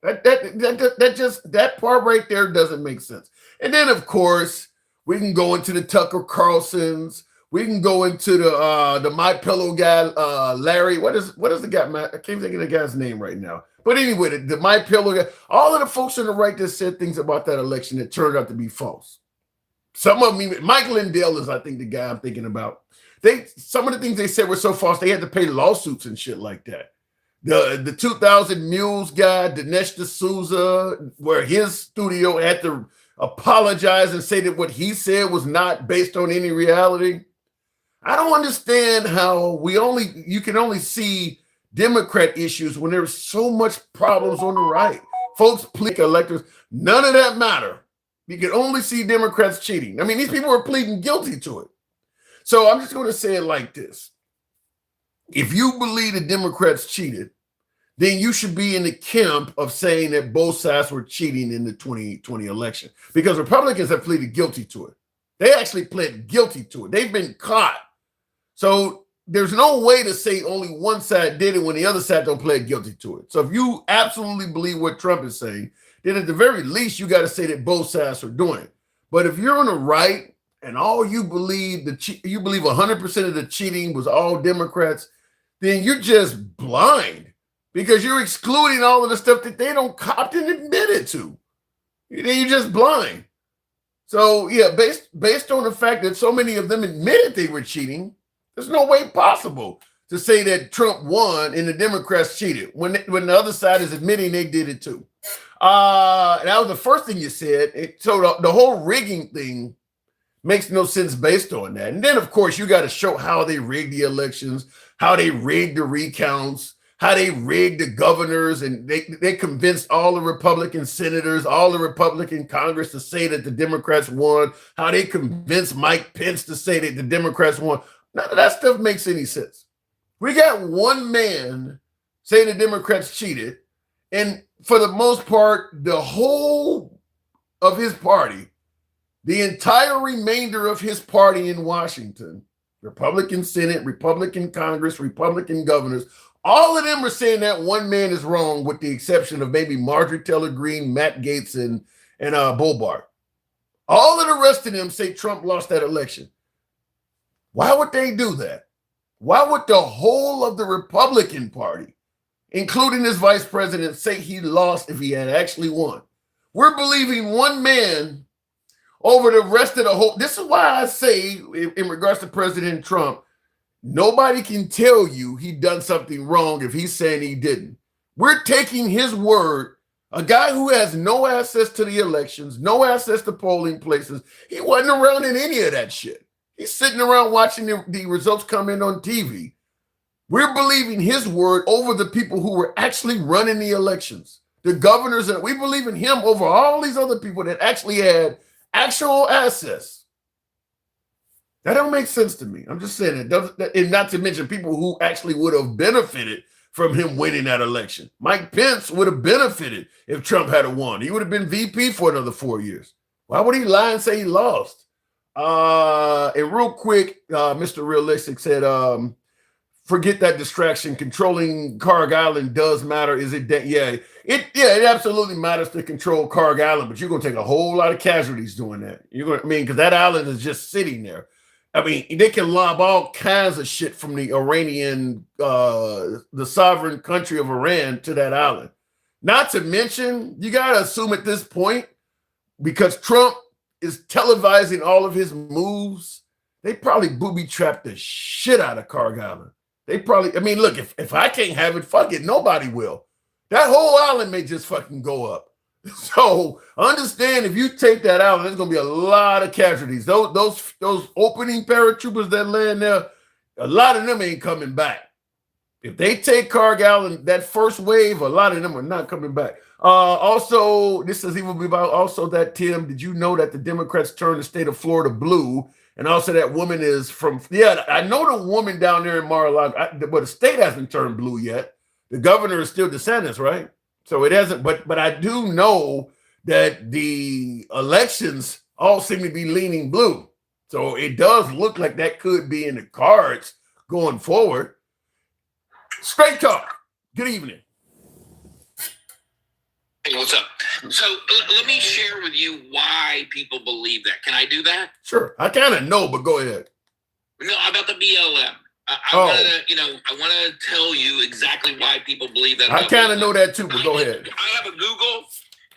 That part right there doesn't make sense. And then, of course, we can go into the Tucker Carlsons. We can go into the My Pillow guy, Larry. What is the guy? I can't think of the guy's name right now. But anyway, the My Pillow guy, all of the folks on the right that said things about that election that turned out to be false. Some of them, Mike Lindell is, I think, the guy I'm thinking about. Some of the things they said were so false, they had to pay lawsuits and shit like that. The 2000 Mules guy, Dinesh D'Souza, where his studio had to apologize and say that what he said was not based on any reality. I don't understand how you can only see Democrat issues when there's so much problems on the right. Folks, plead electors, none of that matter. You can only see Democrats cheating. I mean, these people are pleading guilty to it. So I'm just going to say it like this. If you believe the Democrats cheated, then you should be in the camp of saying that both sides were cheating in the 2020 election, because Republicans have pleaded guilty to it. They actually pled guilty to it. They've been caught. So there's no way to say only one side did it when the other side don't plead guilty to it. So if you absolutely believe what Trump is saying, then at the very least, you got to say that both sides are doing it. But if you're on the right and all you believe, you believe 100% of the cheating was all Democrats, then you're just blind, because you're excluding all of the stuff that they don't cop and admit it to. You're just blind. So yeah, based on the fact that so many of them admitted they were cheating, there's no way possible to say that Trump won and the Democrats cheated when the other side is admitting they did it too. And that was the first thing you said. So the whole rigging thing makes no sense based on that. And then, of course, you got to show how they rigged the elections, how they rigged the recounts, how they rigged the governors, and they convinced all the Republican senators, all the Republican Congress to say that the Democrats won, how they convinced Mike Pence to say that the Democrats won. None of that stuff makes any sense. We got one man saying the Democrats cheated, and for the most part, the whole of his party, the entire remainder of his party in Washington, Republican Senate, Republican Congress, Republican governors, all of them are saying that one man is wrong, with the exception of maybe Marjorie Taylor Greene, Matt Gaetz, and Bullard. All of the rest of them say Trump lost that election. Why would they do that? Why would the whole of the Republican Party, including his vice president, say he lost if he had actually won? We're believing one man over the rest of the whole. This is why I say, in regards to President Trump, nobody can tell you he done something wrong if he's saying he didn't. We're taking his word. A guy who has no access to the elections, no access to polling places. He wasn't around in any of that shit. He's sitting around watching the results come in on TV. We're believing his word over the people who were actually running the elections. The governors, and we believe in him over all these other people that actually had actual access. That don't make sense to me. I'm just saying it doesn't, and not to mention people who actually would have benefited from him winning that election. Mike Pence would have benefited if Trump had won. He would have been VP for another 4 years. Why would he lie and say he lost? And real quick, Mr. Realistic said, forget that distraction. Controlling Carg Island does matter. Is it? It absolutely matters to control Carg Island, but you're going to take a whole lot of casualties doing that. Because that island is just sitting there. I mean, they can lob all kinds of shit from the Iranian, the sovereign country of Iran to that island. Not to mention, you got to assume at this point, because Trump is televising all of his moves, they probably booby-trapped the shit out of Carg Island. They probably, look, if I can't have it, fuck it, nobody will. That whole island may just fucking go up. So understand, if you take that out, there's gonna be a lot of casualties. Those opening paratroopers that land there, a lot of them ain't coming back. If they take Carg Island, that first wave, a lot of them are not coming back. Also, this is even about also that, Tim, did you know that the Democrats turned the state of Florida blue? And also that woman is from, I know the woman down there in Mar-a-Lago, but the state hasn't turned blue yet. The governor is still DeSantis, right? So it hasn't, but I do know that the elections all seem to be leaning blue. So it does look like that could be in the cards going forward. Straight talk. Good evening. Hey, what's up? So let me share with you why people believe that. Can I do that? Sure. I kind of know, but go ahead. No, about the BLM. I want to tell you exactly why people believe that. I kind of know that too, but go ahead. I have a Google,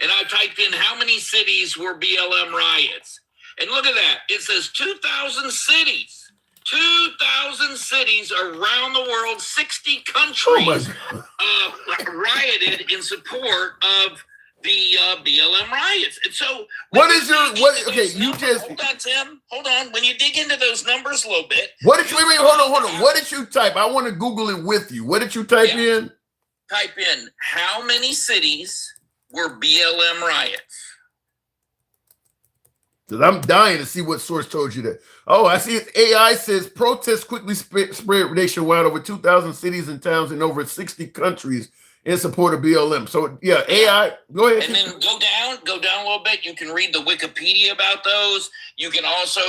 and I typed in how many cities were BLM riots. And look at that. It says 2,000 cities. 2,000 cities around the world, 60 countries rioted in support of the BLM riots. And so hold on, Tim. Hold on. When you dig into those numbers a little bit. Hold on. What did you type? I want to Google it with you. What did you type in? Type in how many cities were BLM riots. Because I'm dying to see what source told you that. Oh, I see AI says protests quickly spread nationwide over 2,000 cities and towns in over 60 countries in support of BLM. So yeah, AI, go ahead. And then go down a little bit. You can read the Wikipedia about those. You can also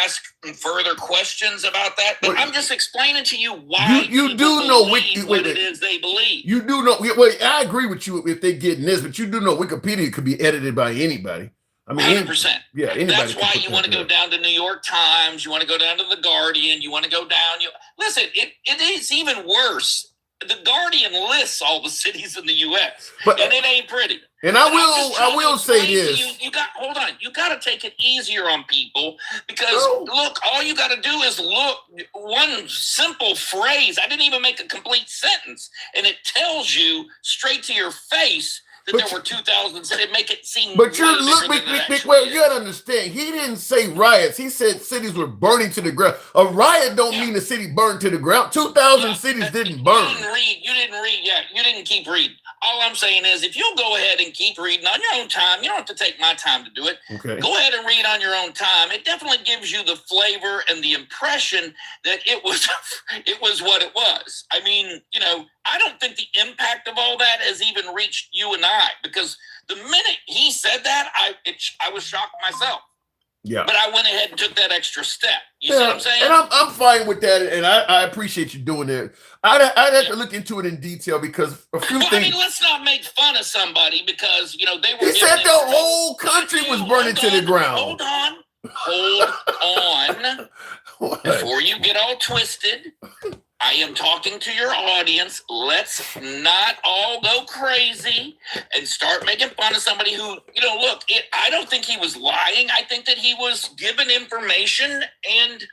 ask further questions about that. But I'm just explaining to you why you do know what it is they believe. You do know. Wait, I agree with you if they get in this, but you do know Wikipedia could be edited by anybody. 100%. Yeah, anybody. That's why you want to go down to New York Times. You want to go down to the Guardian. You want to go down. Listen, it is even worse. The Guardian lists all the cities in the U.S., and it ain't pretty. And I will say this. Hold on. You got to take it easier on people because, look, all you got to do is look one simple phrase. I didn't even make a complete sentence, and it tells you straight to your face that there were 2,000, so they make it seem. But you gotta understand. He didn't say riots. He said cities were burning to the ground. A riot don't mean the city burned to the ground. 2,000 cities didn't burn. You didn't read. Yeah, you didn't keep reading. all I'm saying is, if you'll go ahead and keep reading on your own time, you don't have to take my time to do it. Okay. Go ahead and read on your own time. It definitely gives you the flavor and the impression that it was what it was. I mean, you know, I don't think the impact of all that has even reached you and I, because the minute he said that, I was shocked myself. Yeah. But I went ahead and took that extra step. You see what I'm saying? And I'm fine with that, and I appreciate you doing it. I'd have to look into it in detail, because a few things. I mean, let's not make fun of somebody because, you know, they were. He said the whole country was burning to the ground. Hold on. Before you get all twisted, I am talking to your audience. Let's not all go crazy and start making fun of somebody who, you know, look, I don't think he was lying. I think that he was given information, and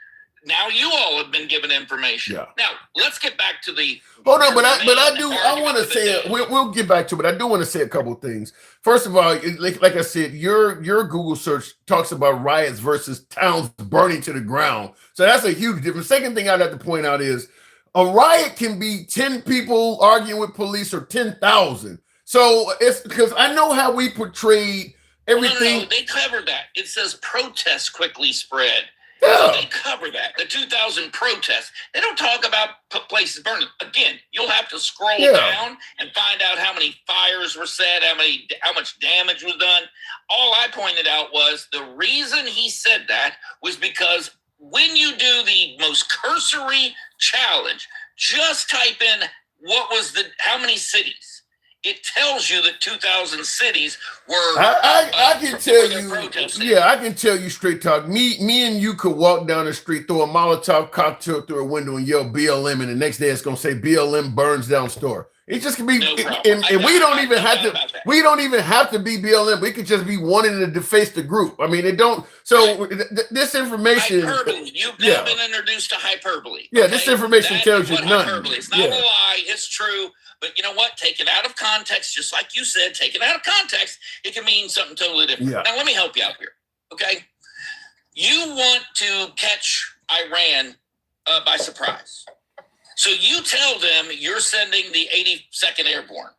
now you all have been given information. Yeah. Now, let's get back to the... Hold on, I want to say it. We'll get back to it, but I do want to say a couple things. First of all, like I said, your Google search talks about riots versus towns burning to the ground. So that's a huge difference. Second thing I'd have to point out is a riot can be 10 people arguing with police or 10,000. So it's because I know how we portrayed everything. No, they covered that. It says protests quickly spread. Yeah. So they cover that. The 2000 protests. They don't talk about places burning. Again, you'll have to scroll down and find out how many fires were set, how much damage was done. All I pointed out was the reason he said that was because when you do the most cursory challenge, just type in how many cities. It tells you that 2,000 cities were. I can tell you. Yeah, I can tell you straight talk. Me and you could walk down the street, throw a Molotov cocktail through a window, and yell BLM, and the next day it's gonna say BLM burns down store. It just can be, and we don't even have to. We don't even have to be BLM. We could just be wanting to deface the group. I mean, it don't. So this information. Hyperbole. You've now been introduced to hyperbole. Yeah, this information tells you nothing. Hyperbole. It's not a lie. It's true. But you know what? Take it out of context, just like you said. Take it out of context. It can mean something totally different. Yeah. Now, let me help you out here. Okay, you want to catch Iran by surprise. So you tell them you're sending the 82nd Airborne.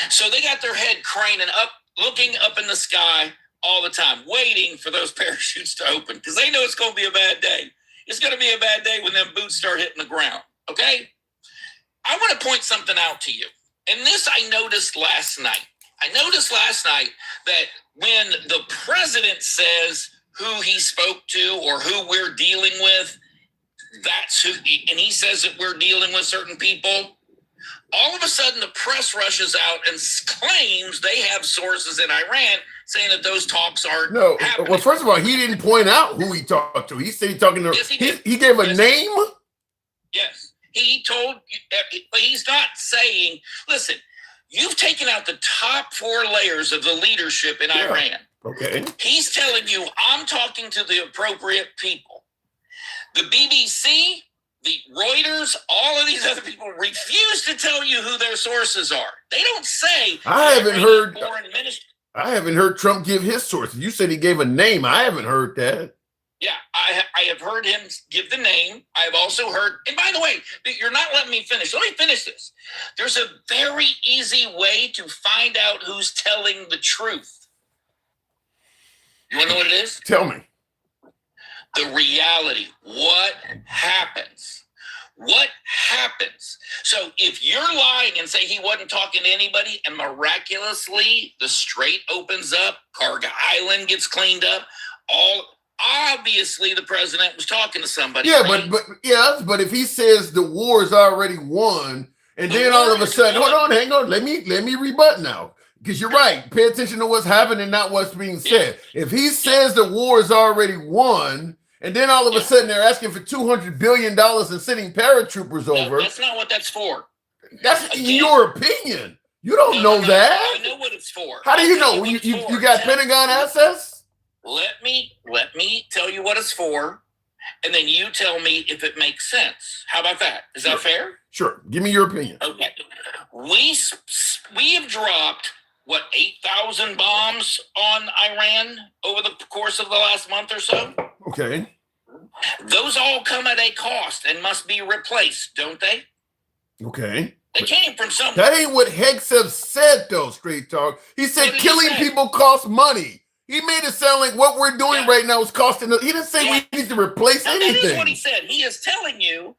So they got their head craning up, looking up in the sky all the time, waiting for those parachutes to open because they know it's going to be a bad day. It's going to be a bad day when them boots start hitting the ground, okay? I want to point something out to you. And this I noticed last night. I noticed last night that when the president says who he spoke to or who we're dealing with, that's who, and he says that we're dealing with certain people, all of a sudden the press rushes out and claims they have sources in Iran saying that those talks are happening. Well, first of all, he didn't point out who he talked to. He said he talking to. Yes, he gave a name. Yes, he told, but he's not saying. Listen, you've taken out the top 4 layers of the leadership in Iran. Okay. He's telling you, I'm talking to the appropriate people. The BBC, the Reuters, all of these other people refuse to tell you who their sources are. They don't say. I haven't heard Trump give his sources. You said he gave a name. I haven't heard that. Yeah, I have heard him give the name. I've also heard, and by the way, you're not letting me finish. Let me finish this. There's a very easy way to find out who's telling the truth. You want to know what it is? Tell me. The reality. What happens? What happens? So if you're lying and say he wasn't talking to anybody and miraculously the strait opens up, Cargo Island gets cleaned up, obviously the president was talking to somebody. Yeah, right? but if he says the war is already won, and then all of a sudden, hang on, let me rebut now. Because you're right. Pay attention to what's happening, not what's being said. If he says the war is already won, and then all of a sudden they're asking for $200 billion and sending paratroopers over. That's not what that's for. That's your opinion. You don't know that. I know what it's for. How do you know? You got Pentagon access? Let me tell you what it's for, and then you tell me if it makes sense. How about that? Is that fair? Sure. Give me your opinion. Okay. We have dropped 8,000 bombs on Iran over the course of the last month or so? Okay. Those all come at a cost and must be replaced, don't they? Okay. They came from somewhere. That ain't what Hegseth said, though, straight talk. He said killing people costs money. He made it sound like what we're doing right now is costing us. He didn't say we need to replace anything. That is what he said. He is telling you,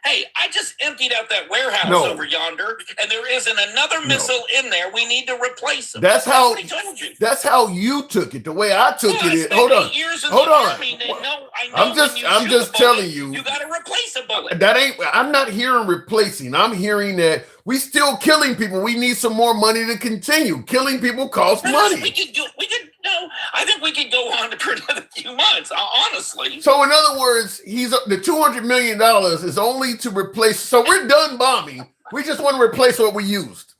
hey, I just emptied out that warehouse over yonder, and there isn't another missile in there. We need to replace them. That's how what he told you. That's how you took it. The way I took it. Hold on. I'm just telling you. You got to replace a bullet. I'm not hearing replacing. I'm hearing that we still killing people. We need some more money to continue. Killing people costs money. I think we could go on for another few months, honestly. So in other words, the $200 million is only to replace. So we're done bombing. We just want to replace what we used.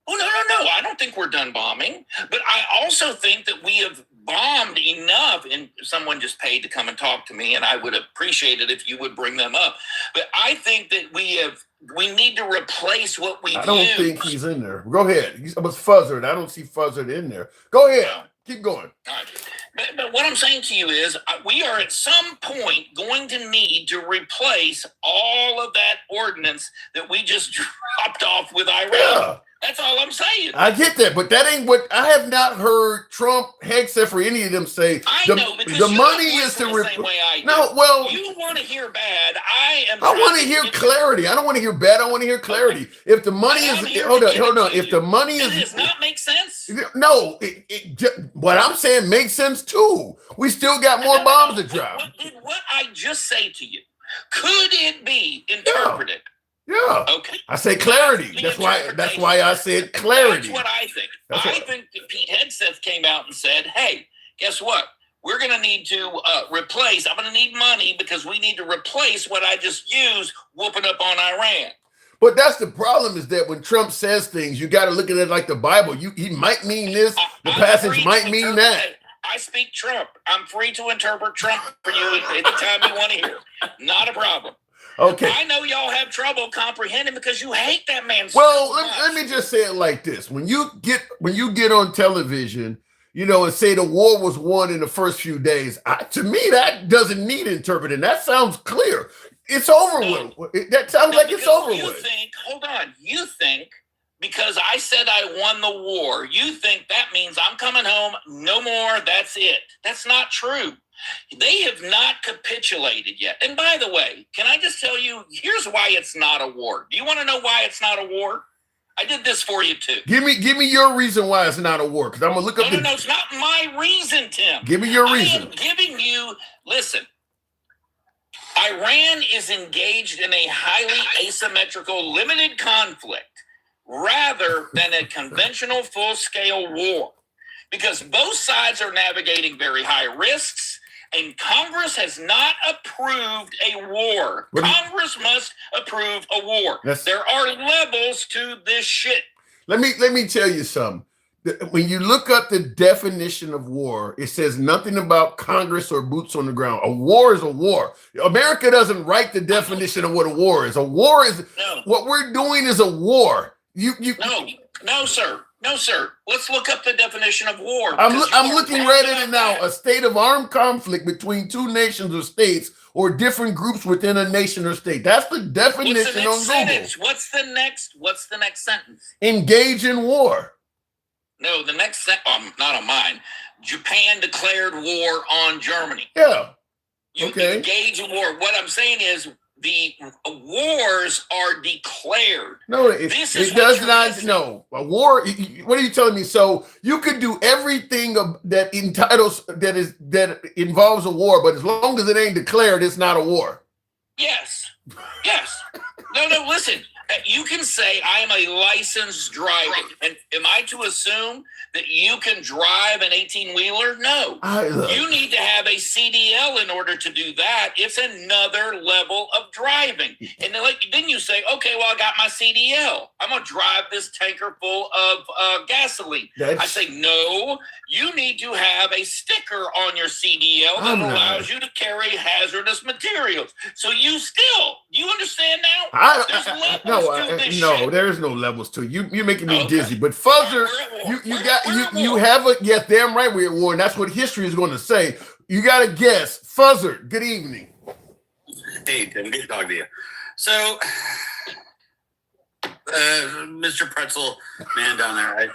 Oh, no. I don't think we're done bombing. But I also think that we have bombed enough. And someone just paid to come and talk to me, and I would appreciate it if you would bring them up. But I think that we need to replace what we I don't think he's in there. Go ahead. It was Fuzzard. I don't see Fuzzard in there. Go ahead. Keep going. But what I'm saying to you is we are at some point going to need to replace all of that ordnance that we just dropped off with Iran. Yeah. That's all I'm saying. I get that, but that ain't what I have not heard Trump, Hegseth, or any of them say. I know, because the money is to replace. No, well, you want to hear bad. I want to hear clarity. I don't want to hear bad. I want to hear clarity. Okay. If the money is hold on. If the money is, does not make sense. No, what I'm saying makes sense too. We still got more bombs to drop. What I just say to you, could it be interpreted? Yeah. Okay. I say clarity. That's why I said clarity. That's what I think. I think that Pete Hegseth came out and said, hey, guess what? We're going to need to replace. I'm going to need money because we need to replace what I just used whooping up on Iran. But that's the problem, is that when Trump says things, you got to look at it like the Bible. He might mean this. The passage might mean that. I speak Trump. I'm free to interpret Trump for you anytime you want to hear. Not a problem. Okay. I know y'all have trouble comprehending because you hate that man. Well, let me just say it like this: when you get on television, and say the war was won in the first few days, to me that doesn't need interpreting. That sounds clear. It's over with. That sounds like it's over with. Hold on. You think because I said I won the war, you think that means I'm coming home, no more, that's it. That's not true. They have not capitulated yet. And by the way, can I just tell you, here's why it's not a war. Do you want to know why it's not a war? I did this for you too. Give me your reason why it's not a war, because I'm gonna look up. No, it's not my reason, Tim. Give me your reason. I am giving you. Listen, Iran is engaged in a highly asymmetrical, limited conflict rather than a conventional, full-scale war, because both sides are navigating very high risks. And Congress has not approved a war. Congress must approve a war. There are levels to this shit. Let me tell you something. When you look up the definition of war, it says nothing about Congress or boots on the ground. A war is a war. America doesn't write the definition of what a war is. A war is what we're doing is a war. No, sir. No, sir. Let's look up the definition of war. I'm looking right at it now. A state of armed conflict between two nations or states or different groups within a nation or state. That's the definition on Google. What's the next sentence? Engage in war. No, the next sentence, not on mine. Japan declared war on Germany. Yeah. You engage in war. What I'm saying is the wars are declared. No, it does not. No, a war. What are you telling me? So you could do everything that involves a war, but as long as it ain't declared, it's not a war. Yes. No. Listen. You can say I am a licensed driver, and am I to assume that you can drive an 18-wheeler? No. You need to have a CDL in order to do that. It's another level of driving. And then you say, okay, well, I got my CDL. I'm going to drive this tanker full of gasoline. I say, no, you need to have a sticker on your CDL that allows you to carry hazardous materials. So you understand now? No, there's no levels to it. You're making me dizzy. But Fuzzer, you have a yes, damn right we're at war, and that's what history is going to say. You got to guess. Fuzzer, good evening. Hey, Tim, good to talk to you. So Mr. Pretzel man down there.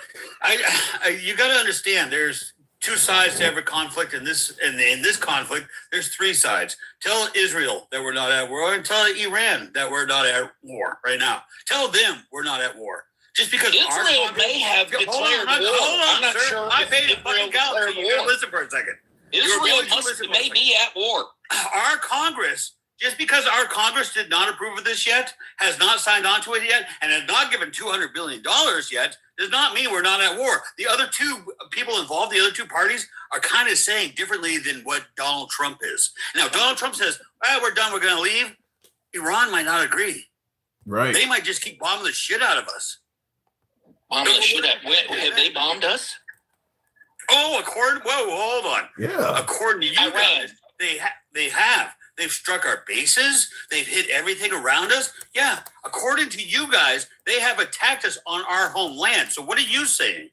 You got to understand. There's two sides to every conflict. In this conflict, there's three sides. Tell Israel that we're not at war, and tell Iran that we're not at war right now. Tell them we're not at war. Just because Israel may have declared war. I'm not sure. I paid a fucking count. So you gotta listen for a second. Israel may be at war. Our Congress, just because our Congress did not approve of this yet, has not signed on to it yet, and has not given $200 billion yet, does not mean we're not at war. The other two people involved, the other two parties, are kind of saying differently than what Donald Trump is. Now, Donald Trump says, we're done, we're going to leave. Iran might not agree. Right. They might just keep bombing the shit out of us. Bombing the shit out? Have they bombed us? Oh, hold on. Yeah. According to you guys, they have. They've struck our bases. They've hit everything around us. Yeah. According to you guys, they have attacked us on our homeland. So what are you saying?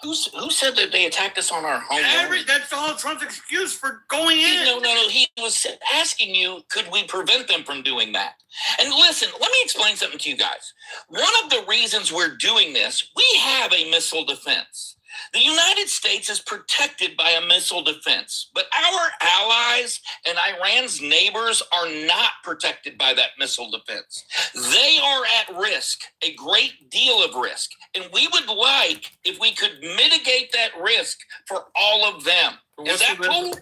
Who said that they attacked us on our homeland? That's Donald Trump's excuse for going in. No. He was asking you, could we prevent them from doing that? And listen, let me explain something to you guys. One of the reasons we're doing this, we have a missile defense. The United States is protected by a missile defense, but our allies and Iran's neighbors are not protected by that missile defense. They are at risk, a great deal of risk, and we would like if we could mitigate that risk for all of them. Is that cool?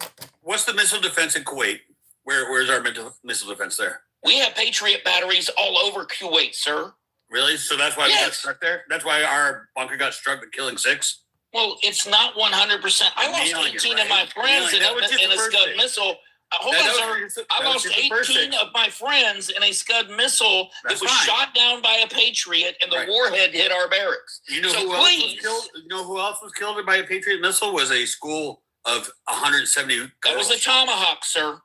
What's the missile defense in Kuwait? Where's our missile defense there? We have Patriot batteries all over Kuwait, sir. Really? So that's why we got struck there? That's why our bunker got struck with killing 6? Well, it's not 100%. I lost 18 of my friends in a Scud missile. Hold on, sir. I lost 18 of my friends in a Scud missile that was shot down by a Patriot, and the warhead hit our barracks. You know who else was killed? You know who else was killed by a Patriot missile? Was a school of 170 girls. That was a Tomahawk, sir.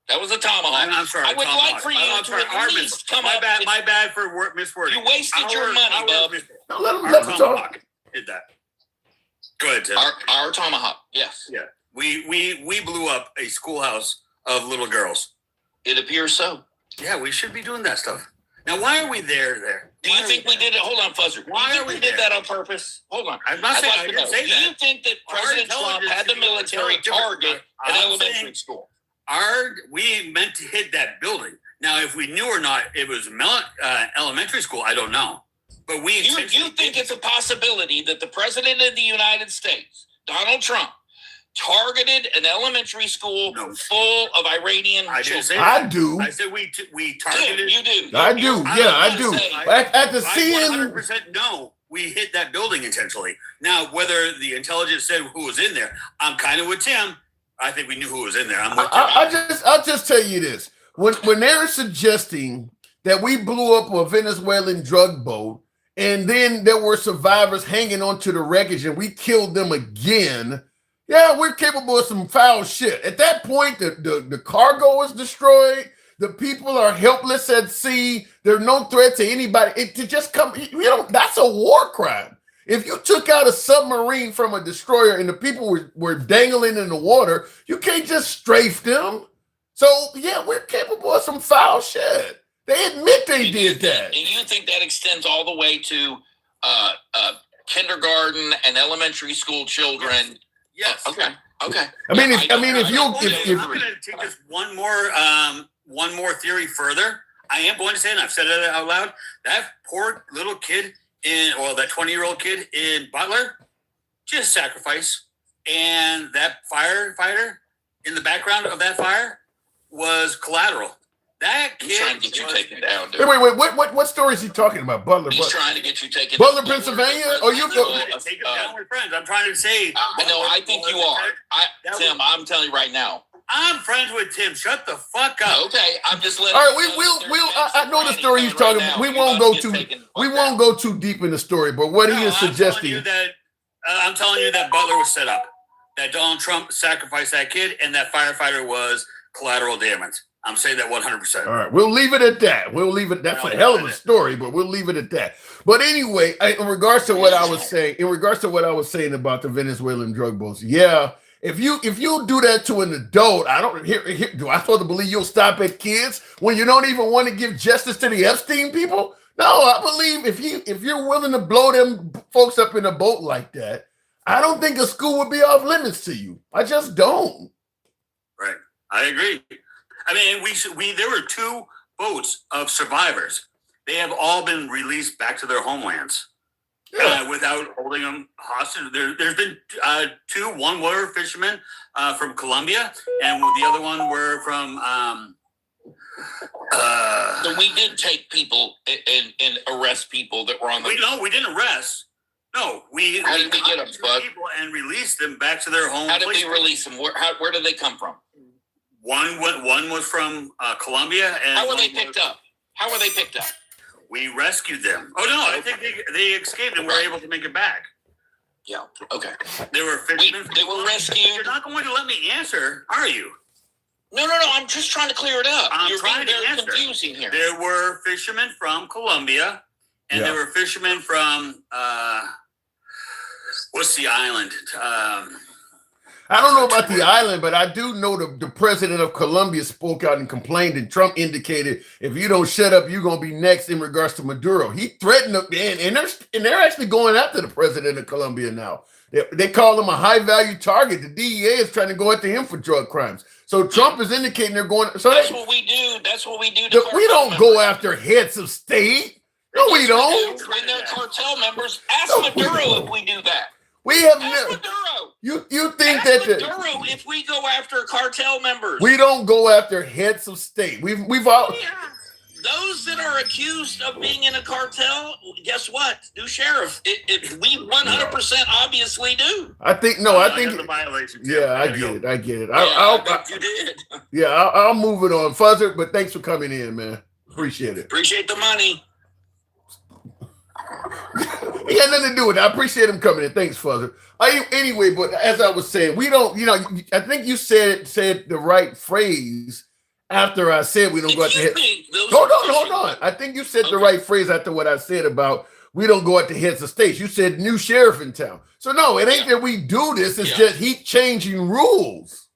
That was a Tomahawk. I'm sorry. I would like for you to at least come up. My bad for miswording. You wasted your money, bub. No, let him talk. Did that. Go ahead, Tim. Our Tomahawk, yes. Yeah. We blew up a schoolhouse of little girls. It appears so. Yeah, we should be doing that stuff. Now, why are we there? Do you think we did it? Hold on, Fuzzer. Why do you think we did that on purpose? Hold on. I'm not saying I didn't say that. Do you think that President Trump had the military target an elementary school? We meant to hit that building. Now, if we knew or not it was elementary school, I don't know. But you think it's a possibility that the President of the United States, Donald Trump, targeted an elementary school full of Iranian children? I do. I said we targeted. You do. I do. Yeah, I do. At the scene. 100% no. We hit that building intentionally. Now, whether the intelligence said who was in there, I'm kind of with Tim. I think we knew who was in there. I'll just tell you this. When they're suggesting that we blew up a Venezuelan drug boat, and then there were survivors hanging onto the wreckage, and we killed them again. Yeah, we're capable of some foul shit. At that point, the cargo is destroyed. The people are helpless at sea. There's no threat to anybody. To just come, that's a war crime. If you took out a submarine from a destroyer and the people were dangling in the water, you can't just strafe them. So, yeah, we're capable of some foul shit. They admit they did that. And you think that extends all the way to kindergarten and elementary school children? Yes. Okay. I mean, if I'm going to take this one more theory further. I am going to say, and I've said it out loud, that poor little kid that 20-year-old kid in Butler, just sacrifice. And that firefighter in the background of that fire was collateral. That kid trying to get you taken down, dude. Wait. What story is he talking about? Butler. He's trying to get you taken down. Butler, down. Pennsylvania? Or you go? Take him down with friends. I'm trying to say. I think you are. Tim, I'm telling you right now. I'm friends with Tim. Shut the fuck up. Okay, I'm just letting. All right, I know the story he's talking about. We won't go too deep in the story, but what he is suggesting. I'm telling you that Butler was set up. That Donald Trump sacrificed that kid, and that firefighter was collateral damage. I'm saying that 100%. All right, we'll leave it at that. That's a hell of a story, but we'll leave it at that. But anyway, in regards to what I was saying about the Venezuelan drug boats, yeah, if you do that to an adult, do I supposed to believe you'll stop at kids when you don't even want to give justice to the Epstein people? No, I believe if you're willing to blow them folks up in a boat like that, I don't think a school would be off limits to you. I just don't. Right. I agree. I mean, there were 2 boats of survivors. They have all been released back to their homelands without holding them hostage. There's been 2. One were fishermen from Colombia, and the other one were from. So we did take people and arrest people that were on the. We didn't arrest. No, we. How did we get them, Bud? People and release them back to their home. How did we release them? Where did they come from? One was from Colombia, and how were they picked up? How were they picked up? We rescued them. Oh no, I think they escaped and were able to make it back. Yeah. Okay. They were fishermen. They were rescued. You're not going to let me answer, are you? No. I'm just trying to clear it up. You're being very confusing here. There were fishermen from Colombia, and there were fishermen from what's the island? I don't know about the island, but I do know the president of Colombia spoke out and complained, and Trump indicated if you don't shut up, you're going to be next in regards to Maduro. He threatened them, and they're actually going after the president of Colombia now. They call him a high-value target. The DEA is trying to go after him for drug crimes. So Trump is indicating they're going. So that's what we do. That's what we do. We don't go after heads of state. No, we don't. When they're cartel members, ask Maduro if we do that. We have never. You think that Maduro if we go after cartel members? We don't go after heads of state. We've all. Those that are accused of being in a cartel, guess what? New sheriff. We 100% obviously do. I think the violation. Yeah, I get it. You did. Yeah, I'll move it on, Fuzzer. But thanks for coming in, man. Appreciate it. Appreciate the money. He had nothing to do with it. I appreciate him coming in. Thanks, Fuzzer. Anyway, but as I was saying, we don't. I think you said the right phrase. After I said we don't go out to head. Hold on. I think you said the right phrase after what I said about we don't go out to heads of states. You said new sheriff in town. So no, it ain't that we do this. It's just he changing rules.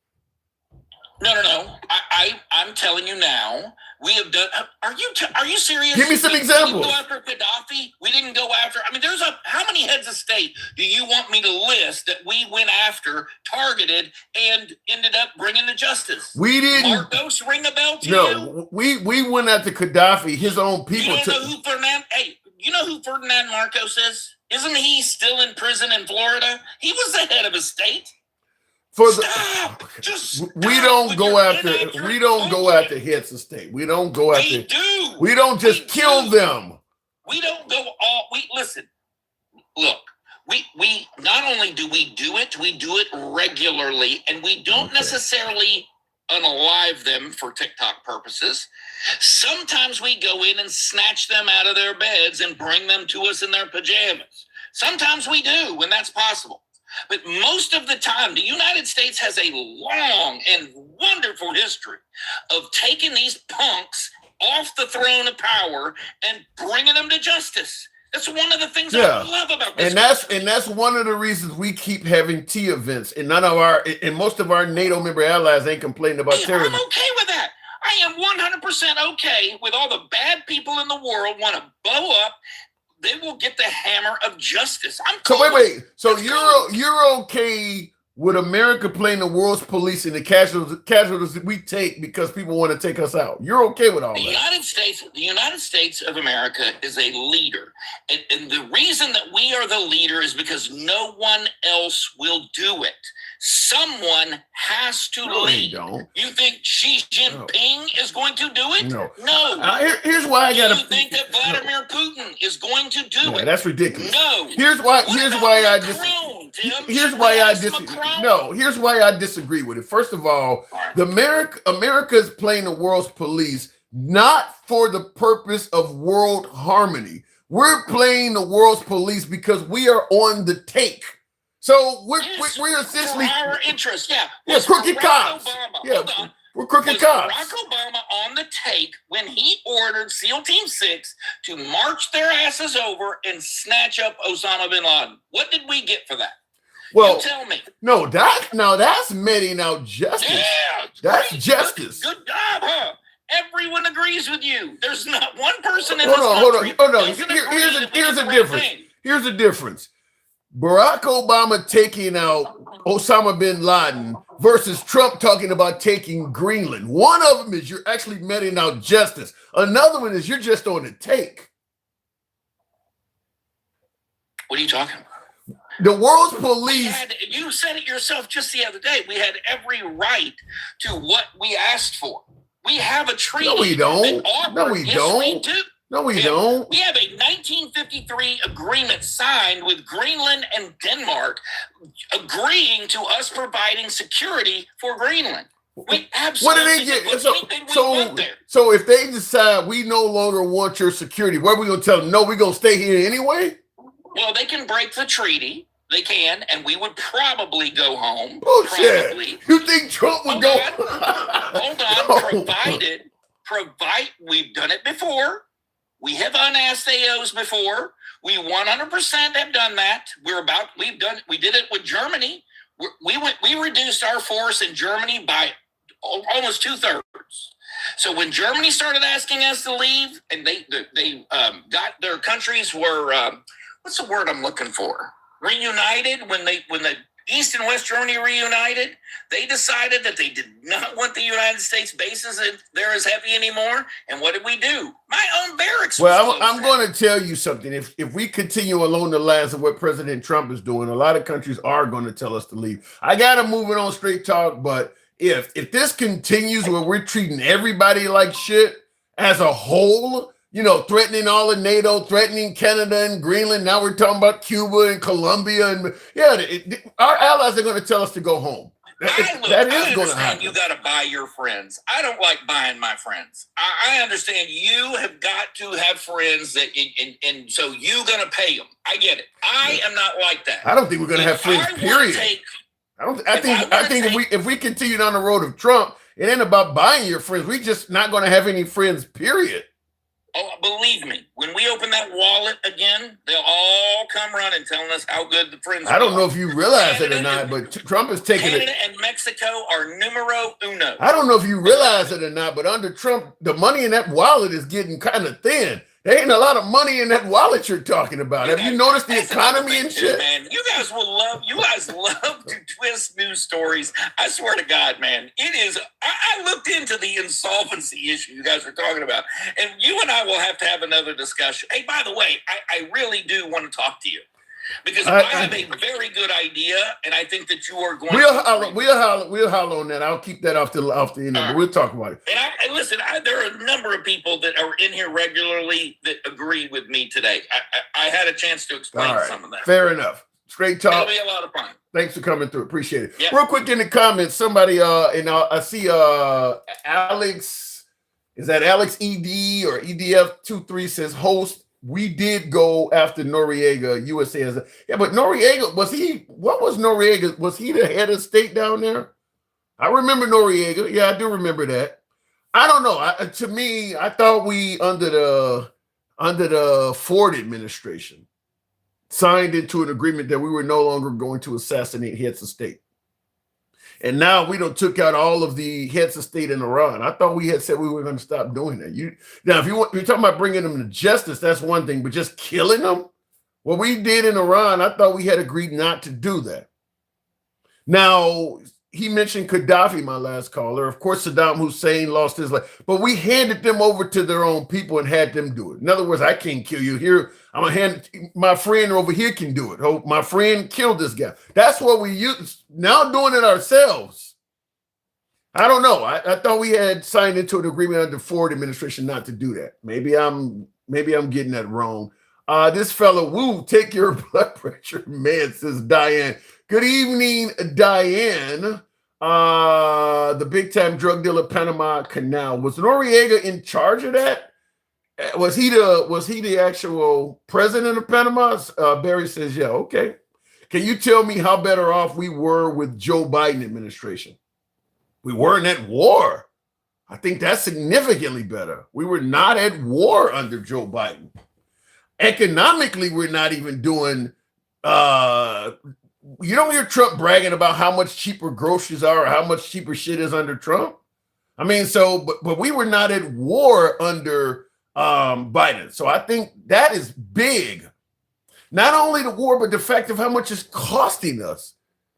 No. I'm telling you now. We have done. Are you serious? Give me some examples. We didn't go after Gaddafi. We didn't go after. I mean, how many heads of state do you want me to list that we went after, targeted, and ended up bringing to justice? We didn't. Marcos ring a bell to you? No, we went after Gaddafi. His own people. You know who Ferdinand Marcos is? Isn't he still in prison in Florida? He was the head of a state. We don't go after heads of state. We don't go after. We do. We don't just kill them. We don't go all. Listen. Look. We not only do we do it regularly, and we don't necessarily unalive them for TikTok purposes. Sometimes we go in and snatch them out of their beds and bring them to us in their pajamas. Sometimes we do when that's possible. But most of the time, the United States has a long and wonderful history of taking these punks off the throne of power and bringing them to justice. That's one of the things I love about this. And that's one of the reasons we keep having tea events. And most of our NATO member allies ain't complaining about terrorism. I'm okay with that. I am 100% okay with all the bad people in the world want to blow up. They will get the hammer of justice. I'm cool. So wait. So you're okay with America playing the world's police and the casualties that we take because people want to take us out? You're okay with all that? The United States of America is a leader. And the reason that we are the leader is because no one else will do it. Someone has to lead. You think Xi Jinping is going to do it? No. Here's why I gotta. You think that Vladimir Putin is going to do it? That's ridiculous. No. Here's why I disagree with it. First of all, America is playing the world's police not for the purpose of world harmony. We're playing the world's police because we are on the take. So we're essentially for our interest. Crooked cops. We're crooked cops. Barack Obama on the take when he ordered SEAL Team 6 to march their asses over and snatch up Osama bin Laden. What did we get for that? Well, you tell me. No, that's meting out justice. Yeah, that's justice. Good job, huh? Everyone agrees with you. There's not one person in Hold this country. on. Here's the difference. Here's the difference. Barack Obama taking out Osama bin Laden versus Trump talking about taking Greenland. One of them is you're actually meting out justice. Another one is you're just on the take. What are you talking about? The world's police. You said it yourself just the other day. We had every right to what we asked for. We have a treaty. No, we don't. No, we don't. We do. No, we don't. We have a 1953 agreement signed with Greenland and Denmark agreeing to us providing security for Greenland. We absolutely. What did they get? So if they decide we no longer want your security, what are we going to tell them? No, we're going to stay here anyway? Well, they can break the treaty. They can, and we would probably go home. Bullshit. Probably. You think Trump would go? Hold on. Provide. We've done it before. We have unasked AOs before. We 100% have done that. We did it with Germany. We reduced our force in Germany by almost 2/3. So when Germany started asking us to leave, and they got their countries were what's the word I'm looking for? Reunited. When the East and West Germany reunited, they decided that they did not want the United States bases there as heavy anymore. And what did we do? My own barracks. Well, I'm going to tell you something. If we continue along the lines of what President Trump is doing, a lot of countries are going to tell us to leave. I got to move it on straight talk. But if this continues where we're treating everybody like shit as a whole, threatening all of NATO, threatening Canada and Greenland. Now we're talking about Cuba and Colombia. And our allies are going to tell us to go home. That is going to happen. You got to buy your friends. I don't like buying my friends. I understand you have got to have friends that, and so you're going to pay them. I get it. I am not like that. I don't think we're going to have friends, period. I think if we continue down the road of Trump, it ain't about buying your friends. We just not going to have any friends, period. Oh, believe me, when we open that wallet again, they'll all come running telling us how good the friends are. I don't know if you realize it or not, but Trump is taking it. Canada and Mexico are numero uno. I don't know if you realize it or not, but under Trump, the money in that wallet is getting kind of thin. There ain't a lot of money in that wallet you're talking about. Have you noticed the economy and shit? Man, you guys love to twist news stories. I swear to God, man, it is. I looked into the insolvency issue you guys are talking about, and you and I will have to have another discussion. Hey, by the way, I really do want to talk to you. Because I have a very good idea, and I think that you are going. We'll holler on that. I'll keep that off the end. But we'll talk about it. And listen, there are a number of people that are in here regularly that agree with me today. I had a chance to explain some of that. Fair enough. Straight talk. It'll be a lot of fun. Thanks for coming through. Appreciate it. Yep. Real quick in the comments, somebody I see Alex. Is that Alex ED or EDF23 says host? We did go after Noriega, USA. But Noriega, what was Noriega? Was he the head of state down there? I remember Noriega. Yeah, I do remember that. I don't know. To me, I thought we, under the Ford administration, signed into an agreement that we were no longer going to assassinate heads of state. And now we done took out all of the heads of state in Iran. I thought we had said we were going to stop doing that. Now, if you're talking about bringing them to justice, that's one thing. But just killing them, what we did in Iran, I thought we had agreed not to do that. Now, he mentioned Gaddafi, my last caller. Of course, Saddam Hussein lost his life. But we handed them over to their own people and had them do it. In other words, I can't kill you here. I'm going to hand my friend over here can do it. Oh, my friend killed this guy. That's what we use. Now doing it ourselves. I don't know. I thought we had signed into an agreement under the Ford administration not to do that. Maybe I'm getting that wrong. This fellow, woo, take your blood pressure meds, says Diane. Good evening, Diane. The big time drug dealer, Panama Canal. Was Noriega in charge of that? Was he the actual president of Panama? Barry says, yeah, okay. Can you tell me how better off we were with Joe Biden administration? We weren't at war. I think that's significantly better. We were not at war under Joe Biden. Economically, we're not even doing, you don't hear Trump bragging about how much cheaper groceries are or how much cheaper shit is under Trump. I mean, so but we were not at war under Biden. So I think that is big. Not only the war, but the fact of how much it's costing us.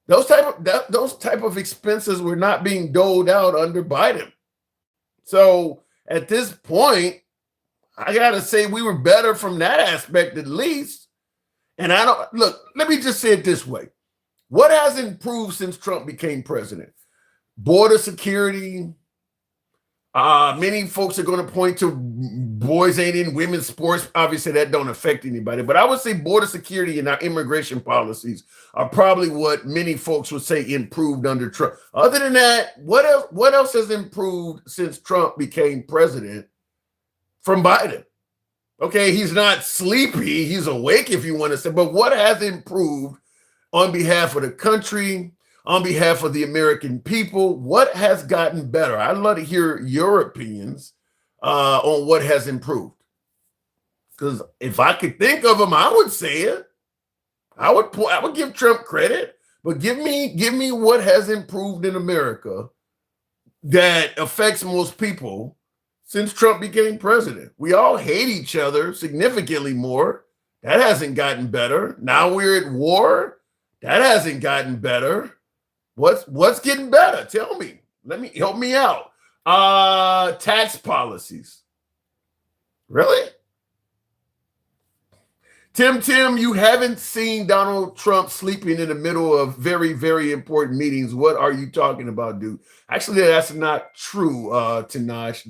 Those type of expenses were not being doled out under Biden. So at this point, I gotta say we were better from that aspect at least. And I don't look, let me just say it this way. What has improved since Trump became president? Border security. Many folks are going to point to boys ain't in women's sports. Obviously, that don't affect anybody. But I would say border security and our immigration policies are probably what many folks would say improved under Trump. Other than that, what else has improved since Trump became president from Biden? Okay, he's not sleepy. He's awake, if you want to say. But what has improved on behalf of the country, on behalf of the American people? What has gotten better? I'd love to hear your opinions on what has improved. Because if I could think of them, I would say it. I would give Trump credit, but give me what has improved in America that affects most people since Trump became president. We all hate each other significantly more. That hasn't gotten better. Now we're at war. That hasn't gotten better. What's getting better? Tell me. Help me out. Tax policies. Really? Tim, you haven't seen Donald Trump sleeping in the middle of very, very important meetings. What are you talking about, dude? Actually, that's not true, Tanash.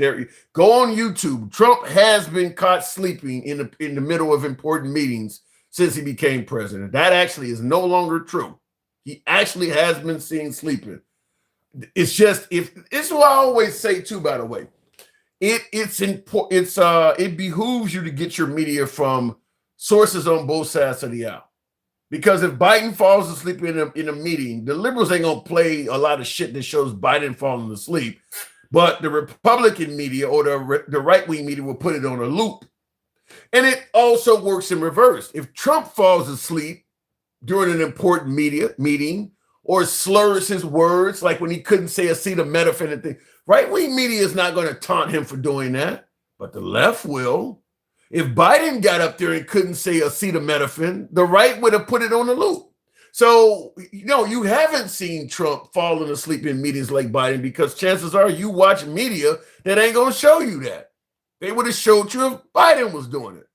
Go on YouTube. Trump has been caught sleeping in the middle of important meetings since he became president. That actually is no longer true. He actually has been seen sleeping. It's just it's what I always say too, by the way. It behooves you to get your media from sources on both sides of the aisle. Because if Biden falls asleep in a meeting, the liberals ain't gonna play a lot of shit that shows Biden falling asleep. But the Republican media or the right-wing media will put it on a loop. And it also works in reverse. If Trump falls asleep during an important meeting or slurs his words, like when he couldn't say acetaminophen and things, right-wing media is not going to taunt him for doing that, but the left will. If Biden got up there and couldn't say acetaminophen, the right would have put it on the loop. So, you haven't seen Trump falling asleep in meetings like Biden because chances are you watch media that ain't going to show you that. They would have showed you if Biden was doing it.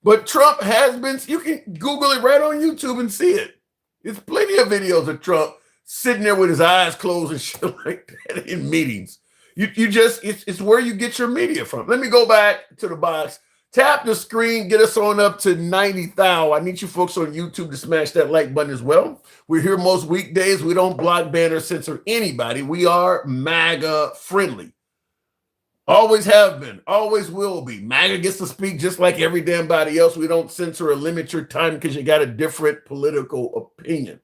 But Trump has been, you can Google it right on YouTube and see it. There's plenty of videos of Trump sitting there with his eyes closed and shit like that in meetings. It's where you get your media from. Let me go back to the box. Tap the screen, get us on up to 90,000. I need you folks on YouTube to smash that like button as well. We're here most weekdays. We don't block, ban, or censor anybody. We are MAGA friendly. Always have been, always will be. MAGA gets to speak just like every damn body else. We don't censor or limit your time because you got a different political opinion.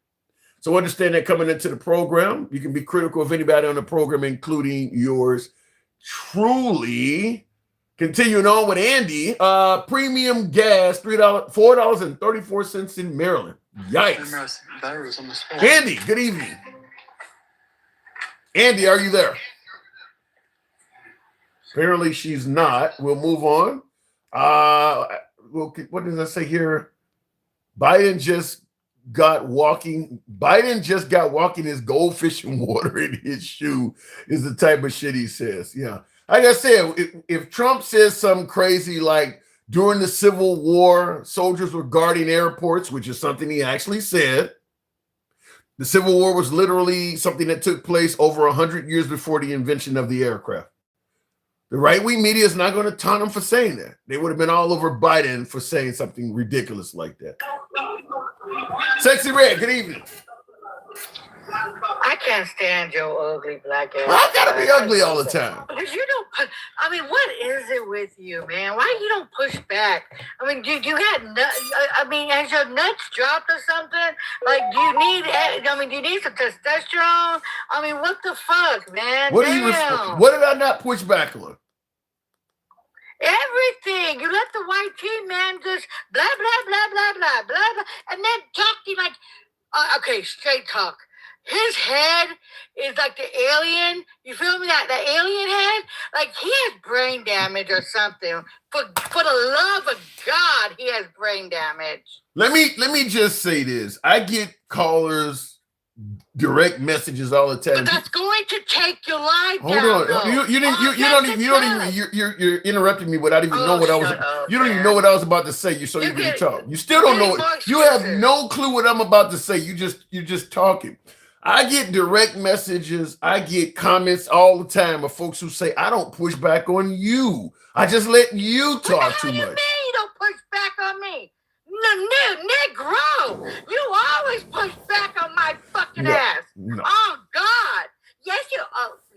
So understand that coming into the program, you can be critical of anybody on the program, including yours truly. Continuing on with Andy, premium gas, $4.34 in Maryland. Yikes. Andy, good evening. Andy, are you there? Apparently she's not. We'll move on. What does that say here? Biden just got walking his goldfish in water in his shoe is the type of shit he says. Yeah. Like I said, if Trump says something crazy like during the Civil War, soldiers were guarding airports, which is something he actually said. The Civil War was literally something that took place over 100 years before the invention of the aircraft. The right-wing media is not going to taunt him for saying that. They would have been all over Biden for saying something ridiculous like that. Sexy Red, good evening. I can't stand your ugly black ass. I gotta be ugly all the time. Because you don't put, what is it with you, man? Why you don't push back? Has your nuts dropped or something? Like, do you need some testosterone? What the fuck, man? What did I not push back on? Everything. You let the white tea man just blah, blah, blah, blah, blah, blah, blah, and then talk to you like, okay, straight talk. his head is like the alien. You feel me? That the alien head, like he has brain damage or something. For the love of God, he has brain damage. Let me just say this. I get callers, direct messages all the time. But that's going to take your life Hold down. on. You you're interrupting me without even knowing what I was. You don't even know what I was about to say. You can talk. You still don't know it. You have no clue what I'm about to say. You're just talking. I get direct messages. I get comments all the time of folks who say, I don't push back on you. I just let you talk too much. What do you mean you don't push back on me? Negro, you always push back on my fucking ass. No. Oh, God. Yes, you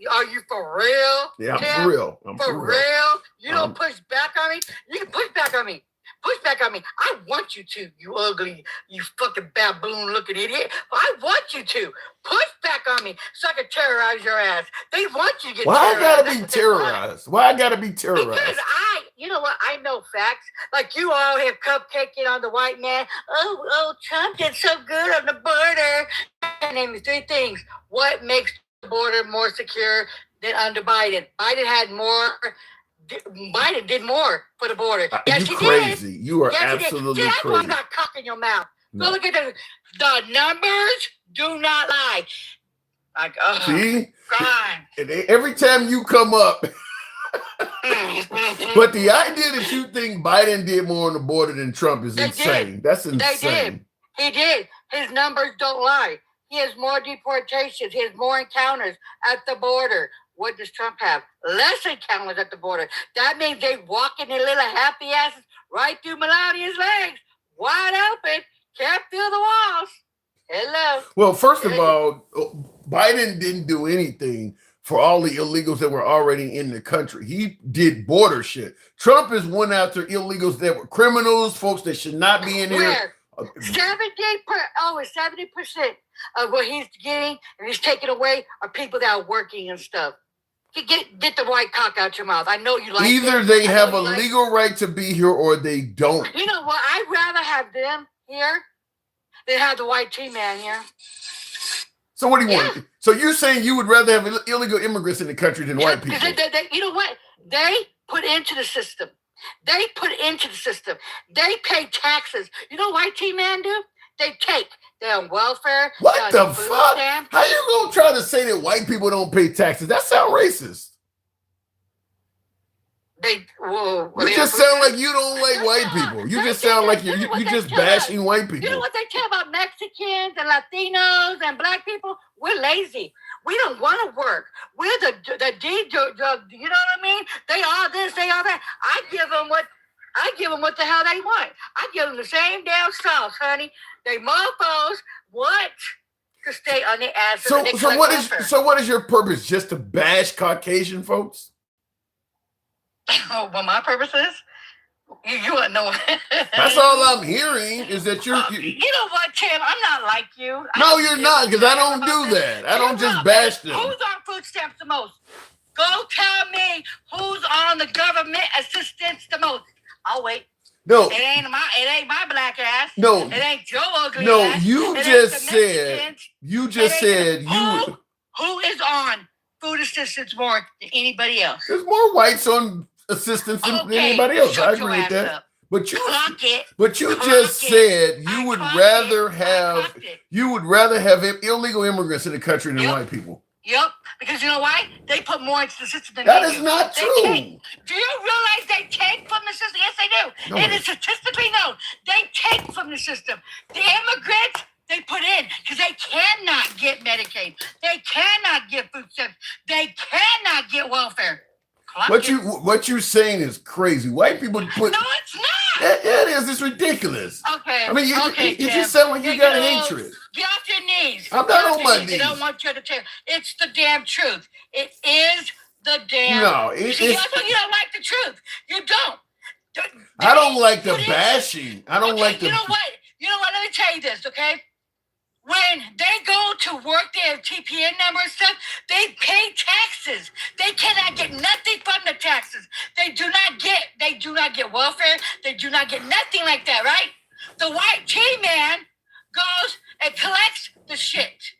are. You for real? Yeah, I'm Tim? for real. For real? You don't push back on me? You can push back on me. Push back on me. I want you to, you ugly, you fucking baboon looking idiot. I want you to. Push back on me so I can terrorize your ass. They want you to get terrorized. Why I gotta be terrorized? Why I gotta be terrorized? Because you know what? I know facts. Like you all have cupcaking on the white man. Oh, Trump did so good on the border. I name me 3 things. What makes the border more secure than under Biden? Biden did more for the border. Yes, you he crazy. did. You are yes, absolutely See, that's crazy. why you got cock in your mouth. No. Go look at the numbers. Do not lie. Like, see? God. And every time you come up, but the idea that you think Biden did more on the border than Trump is insane. That's insane. He did. His numbers don't lie. He has more deportations. He has more encounters at the border. What does Trump have? Less encounters at the border. That means they walking their little happy asses right through Melania's legs, wide open, can't feel the walls. Hello. Well, first of all, Biden didn't do anything for all the illegals that were already in the country. He did border shit. Trump is one after illegals that were criminals, folks that should not be in here. 70% of what he's getting and he's taking away are people that are working and stuff. Get the white cock out your mouth. I know you like either it. They have a legal right to be here or they don't. You know what? I'd rather have them here than have the white T-man here. So what do you want? So you're saying you would rather have illegal immigrants in the country than white people? You know what? They put into the system. They They pay taxes. You know what white T-man do? They take. They're on welfare. What the fuck? How you gonna try to say that white people don't pay taxes? That sounds racist. You just sound like you don't like white people. You just sound like you're just bashing white people. You know what they tell about Mexicans and Latinos and black people? We're lazy. We don't want to work. We're the D drug. You know what I mean? They are this, they are that. I give them what the hell they want. I give them the same damn sauce, honey. They mofos want to stay on the ass. So what is your purpose? Just to bash Caucasian folks? Oh, what my purpose is? You wouldn't know. That's all I'm hearing is that you're. You know what, Tim? I'm not like you. No, you're not, because I don't do that. I don't just bash them. Who's on food stamps the most? Go tell me who's on the government assistance the most. I'll wait. No, it ain't my black ass. No, it ain't Joe ugly. No, ass. you just said. You just said you. Who is on food assistance more than anybody else? There's more whites on assistance than anybody else. I agree with that. But you just said you would rather have illegal immigrants in the country than white people. Yep, because you know why? They put more into the system than that they is do. Not true. Do you realize they take from the system? Yes, they do. No, it is statistically known. They take from the system. The immigrants, they put in because they cannot get Medicaid. They cannot get food stamps. They cannot get welfare. What you're saying is crazy. White people put. No, it's not. Yeah, it is. It's ridiculous. Okay. I mean, you just sound like you got hatred. Get off your knees. I'm not on my knees. I don't want you to tell. It's the damn truth. It is the damn. No, it's. You don't like the truth. You don't. I don't like the bashing. I don't like the. You know what? Let me tell you this, okay? When they go to work their TPN number and stuff, they pay taxes. They cannot get nothing from the taxes. They do not get welfare. They do not get nothing like that, right? The white T-man goes and collects the shit.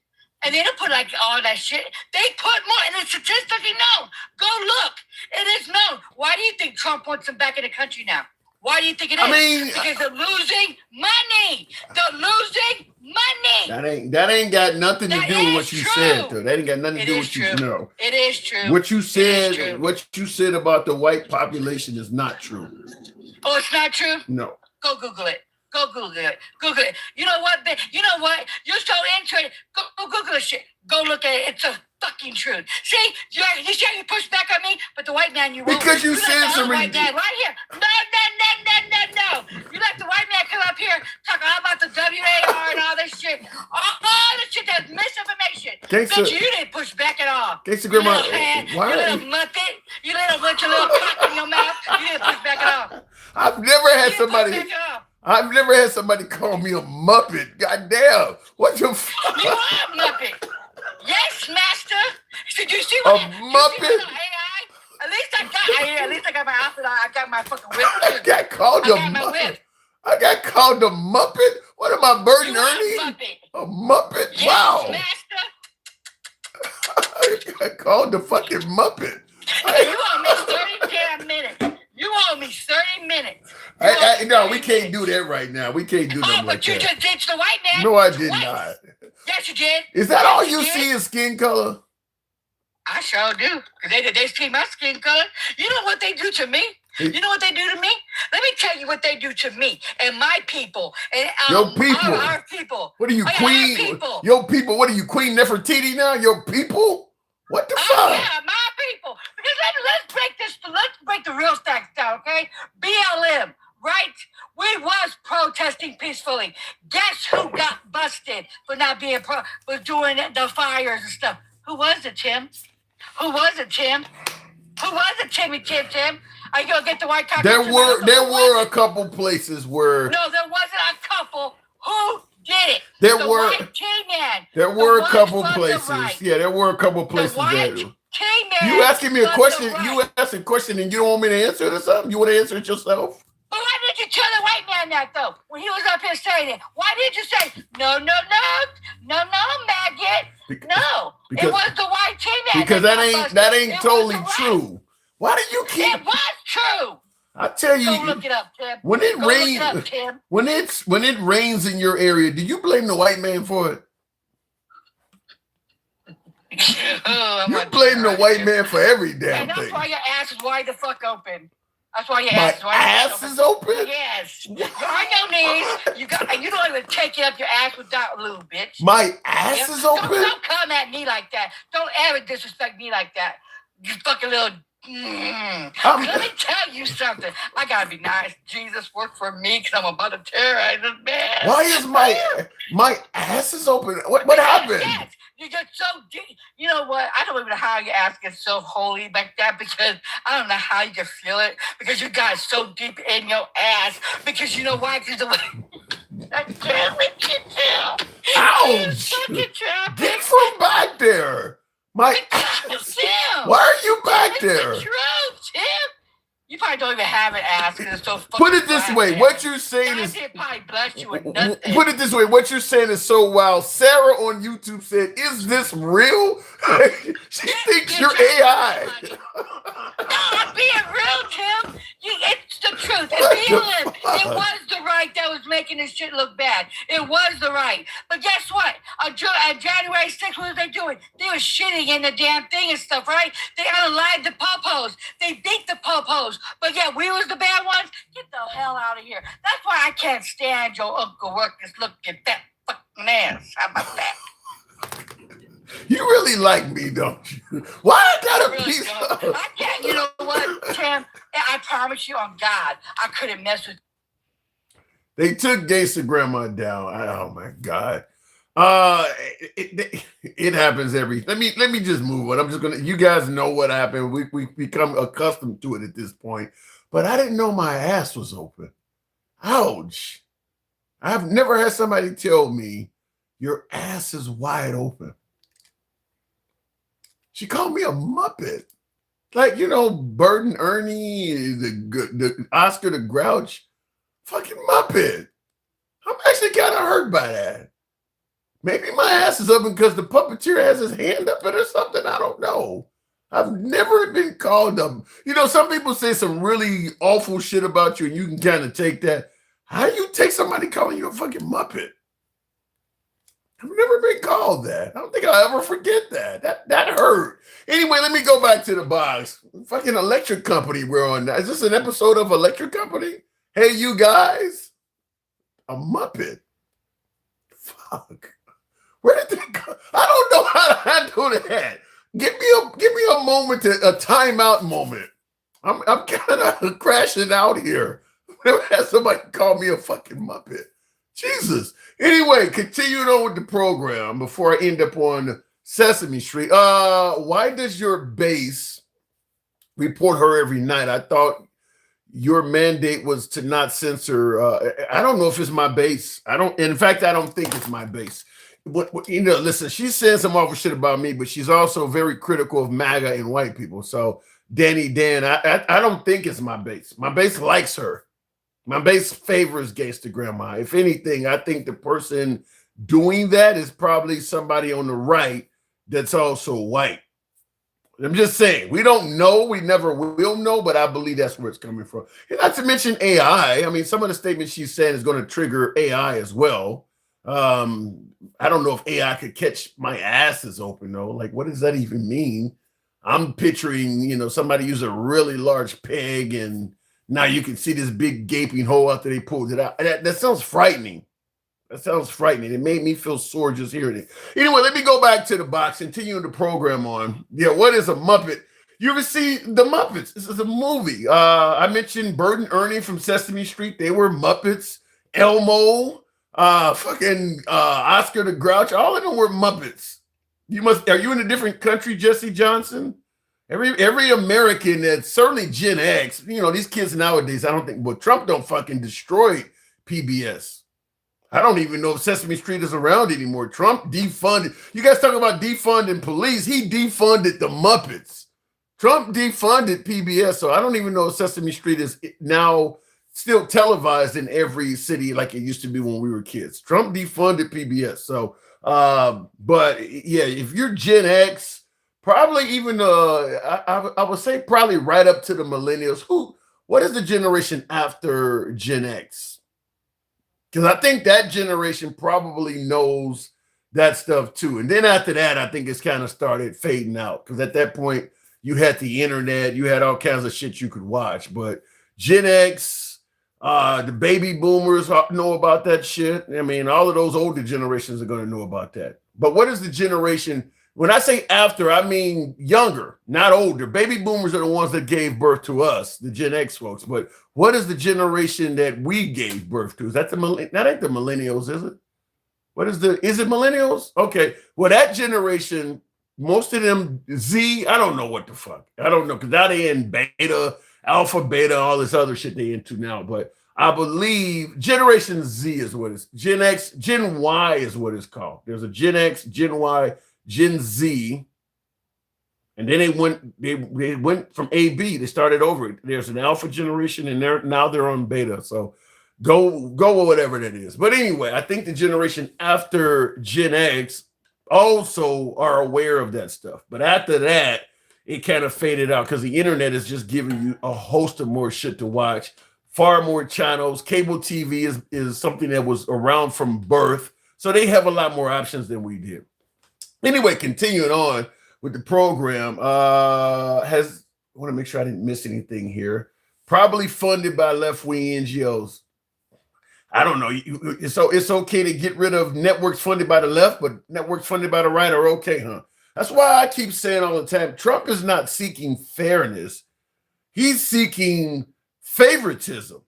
And they don't put like all that shit. They put more, and it's statistically known. Go look. It is known. Why do you think Trump wants them back in the country now? Why do you think it is? I mean, because they're losing money. They're losing money. That ain't got nothing to do with what you said, though. That ain't got nothing to do with what you know. It is true. What you said about the white population is not true. Oh, it's not true? No. Go Google it. Go Google it. Google it. You know what? You know what? You're so into it. Go Google this shit. Go look at it. It's a fucking truth. See, you push back on me, but the white man you won't. Because you said some white man right here. No. You let the white man come up here talk all about the WAR and all this shit. All this shit that's misinformation. But you didn't push back at all. Grandma, you little muppet. You little bunch of little cock in your mouth. You didn't push back at all. I've never had somebody call me a muppet. God damn. What the fuck? You are a muppet. Yes, master. Did you see what? A muppet? At least I got my outfit on. I got my fucking whip. I got called a muppet. I got called a muppet? What am I, Bert and Ernie? A muppet? Yes, wow. Master. I got called the fucking muppet. You owe me 30 damn minutes. You owe me 30 minutes. No, we can't do that right now. We can't do that. But you just ditched the white man. No, I did not. Yes, you did. Is that all you see is skin color? I sure do. Because they see my skin color. You know what they do to me? You know what they do to me? Let me tell you what they do to me and my people. And your people. Our people. What are you, Queen? Your people. What are you, Queen Nefertiti now? Your people? What the fuck? Yeah, my people. Because let's break the real facts down, okay? BLM, right? We was protesting peacefully. Guess who got busted for not being was doing the fires and stuff? Who was it, Tim? Who was it, Tim? Who was it, Tim? Are you gonna get the white cock? There were a couple places where. No, there wasn't a couple. Who did it? There the were. White T-man. There were a couple places. Right. Yeah, there were a couple places there. You asking me a question? You asked a question and you don't want me to answer it or something? You want to answer it yourself? But why did you tell the white man that though? When he was up here saying it, why did you say no, maggot? It was the white T-man. Because that ain't totally true. Why do you keep? It was true. I tell you, go look it up, Tim. When it rains, when it rains in your area, do you blame the white man for it? You blame the white man for every damn thing. That's why your ass is wide the fuck open. That's why your ass is open. Yes. You're on your knees. You don't even take it up your ass without lube, bitch. My ass is open. Don't come at me like that. Don't ever disrespect me like that. You fucking little. Let me tell you something. I gotta be nice. Jesus, work for me because I'm about to terrorize this man. Why is my ass is open? What happened? Yes. You get so deep. You know what? I don't even know how your ass gets so holy like that because I don't know how you can feel it because you got so deep in your ass because you know why? Because the way I can't reach it down. Ouch! Get from back there. My ass. Why are you back there? It's the truth, Tim. You probably don't even have an ass because it's so fucking. Put it this way. What you're saying is. Probably bless you with nothing. Put it this way. What you're saying is so wild. Sarah on YouTube said, "Is this real?" She thinks you're AI. No, I'm being real, Tim. It's the truth. It was the right that was making this shit look bad. It was the right. But guess what? On January 6th, what was they doing? They were shitting in the damn thing and stuff, right? They unalived the popos. They beat the popos. But yeah, we was the bad ones. Get the hell out of here. That's why I can't stand your Uncle Workus looking fat fucking ass. How about that? You really like me, don't you? Why I got a piece of? I can't. You know what, Tim? I promise you on God, I couldn't mess with. They took Gangsta Grandma down. Oh my God. It happens let me just move on. I'm just gonna. You guys know what happened. We become accustomed to it at this point. But I didn't know my ass was open. Ouch! I've never had somebody tell me your ass is wide open. She called me a muppet. Like, you know, Bert and Ernie, the Oscar the Grouch. Fucking muppet. I'm actually kind of hurt by that. Maybe my ass is up because the puppeteer has his hand up it or something. I don't know. I've never been called up. You know, some people say some really awful shit about you and you can kind of take that. How do you take somebody calling you a fucking Muppet? I've never been called that. I don't think I'll ever forget that. That hurt. Anyway, let me go back to the box. Fucking electric company we're on. Is this an episode of Electric Company? Hey, you guys. A Muppet. Fuck. Where did they go? I don't know how to handle that. Give me a moment, a timeout moment. I'm kind of crashing out here. Never had somebody call me a fucking Muppet. Jesus. Anyway, continuing on with the program before I end up on Sesame Street. Why does your base report her every night? I thought your mandate was to not censor. I don't know if it's my base. In fact, I don't think it's my base. But you know, listen, she's saying some awful shit about me, but she's also very critical of MAGA and white people. So Danny Dan, I don't think it's my base. My base likes her. My base favors Gangsta Grandma. If anything, I think the person doing that is probably somebody on the right that's also white. I'm just saying, we don't know, we never will know, but I believe that's where it's coming from. And not to mention AI. I mean, some of the statements she's saying is going to trigger AI as well. I don't know if AI could catch my asses open though. Like, what does that even mean? I'm picturing, you know, somebody use a really large peg and now you can see this big gaping hole after they pulled it out. That sounds frightening. That sounds frightening. It made me feel sore just hearing it. Anyway, let me go back to the box, continuing the program on. Yeah, what is a Muppet? You ever see The Muppets? This is a movie. I mentioned Bert and Ernie from Sesame Street. They were Muppets. Elmo, Oscar the Grouch. All of them were Muppets. Are you in a different country, Jesse Johnson? Every American that's certainly Gen X, you know, these kids nowadays, I don't think, well, Trump don't fucking destroy PBS. I don't even know if Sesame Street is around anymore. Trump defunded. You guys talking about defunding police. He defunded the Muppets. Trump defunded PBS. So I don't even know if Sesame Street is now still televised in every city like it used to be when we were kids. Trump defunded PBS. So, but yeah, if you're Gen X, probably even, I would say probably right up to the millennials. What is the generation after Gen X? Because I think that generation probably knows that stuff too. And then after that, I think it's kind of started fading out. Because at that point, you had the internet, you had all kinds of shit you could watch. But Gen X, the baby boomers know about that shit. I mean, all of those older generations are going to know about that. But what is the generation? When I say after, I mean younger, not older. Baby boomers are the ones that gave birth to us, the Gen X folks. But what is the generation that we gave birth to? Is that that ain't the millennials, is it? Is it millennials? Okay. Well, that generation, most of them Z, I don't know what the fuck. I don't know, because now they in beta, alpha, beta, all this other shit they into now. But I believe Generation Z is what it's, Gen X, Gen Y is what it's called. There's a Gen X, Gen Y, Gen Z, and then they went from A, B. They started over. There's an alpha generation, and now they're on beta. So go with whatever that is. But anyway, I think the generation after Gen X also are aware of that stuff. But after that, it kind of faded out because the internet is just giving you a host of more shit to watch, far more channels. Cable TV is something that was around from birth, so they have a lot more options than we did. Anyway, continuing on with the program, I want to make sure I didn't miss anything here. Probably funded by left-wing NGOs. I don't know. So it's okay to get rid of networks funded by the left, but networks funded by the right are okay, huh? That's why I keep saying all the time, Trump is not seeking fairness. He's seeking favoritism.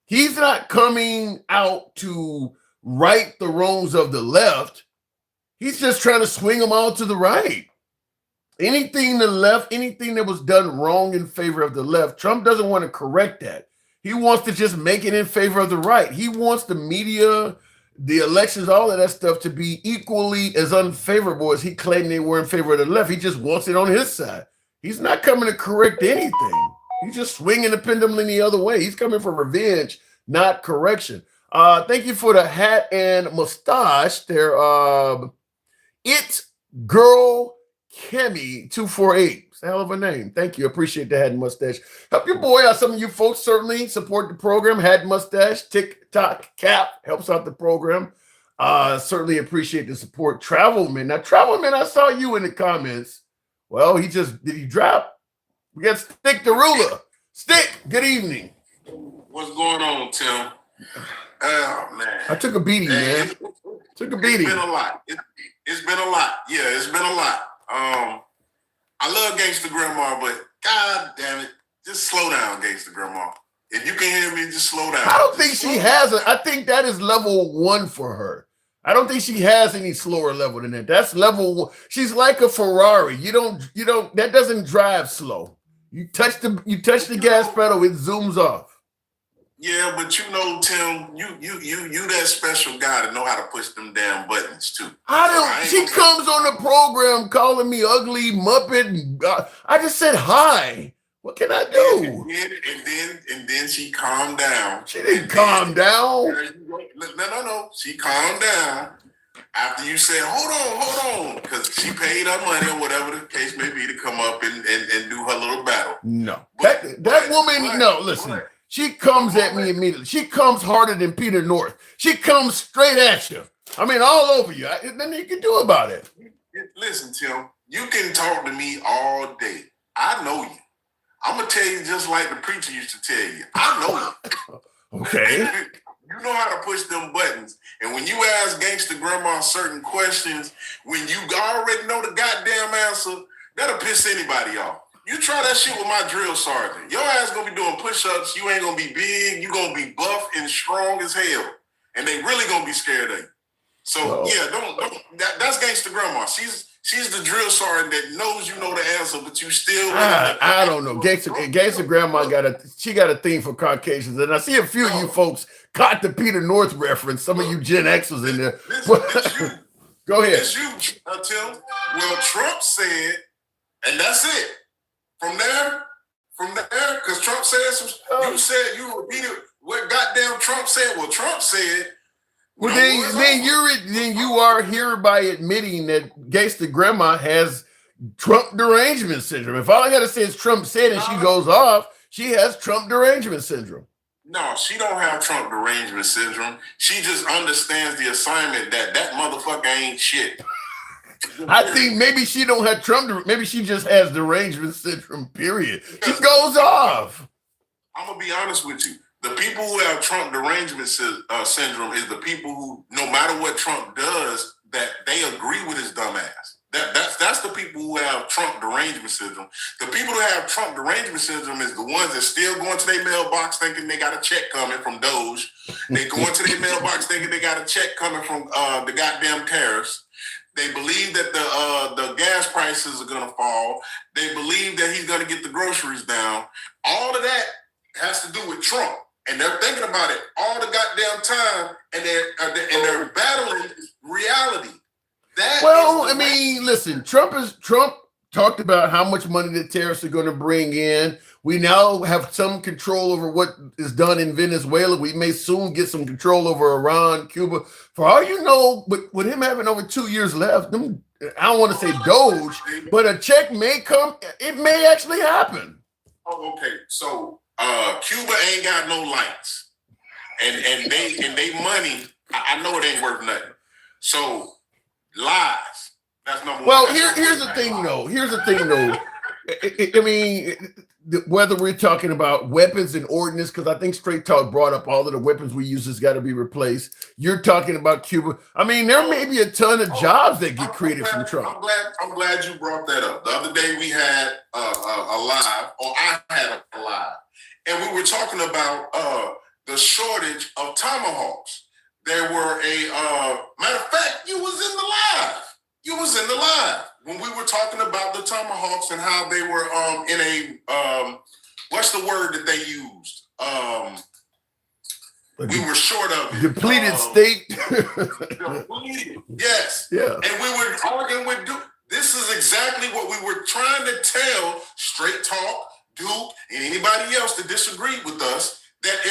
He's not coming out to right the wrongs of the left. He's just trying to swing them all to the right. Anything the left, anything that was done wrong in favor of the left, Trump doesn't want to correct that. He wants to just make it in favor of the right. He wants the media, the elections, all of that stuff to be equally as unfavorable as he claimed they were in favor of the left. He just wants it on his side. He's not coming to correct anything. He's just swinging the pendulum the other way. He's coming for revenge, not correction. Thank you for the hat and mustache. There, it's Girl Kemi 248. It's a hell of a name. Thank you. Appreciate the hat and mustache. Help your boy out. Some of you folks certainly support the program. Hat and mustache, TikTok cap helps out the program. Certainly appreciate the support. Travelman. Now, Travelman, I saw you in the comments. Well, did he drop? We got Stick the Ruler. Stick, good evening. What's going on, Tim? Oh, man. I took a beating, man. Took a beating. It's been a lot. It's been a lot. Yeah, it's been a lot. I love Gangsta Grandma, but God damn it, just slow down, Gangsta Grandma. If you can hear me, just slow down. I don't think she has I think that is level 1 for her. I don't think she has any slower level than that. That's level 1. She's like a Ferrari. You don't, that doesn't drive slow. You touch the gas pedal, it zooms off. Yeah, but you know, Tim, you that special guy to know how to push them damn buttons too. She comes on the program calling me ugly Muppet. I just said hi. What can I do? And then she calmed down. She didn't calm down. No. She calmed down after you said, hold on, because she paid her money or whatever the case may be to come up and do her little battle. No. That woman, no, listen. She comes at me immediately. She comes harder than Peter North. She comes straight at you. I mean, all over you. Nothing you can do about it. Listen, Tim, you can talk to me all day. I know you. I'm going to tell you just like the preacher used to tell you. I know you. Okay. You know how to push them buttons. And when you ask Gangsta Grandma certain questions, when you already know the goddamn answer, that'll piss anybody off. You try that shit with my drill sergeant. Your ass gonna be doing push-ups. You ain't gonna be big. You gonna be buff and strong as hell. And they really gonna be scared of you. So yeah, that's Gangsta Grandma. She's the drill sergeant that knows you know the answer, but you still. I don't know. Gangsta Grandma got a thing for Caucasians, and I see a few of you folks caught the Peter North reference. Some of you Gen Xers in there. Go ahead. It's you, Tim. Well, Trump said, and that's it. From there, because Trump said you said you repeated what goddamn Trump said. Well, Trump said. Well, then you are hereby admitting that Gangsta Grandma has Trump derangement syndrome. If all I gotta say is Trump said and she goes off, she has Trump derangement syndrome. No, she don't have Trump derangement syndrome. She just understands the assignment that motherfucker ain't shit. I think maybe she don't have Trump. Maybe she just has derangement syndrome. Period. She goes off. I'm gonna be honest with you. The people who have Trump derangement syndrome is the people who, no matter what Trump does, that they agree with his dumb ass. That's the people who have Trump derangement syndrome. The people who have Trump derangement syndrome is the ones that still going to their mailbox thinking they got a check coming from Doge. They go into their mailbox thinking they got a check coming from the goddamn tariffs. They believe that the gas prices are going to fall. They believe that he's going to get the groceries down. All of that has to do with Trump. And they're thinking about it all the goddamn time, and they're battling reality. Listen, Trump talked about how much money the tariffs are going to bring in. We now have some control over what is done in Venezuela. We may soon get some control over Iran, Cuba. For all you know, with him having over 2 years left, I don't want to say Doge, but a check may come. It may actually happen. Oh, okay. So Cuba ain't got no lights, and they money. I know it ain't worth nothing. So lies. That's number one. Well, here's the thing, though. I mean, whether we're talking about weapons and ordnance, because I think Straight Talk brought up all of the weapons we use has got to be replaced. You're talking about Cuba. I mean, there may be a ton of jobs that get created from Trump. I'm glad you brought that up. The other day we had a live, or I had a live, and we were talking about the shortage of tomahawks. There were matter of fact, you was in the live. You was in the live when we were talking about the tomahawks and how they were in a what's the word that they used? We were short of it. Depleted state. Depleted. Yes. Yeah. And we were arguing with Duke. This is exactly what we were trying to tell Straight Talk, Duke, and anybody else that disagreed with us, that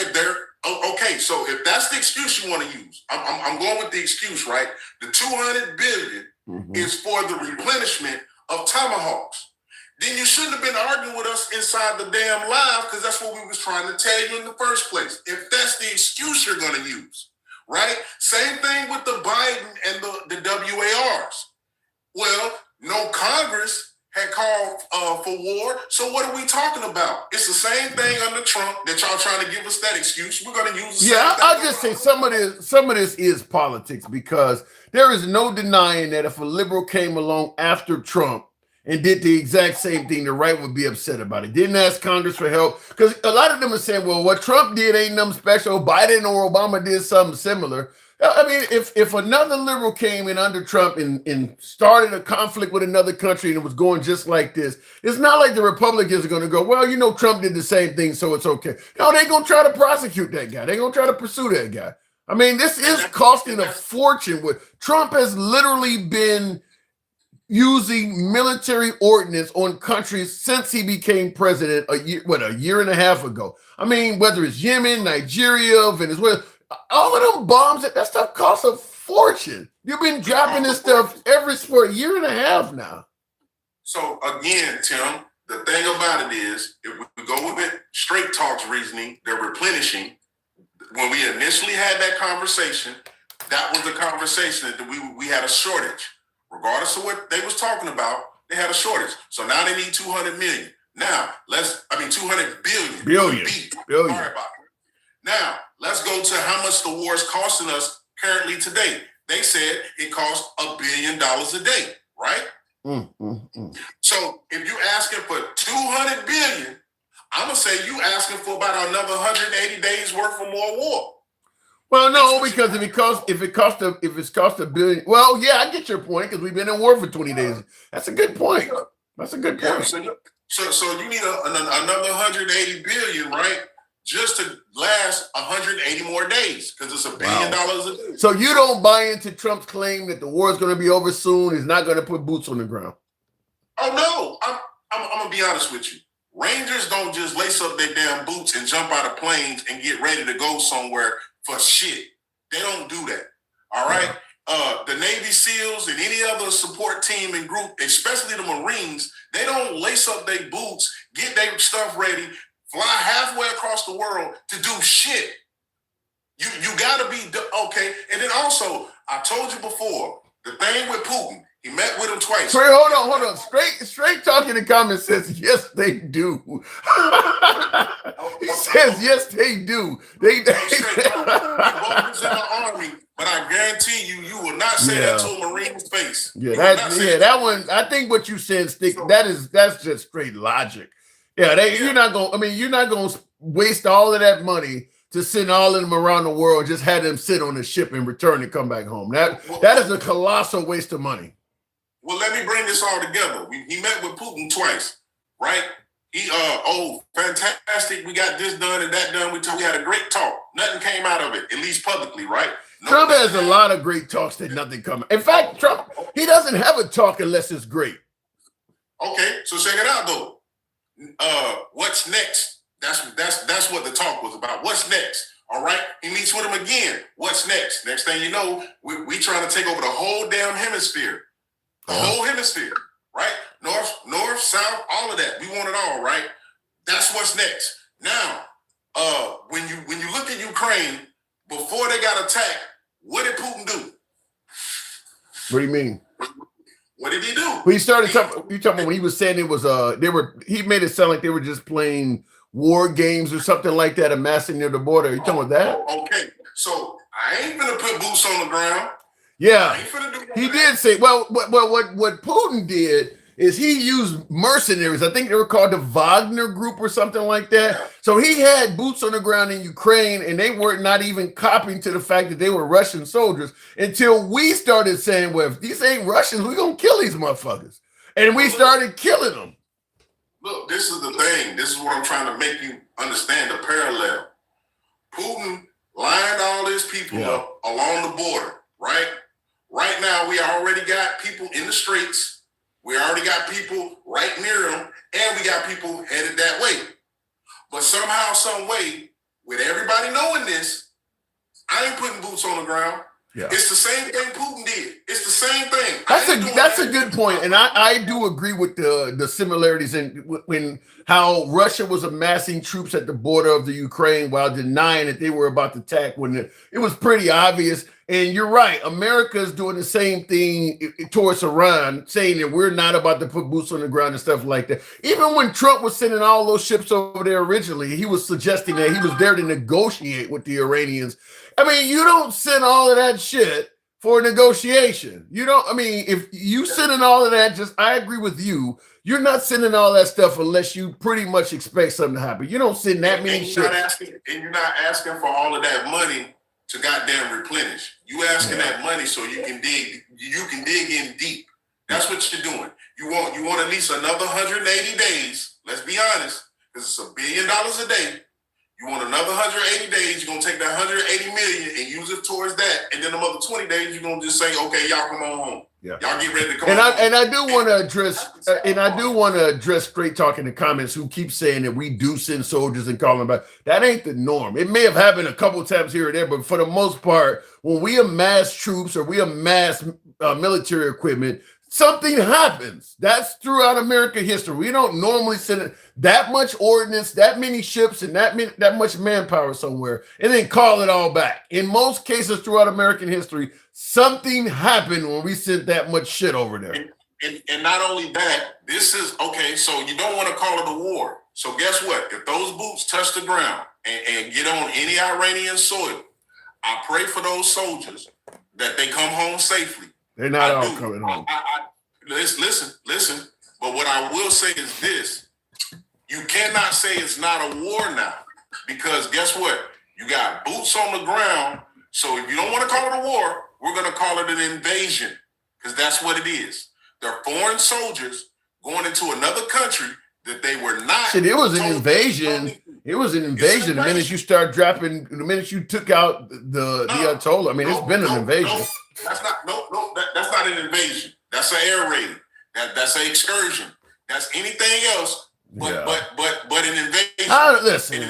Okay, so if that's the excuse you want to use, I'm going with the excuse, right? The $200 billion is for the replenishment of tomahawks. Then you shouldn't have been arguing with us inside the damn live, because that's what we was trying to tell you in the first place. If that's the excuse you're going to use, right? Same thing with the Biden and the WARs. Well, no Congress had called for war. So what are we talking about? It's the same thing under Trump that y'all trying to give us that excuse. We're going to use the same thing. I'll just say some of this is politics, because there is no denying that if a liberal came along after Trump and did the exact same thing, the right would be upset about it. Didn't ask Congress for help, because a lot of them are saying, well, what Trump did ain't nothing special. Biden or Obama did something similar. I mean, if another liberal came in under Trump and started a conflict with another country and it was going just like this, it's not like the Republicans are going to go, well, you know, Trump did the same thing, so it's okay. No, they're going to try to prosecute that guy. They're going to try to pursue that guy. I mean, this is costing a fortune. Trump has literally been using military ordnance on countries since he became president a year and a half ago. I mean, whether it's Yemen, Nigeria, Venezuela, all of them bombs, that stuff costs a fortune. You've been dropping this stuff for a year and a half now. So again, Tim, the thing about it is, if we go with it, straight talks reasoning, they're replenishing. When we initially had that conversation, that was the conversation that we had a shortage. Regardless of what they was talking about, they had a shortage. So now they need 200 million. Now, 200 billion. Billion. Sorry about it. Now, let's go to how much the war is costing us currently today. They said it costs $1 billion a day, right? So if you're asking for 200 billion, I'm gonna say you asking for about another 180 days worth of more war. Well, no, because if it costs $1 billion, well, yeah, I get your point, because we've been in war for 20 days. That's a good point. That's a good point. So you need another 180 billion, right? Just to last 180 more days, because it's $1 billion a day. So you don't buy into Trump's claim that the war is going to be over soon? He's not going to put boots on the ground. Oh no, I'm gonna be honest with you. Rangers don't just lace up their damn boots and jump out of planes and get ready to go somewhere for shit. They don't do that. All right. The Navy SEALs and any other support team and group, especially the Marines, they don't lace up their boots, get their stuff ready, fly halfway across the world to do shit. You gotta be okay. And then also, I told you before, the thing with Putin, he met with him twice. Wait, hold on. Straight talking in comments says yes, they do. He says yes, they do. They both was in the army, but I guarantee you will not say that to a Marine's face. That one. I think what you said, Stick. That's just straight logic. Yeah, you're not gonna waste all of that money to send all of them around the world, just have them sit on a ship and return and come back home. That is a colossal waste of money. Well, let me bring this all together. He met with Putin twice, right? He, fantastic. We got this done and that done. We had a great talk. Nothing came out of it, at least publicly, right? Trump has a lot of great talks that nothing come. In fact, Trump, he doesn't have a talk unless it's great. Okay, so check it out though. What's next? That's what the talk was about. What's next? All right. He meets with him again. What's next? Next thing you know, we trying to take over the whole damn hemisphere. The whole hemisphere, right? North, south, all of that. We want it all, right? That's what's next. Now, when you look at Ukraine, before they got attacked, what did Putin do? What do you mean? What did he do? Well, you talking about when he was saying it was he made it sound like they were just playing war games or something like that, amassing near the border. You talking about that? Okay. So I ain't gonna put boots on the ground. Yeah, he did say. Well, what Putin did is he used mercenaries. I think they were called the Wagner Group or something like that. So he had boots on the ground in Ukraine, and they were not even copying to the fact that they were Russian soldiers until we started saying, well, if these ain't Russians, we're going to kill these motherfuckers. And we started killing them. Look, this is the thing. This is what I'm trying to make you understand the parallel. Putin lined all his people up along the border, right? Right now, we already got people in the streets. We already got people right near them, and we got people headed that way. But somehow, some way, with everybody knowing this, I ain't putting boots on the ground. Yeah. It's the same thing Putin did. It's the same thing. That's a good point, and I do agree with the similarities in when how Russia was amassing troops at the border of the Ukraine while denying that they were about to attack when it was pretty obvious. And you're right, America is doing the same thing towards Iran, saying that we're not about to put boots on the ground and stuff like that. Even when Trump was sending all those ships over there originally, he was suggesting that he was there to negotiate with the Iranians. I mean, you don't send all of that shit for a negotiation. You don't, I mean, if you sending all of that, I agree with you. You're not sending all that stuff unless you pretty much expect something to happen. You don't send that many shit. And you're not asking for all of that money to goddamn replenish. You asking that money so you can dig in deep. That's what you're doing. You want at least another 180 days. Let's be honest, because it's $1 billion a day. You want another 180 days, you're gonna take that 180 million and use it towards that, and then another 20 days, you're gonna just say, okay, y'all come on home. Yeah. Y'all get ready to come home. And I do want to address straight talk in the comments who keep saying that we do send soldiers and call them back. That ain't the norm. It may have happened a couple times here or there, but for the most part, when we amass troops or we amass military equipment, something happens. That's throughout American history. We don't normally send that much ordnance, that many ships, and that much manpower somewhere, and then call it all back. In most cases throughout American history, something happened when we sent that much shit over there. And not only that, this is, okay, so you don't want to call it a war. So guess what? If those boots touch the ground and get on any Iranian soil, I pray for those soldiers that they come home safely. They're not all coming home. Listen. But what I will say is this. You cannot say it's not a war now. Because guess what? You got boots on the ground. So if you don't want to call it a war, we're going to call it an invasion. Because that's what it is. They're foreign soldiers going into another country that they were not. Shit, it was an invasion. It was an invasion. The minute you start dropping, the minute you took out the Ayatollah, I mean, it's been an invasion. That's not an invasion. That's an air raid. That's an excursion. That's anything else but an invasion. Listen.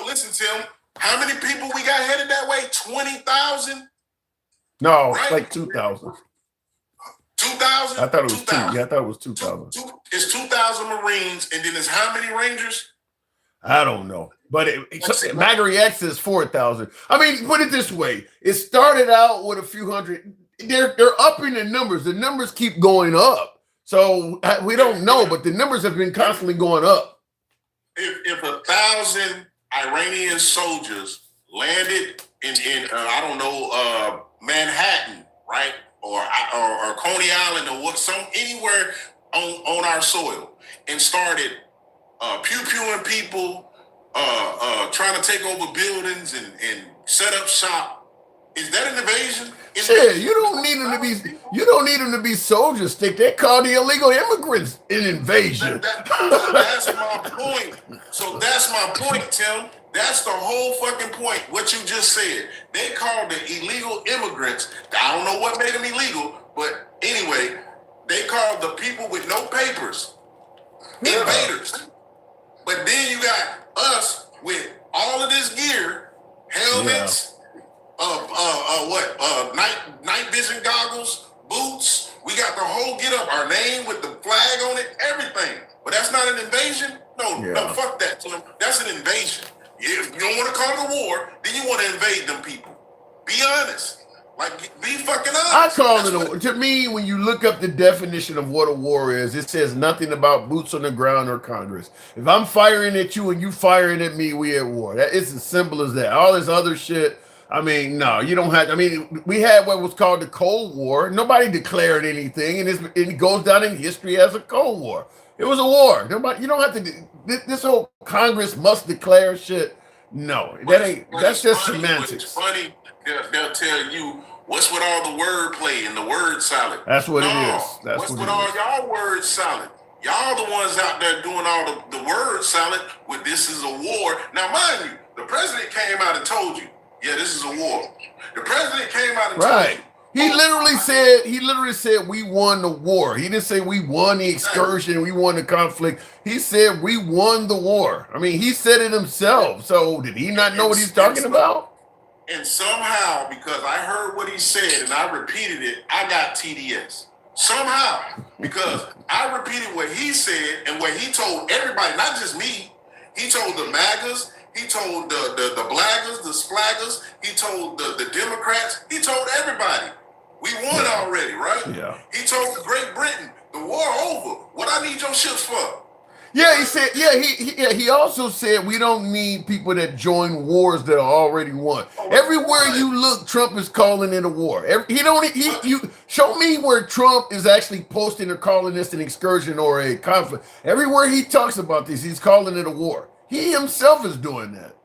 Listen, Tim. How many people we got headed that way? 20,000? No, right? Like 2,000. 2,000? I thought it was 2,000. Yeah, I thought it was 2,000. It's 2,000 Marines, and then it's how many Rangers? I don't know. But Magri X is 4,000. I mean, put it this way. It started out with a few hundred. They're upping the numbers. The numbers keep going up. So we don't know, but the numbers have been constantly going up. If 1,000 Iranian soldiers landed in I don't know, Manhattan, right? Or Coney Island or anywhere on our soil and started pew-pewing people, trying to take over buildings and set up shop. Is that an invasion? Shit, you don't need them to be soldiers. They call the illegal immigrants an invasion. That's my point. So that's my point, Tim. That's the whole fucking point. What you just said. They called the illegal immigrants. I don't know what made them illegal, but anyway, they called the people with no papers invaders. But then you got us with all of this gear, helmets, night vision goggles, boots. We got the whole get up, our name with the flag on it, everything. But that's not an invasion? No, fuck that. That's an invasion. If you don't want to call it a war, then you want to invade them people. Be honest. Like, be fucking honest. I call it a war. To me, when you look up the definition of what a war is, it says nothing about boots on the ground or Congress. If I'm firing at you and you firing at me, we at war. It's as simple as that. All this other shit, I mean, no, you don't have. I mean, we had what was called the Cold War. Nobody declared anything, and it goes down in history as a Cold War. It was a war. Nobody. You don't have to. This whole Congress must declare shit. No, that's just semantics. It's funny. They'll tell you what's with all the wordplay and the word salad. That's what it is. What's with all y'all word salad? Y'all the ones out there doing all the word salad with this is a war. Now, mind you, the president came out and told you, yeah, this is a war. The president came out and told you. He literally said we won the war. He didn't say we won the excursion, we won the conflict. He said we won the war. I mean, he said it himself. So did he not know what he's talking about? And somehow, because I heard what he said and I repeated it, I got TDS. Somehow, because I repeated what he said and what he told everybody, not just me. He told the MAGAs, he told the blaggers, the splaggers, he told the Democrats, he told everybody. We won already, right? Yeah. He told Great Britain, the war over. What I need your ships for? Yeah, he said, he also said we don't need people that join wars that are already won. Everywhere you look, Trump is calling it a war. You show me where Trump is actually posting or calling this an excursion or a conflict. Everywhere he talks about this, he's calling it a war. He himself is doing that.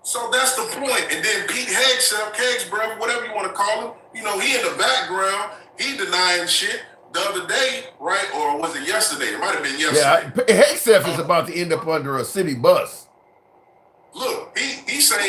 So that's the point. And then Pete Hegseth, brother, whatever you want to call him, you know, he in the background, he denying shit. The other day, right, or was it yesterday? It might have been yesterday. Yeah, Hegseth is about to end up under a city bus. Look, he said,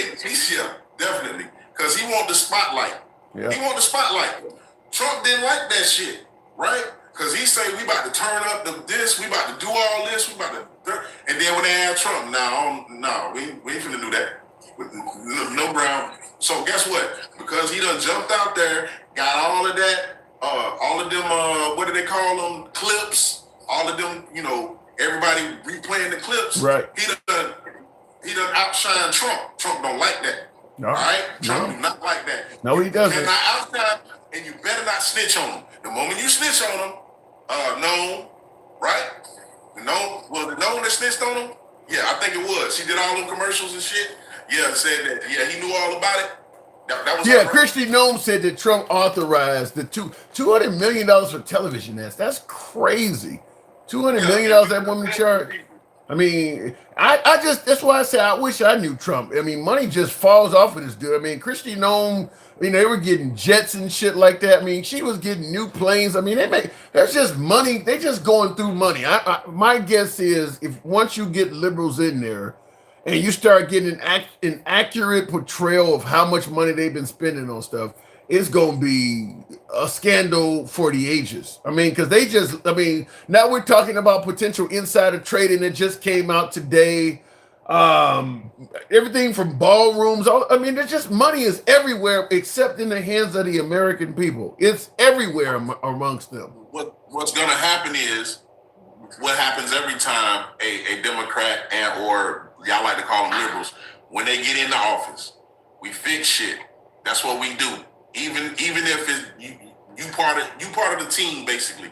yeah, definitely, because he want the spotlight. Yeah. He want the spotlight. Trump didn't like that shit, right? Because he said we about to turn up this, we about to do all this, we about to, and then when they had Trump, no, we ain't finna do that. With no Brown. So guess what? Because he done jumped out there, got all of that. All of them, what do they call them? Clips. All of them, you know, everybody replaying the clips. Right. He done outshine Trump. Trump don't like that. No. All right? Trump do not like that. No, he doesn't. You cannot outshine, and you better not snitch on him. The moment you snitch on him, known, right? Was it known that snitched on him? Yeah, I think it was. She did all them commercials and shit. Yeah, said that. Yeah, he knew all about it. That was Christy Nome said that Trump authorized the $200 million for television ads. That's crazy. $200 million that woman charged. I mean, I just, that's why I say I wish I knew Trump. I mean, money just falls off of this dude. I mean, Christy Nome, I mean, they were getting jets and shit like that. I mean, she was getting new planes. I mean, there's just money. They just going through money. My guess is if once you get liberals in there, and you start getting an accurate portrayal of how much money they've been spending on stuff, it's going to be a scandal for the ages. I mean, because now we're talking about potential insider trading that just came out today. Everything from ballrooms. I mean, there's just money is everywhere except in the hands of the American people. It's everywhere amongst them. What's going to happen is what happens every time a Democrat or y'all like to call them liberals, when they get into office, we fix shit. That's what we do. Even if it's you part of the team, basically.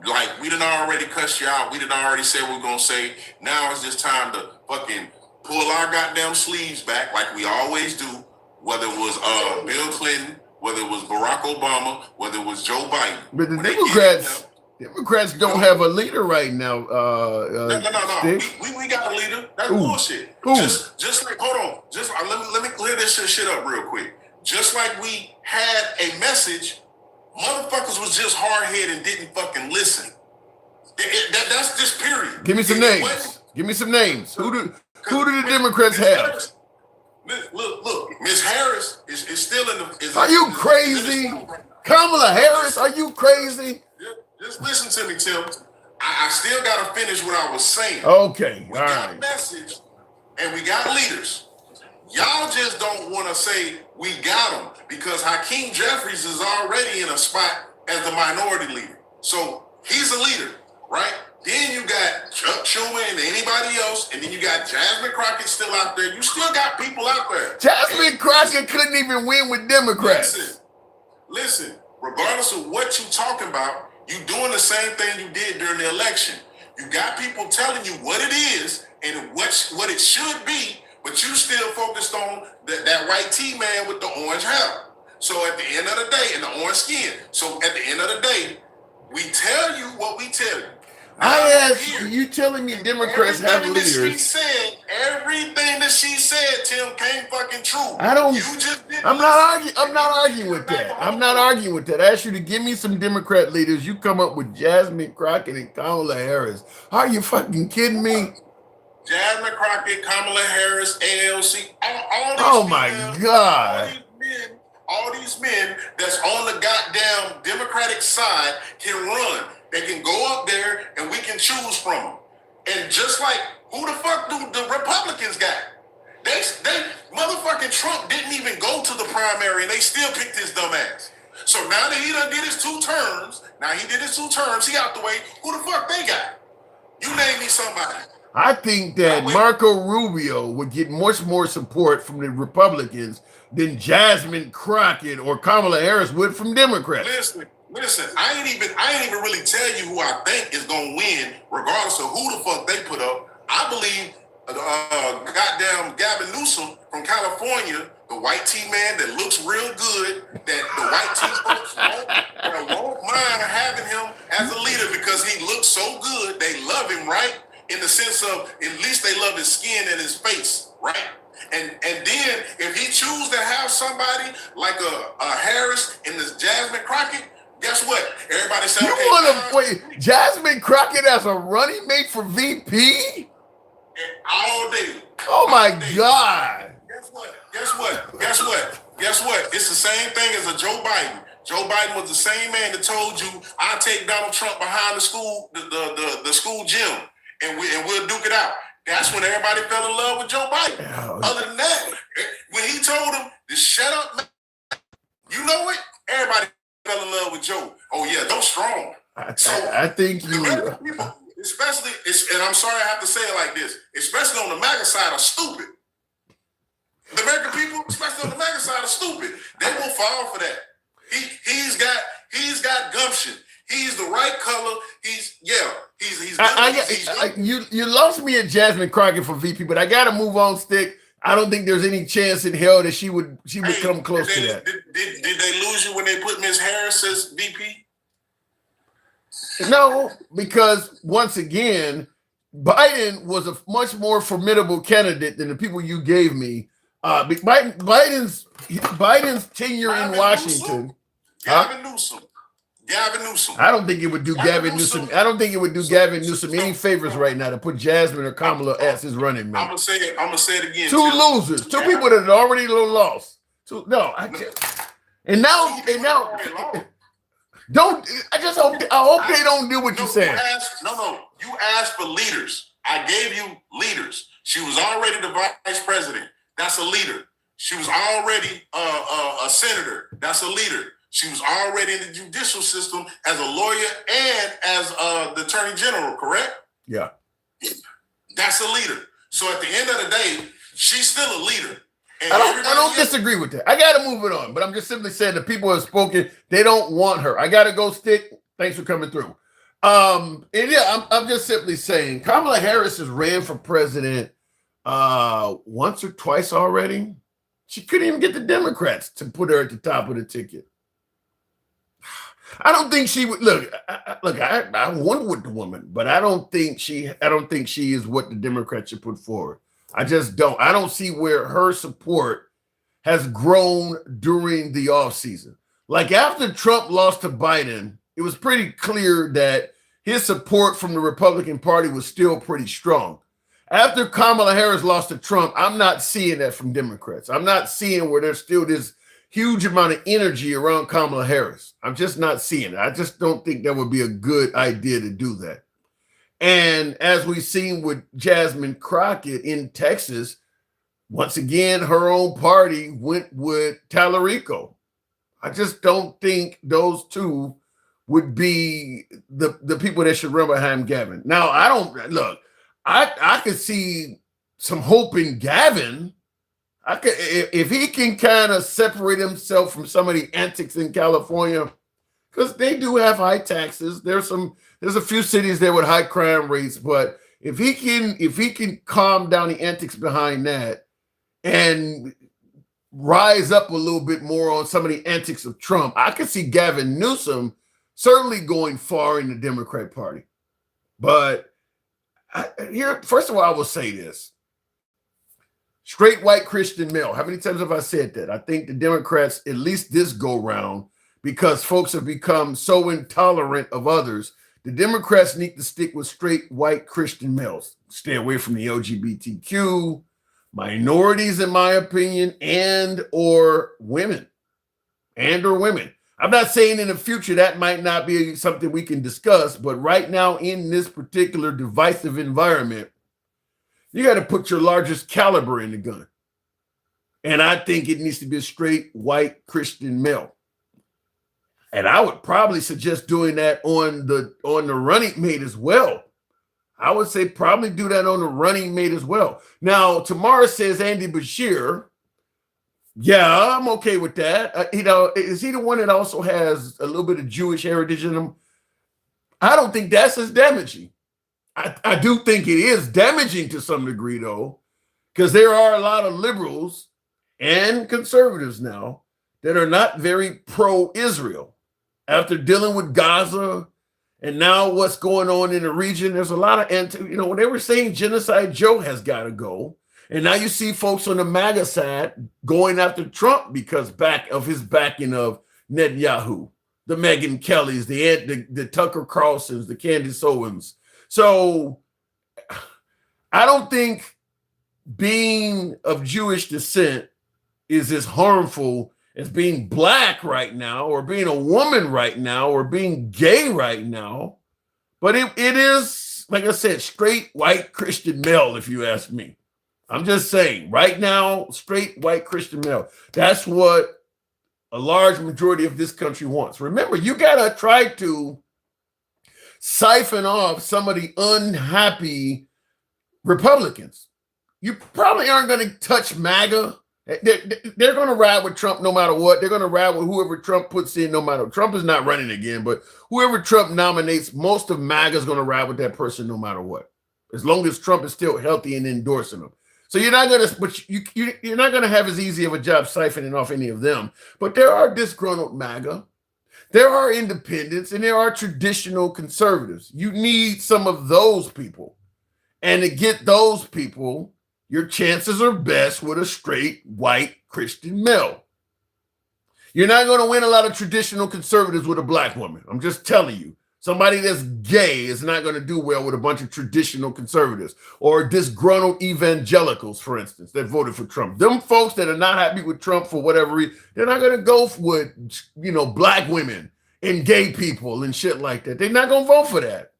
Like we done already cussed you out. We done already said what we're gonna say. Now it's just time to fucking pull our goddamn sleeves back, like we always do. Whether it was Bill Clinton, whether it was Barack Obama, whether it was Joe Biden. But the Democrats don't have a leader right now. No. We got a leader. That's bullshit. Just like, hold on. Just let me clear this shit up real quick. Just like we had a message, motherfuckers was just hard-headed and didn't fucking listen. That's just period. Give me some names. Give me some names. Who do the Democrats have? Look. Miss Harris is still in the. Are you crazy? Kamala Harris? Are you crazy? Just listen to me, Tim. I still got to finish what I was saying. Okay, we got a message and we got leaders. Y'all just don't want to say we got them because Hakeem Jeffries is already in a spot as the minority leader. So he's a leader, right? Then you got Chuck Schumer and anybody else, and then you got Jasmine Crockett still out there. You still got people out there. Jasmine Crockett couldn't even win with Democrats. Listen, regardless of what you talking about, you doing the same thing you did during the election. You got people telling you what it is and what it should be, but you still focused on that white tea man with the orange hair. So at the end of the day, and the orange skin. So at the end of the day, we tell you what we tell you. I asked you telling me Democrats have leaders. Everything that she said, Tim, came fucking true. I'm not arguing with that. I'm not arguing with that. I asked you to give me some Democrat leaders. You come up with Jasmine Crockett and Kamala Harris. Are you fucking kidding me? Jasmine Crockett, Kamala Harris, ALC, all these oh my God. all these men that's on the goddamn Democratic side can run. They can go up there and we can choose from them. And just like, who the fuck do the Republicans got? They motherfucking Trump didn't even go to the primary and they still picked his dumb ass. So now that he done did his 2 terms, he out the way, who the fuck they got? You name me somebody. I think that Marco Rubio would get much more support from the Republicans than Jasmine Crockett or Kamala Harris would from Democrats. Listen, I ain't even really tell you who I think is gonna win, regardless of who the fuck they put up. I believe goddamn Gavin Newsom from California, the white tea man that looks real good, that the white tea folks won't mind having him as a leader because he looks so good. They love him, right? In the sense of, at least they love his skin and his face, right? And then if he choose to have somebody like a Harris and this Jasmine Crockett, guess what? Everybody said, you want to wait Jasmine Crockett as a running mate for VP? All day. Oh my God. Guess what? It's the same thing as a Joe Biden. Joe Biden was the same man that told you, I'll take Donald Trump behind the school, the school gym, and we'll duke it out. That's when everybody fell in love with Joe Biden. Other than that, when he told him to shut up, man, you know what? Everybody fell in love with Joe. Oh yeah, those strong. I think you. Especially, and I'm sorry I have to say it like this, especially on the MAGA side, are stupid. The American people, especially on the MAGA side, are stupid. They will fall for that. He's got gumption. He's the right color. He's you lost me at Jasmine Crockett for VP, but I got to move on. Stick. I don't think there's any chance in hell that she would come close to that. Did they lose you when they put Ms. Harris as VP? No, because once again, Biden was a much more formidable candidate than the people you gave me. Biden's tenure in Washington. Gavin Newsom. I don't think it would do Gavin Newsom. I don't think it would do Gavin Newsom any favors right now to put Jasmine or Kamala as his running mate. I'm gonna say it again. Two losers, two people that had already lost. I hope they don't do what you said. You asked for leaders. I gave you leaders. She was already the vice president. That's a leader. She was already a senator. That's a leader. She was already in the judicial system as a lawyer and as the attorney general, correct? Yeah. That's a leader. So at the end of the day, she's still a leader. And I don't disagree with that. I got to move it on, but I'm just simply saying the people have spoken. They don't want her. I got to go, Stick. Thanks for coming through. I'm just simply saying Kamala Harris has ran for president once or twice already. She couldn't even get the Democrats to put her at the top of the ticket. I don't think she would look. I won with the woman, but I don't think she is what the Democrats should put forward. I just don't. I don't see where her support has grown during the offseason. Like after Trump lost to Biden, it was pretty clear that his support from the Republican Party was still pretty strong. After Kamala Harris lost to Trump, I'm not seeing that from Democrats. I'm not seeing where there's still this huge amount of energy around Kamala Harris. I'm just not seeing it. I just don't think that would be a good idea to do that. And as we've seen with Jasmine Crockett in Texas, once again, her own party went with Tallarico. I just don't think those two would be the people that should run behind Gavin. Now, I could see some hope in Gavin. If he can kind of separate himself from some of the antics in California, because they do have high taxes. There's a few cities there with high crime rates, but if he can calm down the antics behind that and rise up a little bit more on some of the antics of Trump, I could see Gavin Newsom certainly going far in the Democrat Party. But first of all, I will say this. Straight white Christian male. How many times have I said that? I think the Democrats, at least this go round, because folks have become so intolerant of others, the Democrats need to stick with straight white Christian males. Stay away from the LGBTQ, minorities, in my opinion, and or women. and or women. I'm not saying in the future that might not be something we can discuss, but right now in this particular divisive environment, you got to put your largest caliber in the gun. And I think it needs to be a straight white Christian male. And I would probably suggest doing that on the running mate as well. I would say probably do that on the running mate as well. Now, Tamara says Andy Bashir. Yeah, I'm okay with that. Is he the one that also has a little bit of Jewish heritage in him? I don't think that's as damaging. I do think it is damaging to some degree, though, because there are a lot of liberals and conservatives now that are not very pro-Israel. After dealing with Gaza and now what's going on in the region, there's a lot of when they were saying Genocide Joe has got to go. And now you see folks on the MAGA side going after Trump because of his backing of Netanyahu, the Megyn Kellys, the Tucker Carlsons, the Candace Owens. So I don't think being of Jewish descent is as harmful as being black right now, or being a woman right now, or being gay right now. But it is, like I said, straight white Christian male, if you ask me. I'm just saying, right now, straight white Christian male. That's what a large majority of this country wants. Remember, you got to try to siphon off some of the unhappy Republicans. You probably aren't going to touch MAGA. They're going to ride with Trump no matter what. They're going to ride with whoever Trump puts in no matter. Trump is not running again, but whoever Trump nominates, most of MAGA is going to ride with that person no matter what, as long as Trump is still healthy and endorsing them. So you're not going to, but you're not going to have as easy of a job siphoning off any of them. But there are disgruntled MAGA, there are independents, and there are traditional conservatives. You need some of those people, and to get those people, your chances are best with a straight white Christian male. You're not going to win a lot of traditional conservatives with a black woman. I'm just telling you. Somebody that's gay is not going to do well with a bunch of traditional conservatives or disgruntled evangelicals, for instance, that voted for Trump. Them folks that are not happy with Trump for whatever reason, they're not going to go with, black women and gay people and shit like that. They're not going to vote for that.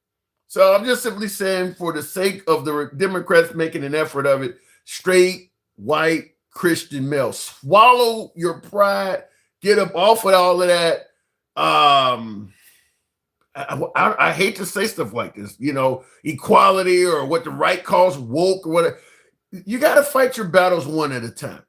So I'm just simply saying, for the sake of the Democrats making an effort of it, straight white Christian male, swallow your pride, get up off of all of that. I hate to say stuff like this, equality or what the right calls woke or whatever. You got to fight your battles one at a time.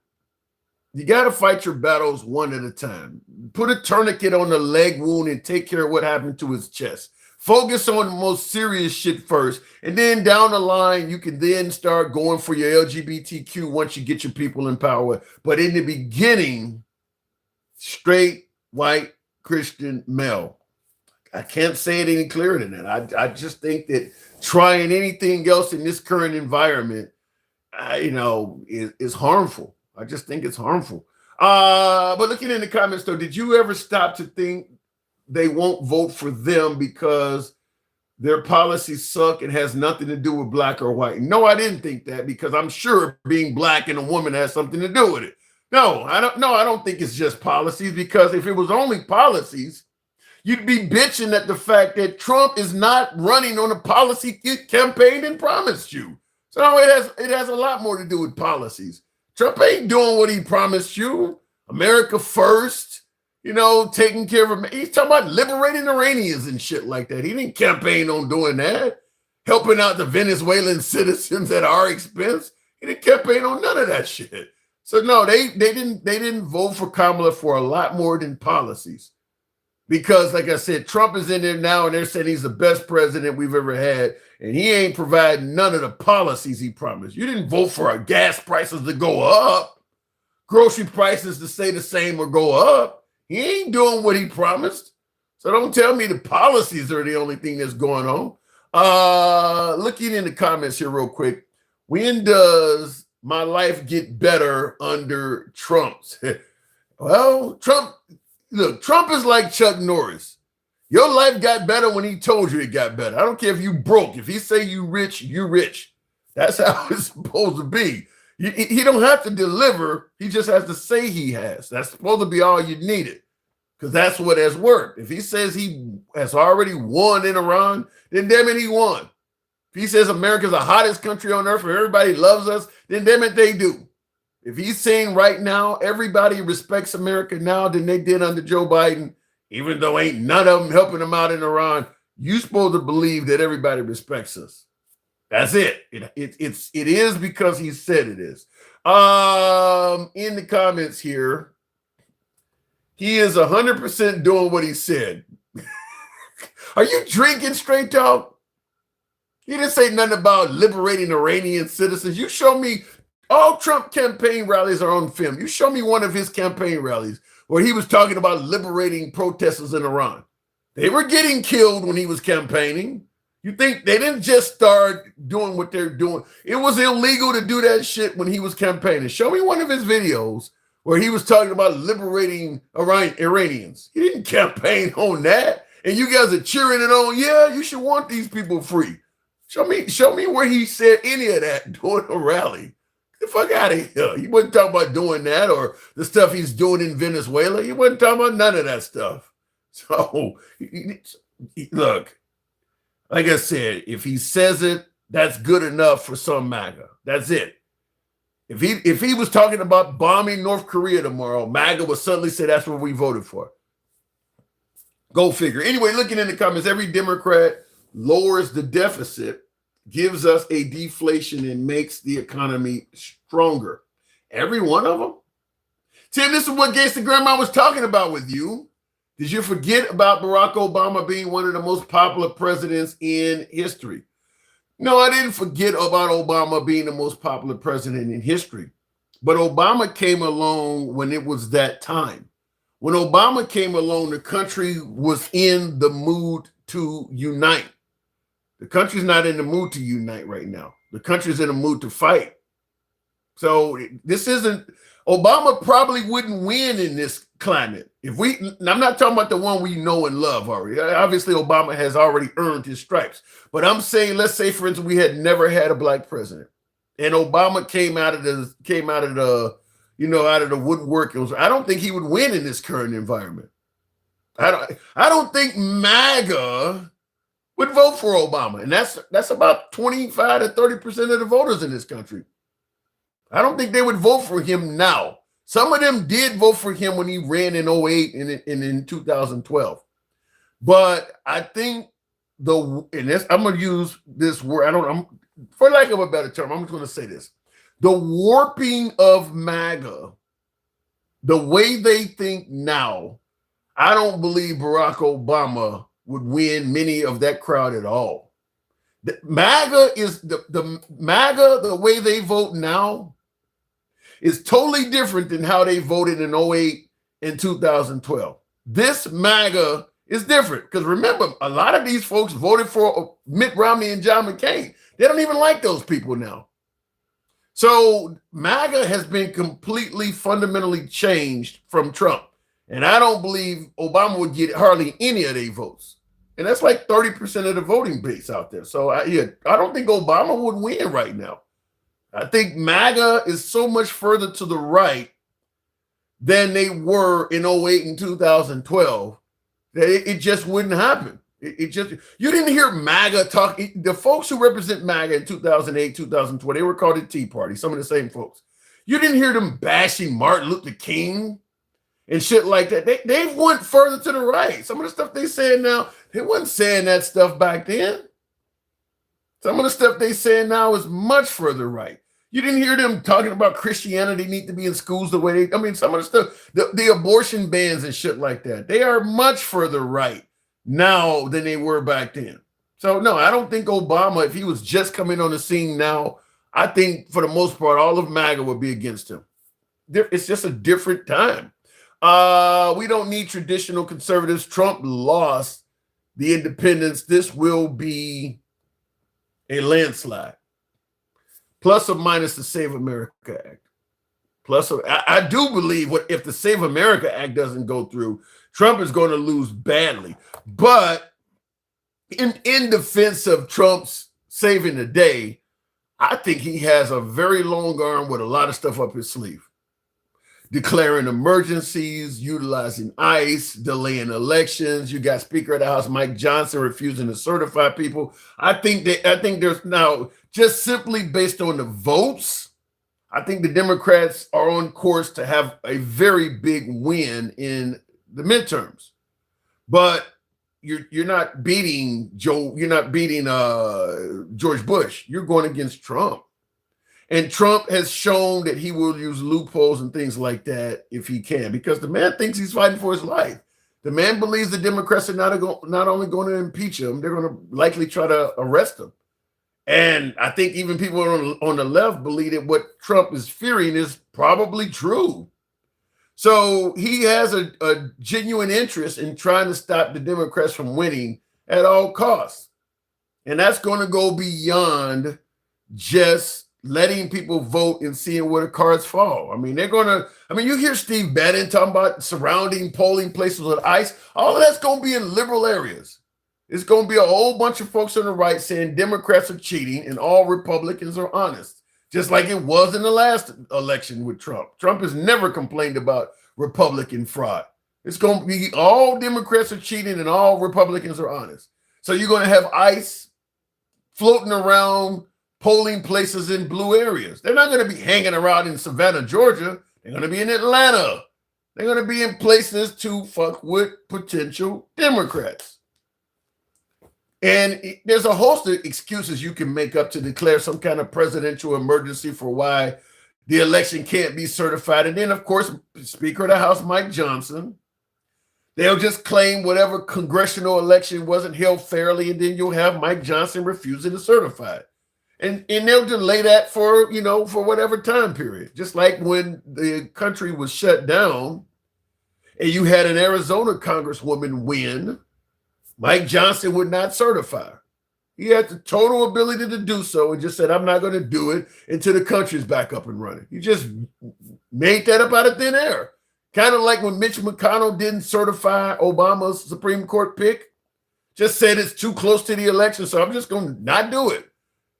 You got to fight your battles one at a time. Put a tourniquet on the leg wound and take care of what happened to his chest. Focus on the most serious shit first. And then down the line, you can then start going for your LGBTQ once you get your people in power. But in the beginning, straight white Christian male. I can't say it any clearer than that. I just think that trying anything else in this current environment, is harmful. I just think it's harmful. But looking in the comments, though, did you ever stop to think they won't vote for them because their policies suck and has nothing to do with black or white? No, I didn't think that, because I'm sure being black and a woman has something to do with it. No, I don't think it's just policies, because if it was only policies, you'd be bitching at the fact that Trump is not running on a policy campaign and promised you. So no, it has a lot more to do with policies. Trump ain't doing what he promised you. America first, taking care of him. He's talking about liberating Iranians and shit like that. He didn't campaign on doing that. Helping out the Venezuelan citizens at our expense. He didn't campaign on none of that shit. So no, they didn't vote for Kamala for a lot more than policies. Because, like I said, Trump is in there now, and they're saying he's the best president we've ever had, and he ain't providing none of the policies he promised. You didn't vote for our gas prices to go up, grocery prices to stay the same or go up. He ain't doing what he promised. So don't tell me the policies are the only thing that's going on. Looking in the comments here real quick. When does my life get better under Trump's? Well, Trump is like Chuck Norris. Your life got better when he told you it got better. I don't care if you broke. If he say you rich, you rich. That's how it's supposed to be. He don't have to deliver. He just has to say he has. That's supposed to be all you needed. because that's what has worked. If he says he has already won in Iran, then damn it, he won. If he says America's the hottest country on earth where everybody loves us, then damn it, they do. If he's saying right now everybody respects America now than they did under Joe Biden, even though ain't none of them helping them out in Iran, you supposed to believe that everybody respects us. That's it. It is because he said it is. In the comments here, he is 100% doing what he said. Are you drinking, Straight Talk? He didn't say nothing about liberating Iranian citizens. You show me, all Trump campaign rallies are on film. You show me one of his campaign rallies where he was talking about liberating protesters in Iran. They were getting killed when he was campaigning. You think they didn't just start doing what they're doing? It was illegal to do that shit when he was campaigning. Show me one of his videos where he was talking about liberating Iranians. He didn't campaign on that. And you guys are cheering it on. Yeah, you should want these people free. Show me where he said any of that during a rally. Get the fuck out of here. He wasn't talking about doing that or the stuff he's doing in Venezuela. He wasn't talking about none of that stuff. So, look, like I said, if he says it, that's good enough for some MAGA. That's it. If he was talking about bombing North Korea tomorrow, MAGA would suddenly say that's what we voted for. Go figure. Anyway, looking in the comments, every Democrat lowers the deficit, gives us a deflation, and makes the economy stronger. Every one of them. Tim, this is what Gangsta Grandma was talking about with you. Did you forget about Barack Obama being one of the most popular presidents in history? No, I didn't forget about Obama being the most popular president in history. But Obama came along when it was that time. When Obama came along, the country was in the mood to unite. The country's not in the mood to unite right now. The country's in the mood to fight. So this isn't, Obama probably wouldn't win in this climate. I'm not talking about the one we know and love already. Obviously, Obama has already earned his stripes. But I'm saying, let's say, for instance, we had never had a black president, and Obama came out of the woodwork. I don't think he would win in this current environment. I don't think MAGA would vote for Obama, and that's about 25 to 30% of the voters in this country. I don't think they would vote for him now. Some of them did vote for him when he ran in 2008 and in 2012. But I think I'm going to use this word. For lack of a better term, I'm just going to say this. The warping of MAGA, the way they think now, I don't believe Barack Obama would win many of that crowd at all. The MAGA is the MAGA, the way they vote now is totally different than how they voted in 2008 and 2012. This MAGA is different because remember, a lot of these folks voted for Mitt Romney and John McCain. They don't even like those people now. So MAGA has been completely fundamentally changed from Trump. And I don't believe Obama would get hardly any of their votes. And that's like 30% of the voting base out there. So I don't think Obama would win right now. I think MAGA is so much further to the right than they were in 2008 and 2012 that it just wouldn't happen. You didn't hear MAGA talk. The folks who represent MAGA in 2008, 2012, they were called the Tea Party, some of the same folks. You didn't hear them bashing Martin Luther King and shit like that. They've went further to the right. Some of the stuff they saying now, they wasn't saying that stuff back then. Some of the stuff they saying now is much further right. You didn't hear them talking about Christianity need to be in schools the way some of the stuff, the abortion bans and shit like that. They are much further right now than they were back then. So no, I don't think Obama, if he was just coming on the scene now, I think for the most part, all of MAGA would be against him. It's just a different time. We don't need traditional conservatives. Trump lost the independents. This will be a landslide. Plus or minus the Save America Act. I do believe if the Save America Act doesn't go through, Trump is going to lose badly. But in defense of Trump's saving the day, I think he has a very long arm with a lot of stuff up his sleeve. declaring emergencies, utilizing ICE, delaying elections. You got Speaker of the House Mike Johnson refusing to certify people. I think there's now, just simply based on the votes, I think the Democrats are on course to have a very big win in the midterms. But you're not beating George Bush. You're going against Trump. And Trump has shown that he will use loopholes and things like that if he can, because the man thinks he's fighting for his life. The man believes the Democrats are not only going to impeach him, they're going to likely try to arrest him. And I think even people on the left believe that what Trump is fearing is probably true. So he has a genuine interest in trying to stop the Democrats from winning at all costs. And that's going to go beyond just letting people vote and seeing where the cards fall. I mean, you hear Steve Bannon talking about surrounding polling places with ICE. All of that's going to be in liberal areas. It's going to be a whole bunch of folks on the right saying Democrats are cheating and all Republicans are honest, just like it was in the last election with Trump. Trump has never complained about Republican fraud. It's going to be all Democrats are cheating and all Republicans are honest. So you're going to have ICE floating around polling places in blue areas. They're not going to be hanging around in Savannah, Georgia. They're going to be in Atlanta. They're going to be in places to fuck with potential Democrats. And there's a host of excuses you can make up to declare some kind of presidential emergency for why the election can't be certified. And then, of course, Speaker of the House, Mike Johnson, they'll just claim whatever congressional election wasn't held fairly, and then you'll have Mike Johnson refusing to certify it. And they'll delay that for whatever time period. Just like when the country was shut down and you had an Arizona congresswoman win, Mike Johnson would not certify. He had the total ability to do so and just said, I'm not going to do it until the country's back up and running. He just made that up out of thin air. Kind of like when Mitch McConnell didn't certify Obama's Supreme Court pick, just said it's too close to the election, so I'm just going to not do it.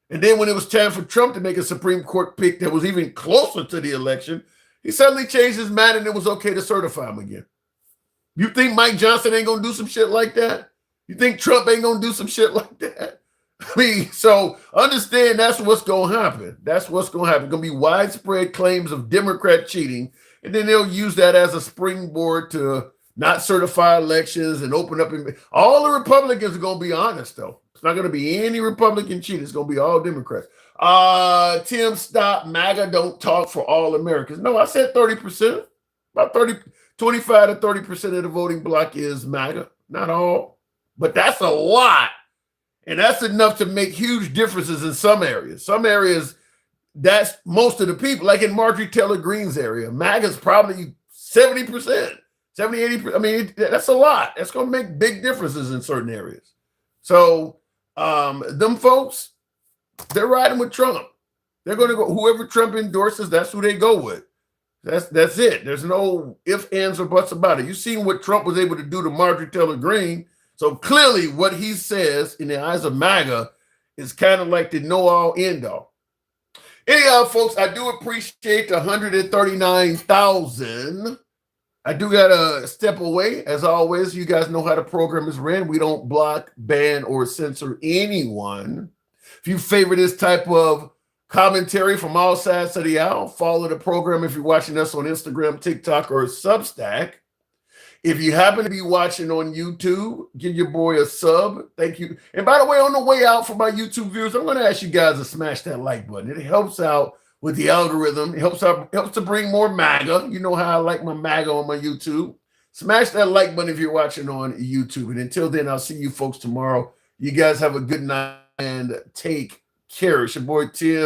And then when it was time for Trump to make a Supreme Court pick that was even closer to the election, he suddenly changed his mind and it was okay to certify him again. You think Mike Johnson ain't going to do some shit like that? You think Trump ain't going to do some shit like that? I mean, so understand that's what's going to happen. That's what's going to happen. Going to be widespread claims of Democrat cheating, and then they'll use that as a springboard to not certify elections and open up. All the Republicans are going to be honest, though. It's not going to be any Republican cheating. It's going to be all Democrats. Tim, stop. MAGA don't talk for all Americans. No, I said 30%. About 25 to 30% of the voting block is MAGA. Not all. But that's a lot. And that's enough to make huge differences in some areas. Some areas, that's most of the people. Like in Marjorie Taylor Greene's area, MAGA's probably 70%, 70, 80%. I mean, that's a lot. That's going to make big differences in certain areas. So them folks, they're riding with Trump. They're going to go, whoever Trump endorses, that's who they go with. That's it. There's no ifs, ands, or buts about it. You've seen what Trump was able to do to Marjorie Taylor Greene. So clearly what he says in the eyes of MAGA is kind of like the know-all, end-all. Anyhow, folks, I do appreciate the 139,000. I do got to step away. As always, you guys know how the program is ran. We don't block, ban, or censor anyone. If you favor this type of commentary from all sides of the aisle, follow the program if you're watching us on Instagram, TikTok, or Substack. If you happen to be watching on YouTube, give your boy a sub. Thank you. And by the way, on the way out for my YouTube viewers, I'm going to ask you guys to smash that like button. It helps out with the algorithm. It helps to bring more MAGA. You know how I like my MAGA on my YouTube. Smash that like button if you're watching on YouTube. And until then, I'll see you folks tomorrow. You guys have a good night and take care. It's your boy Tim.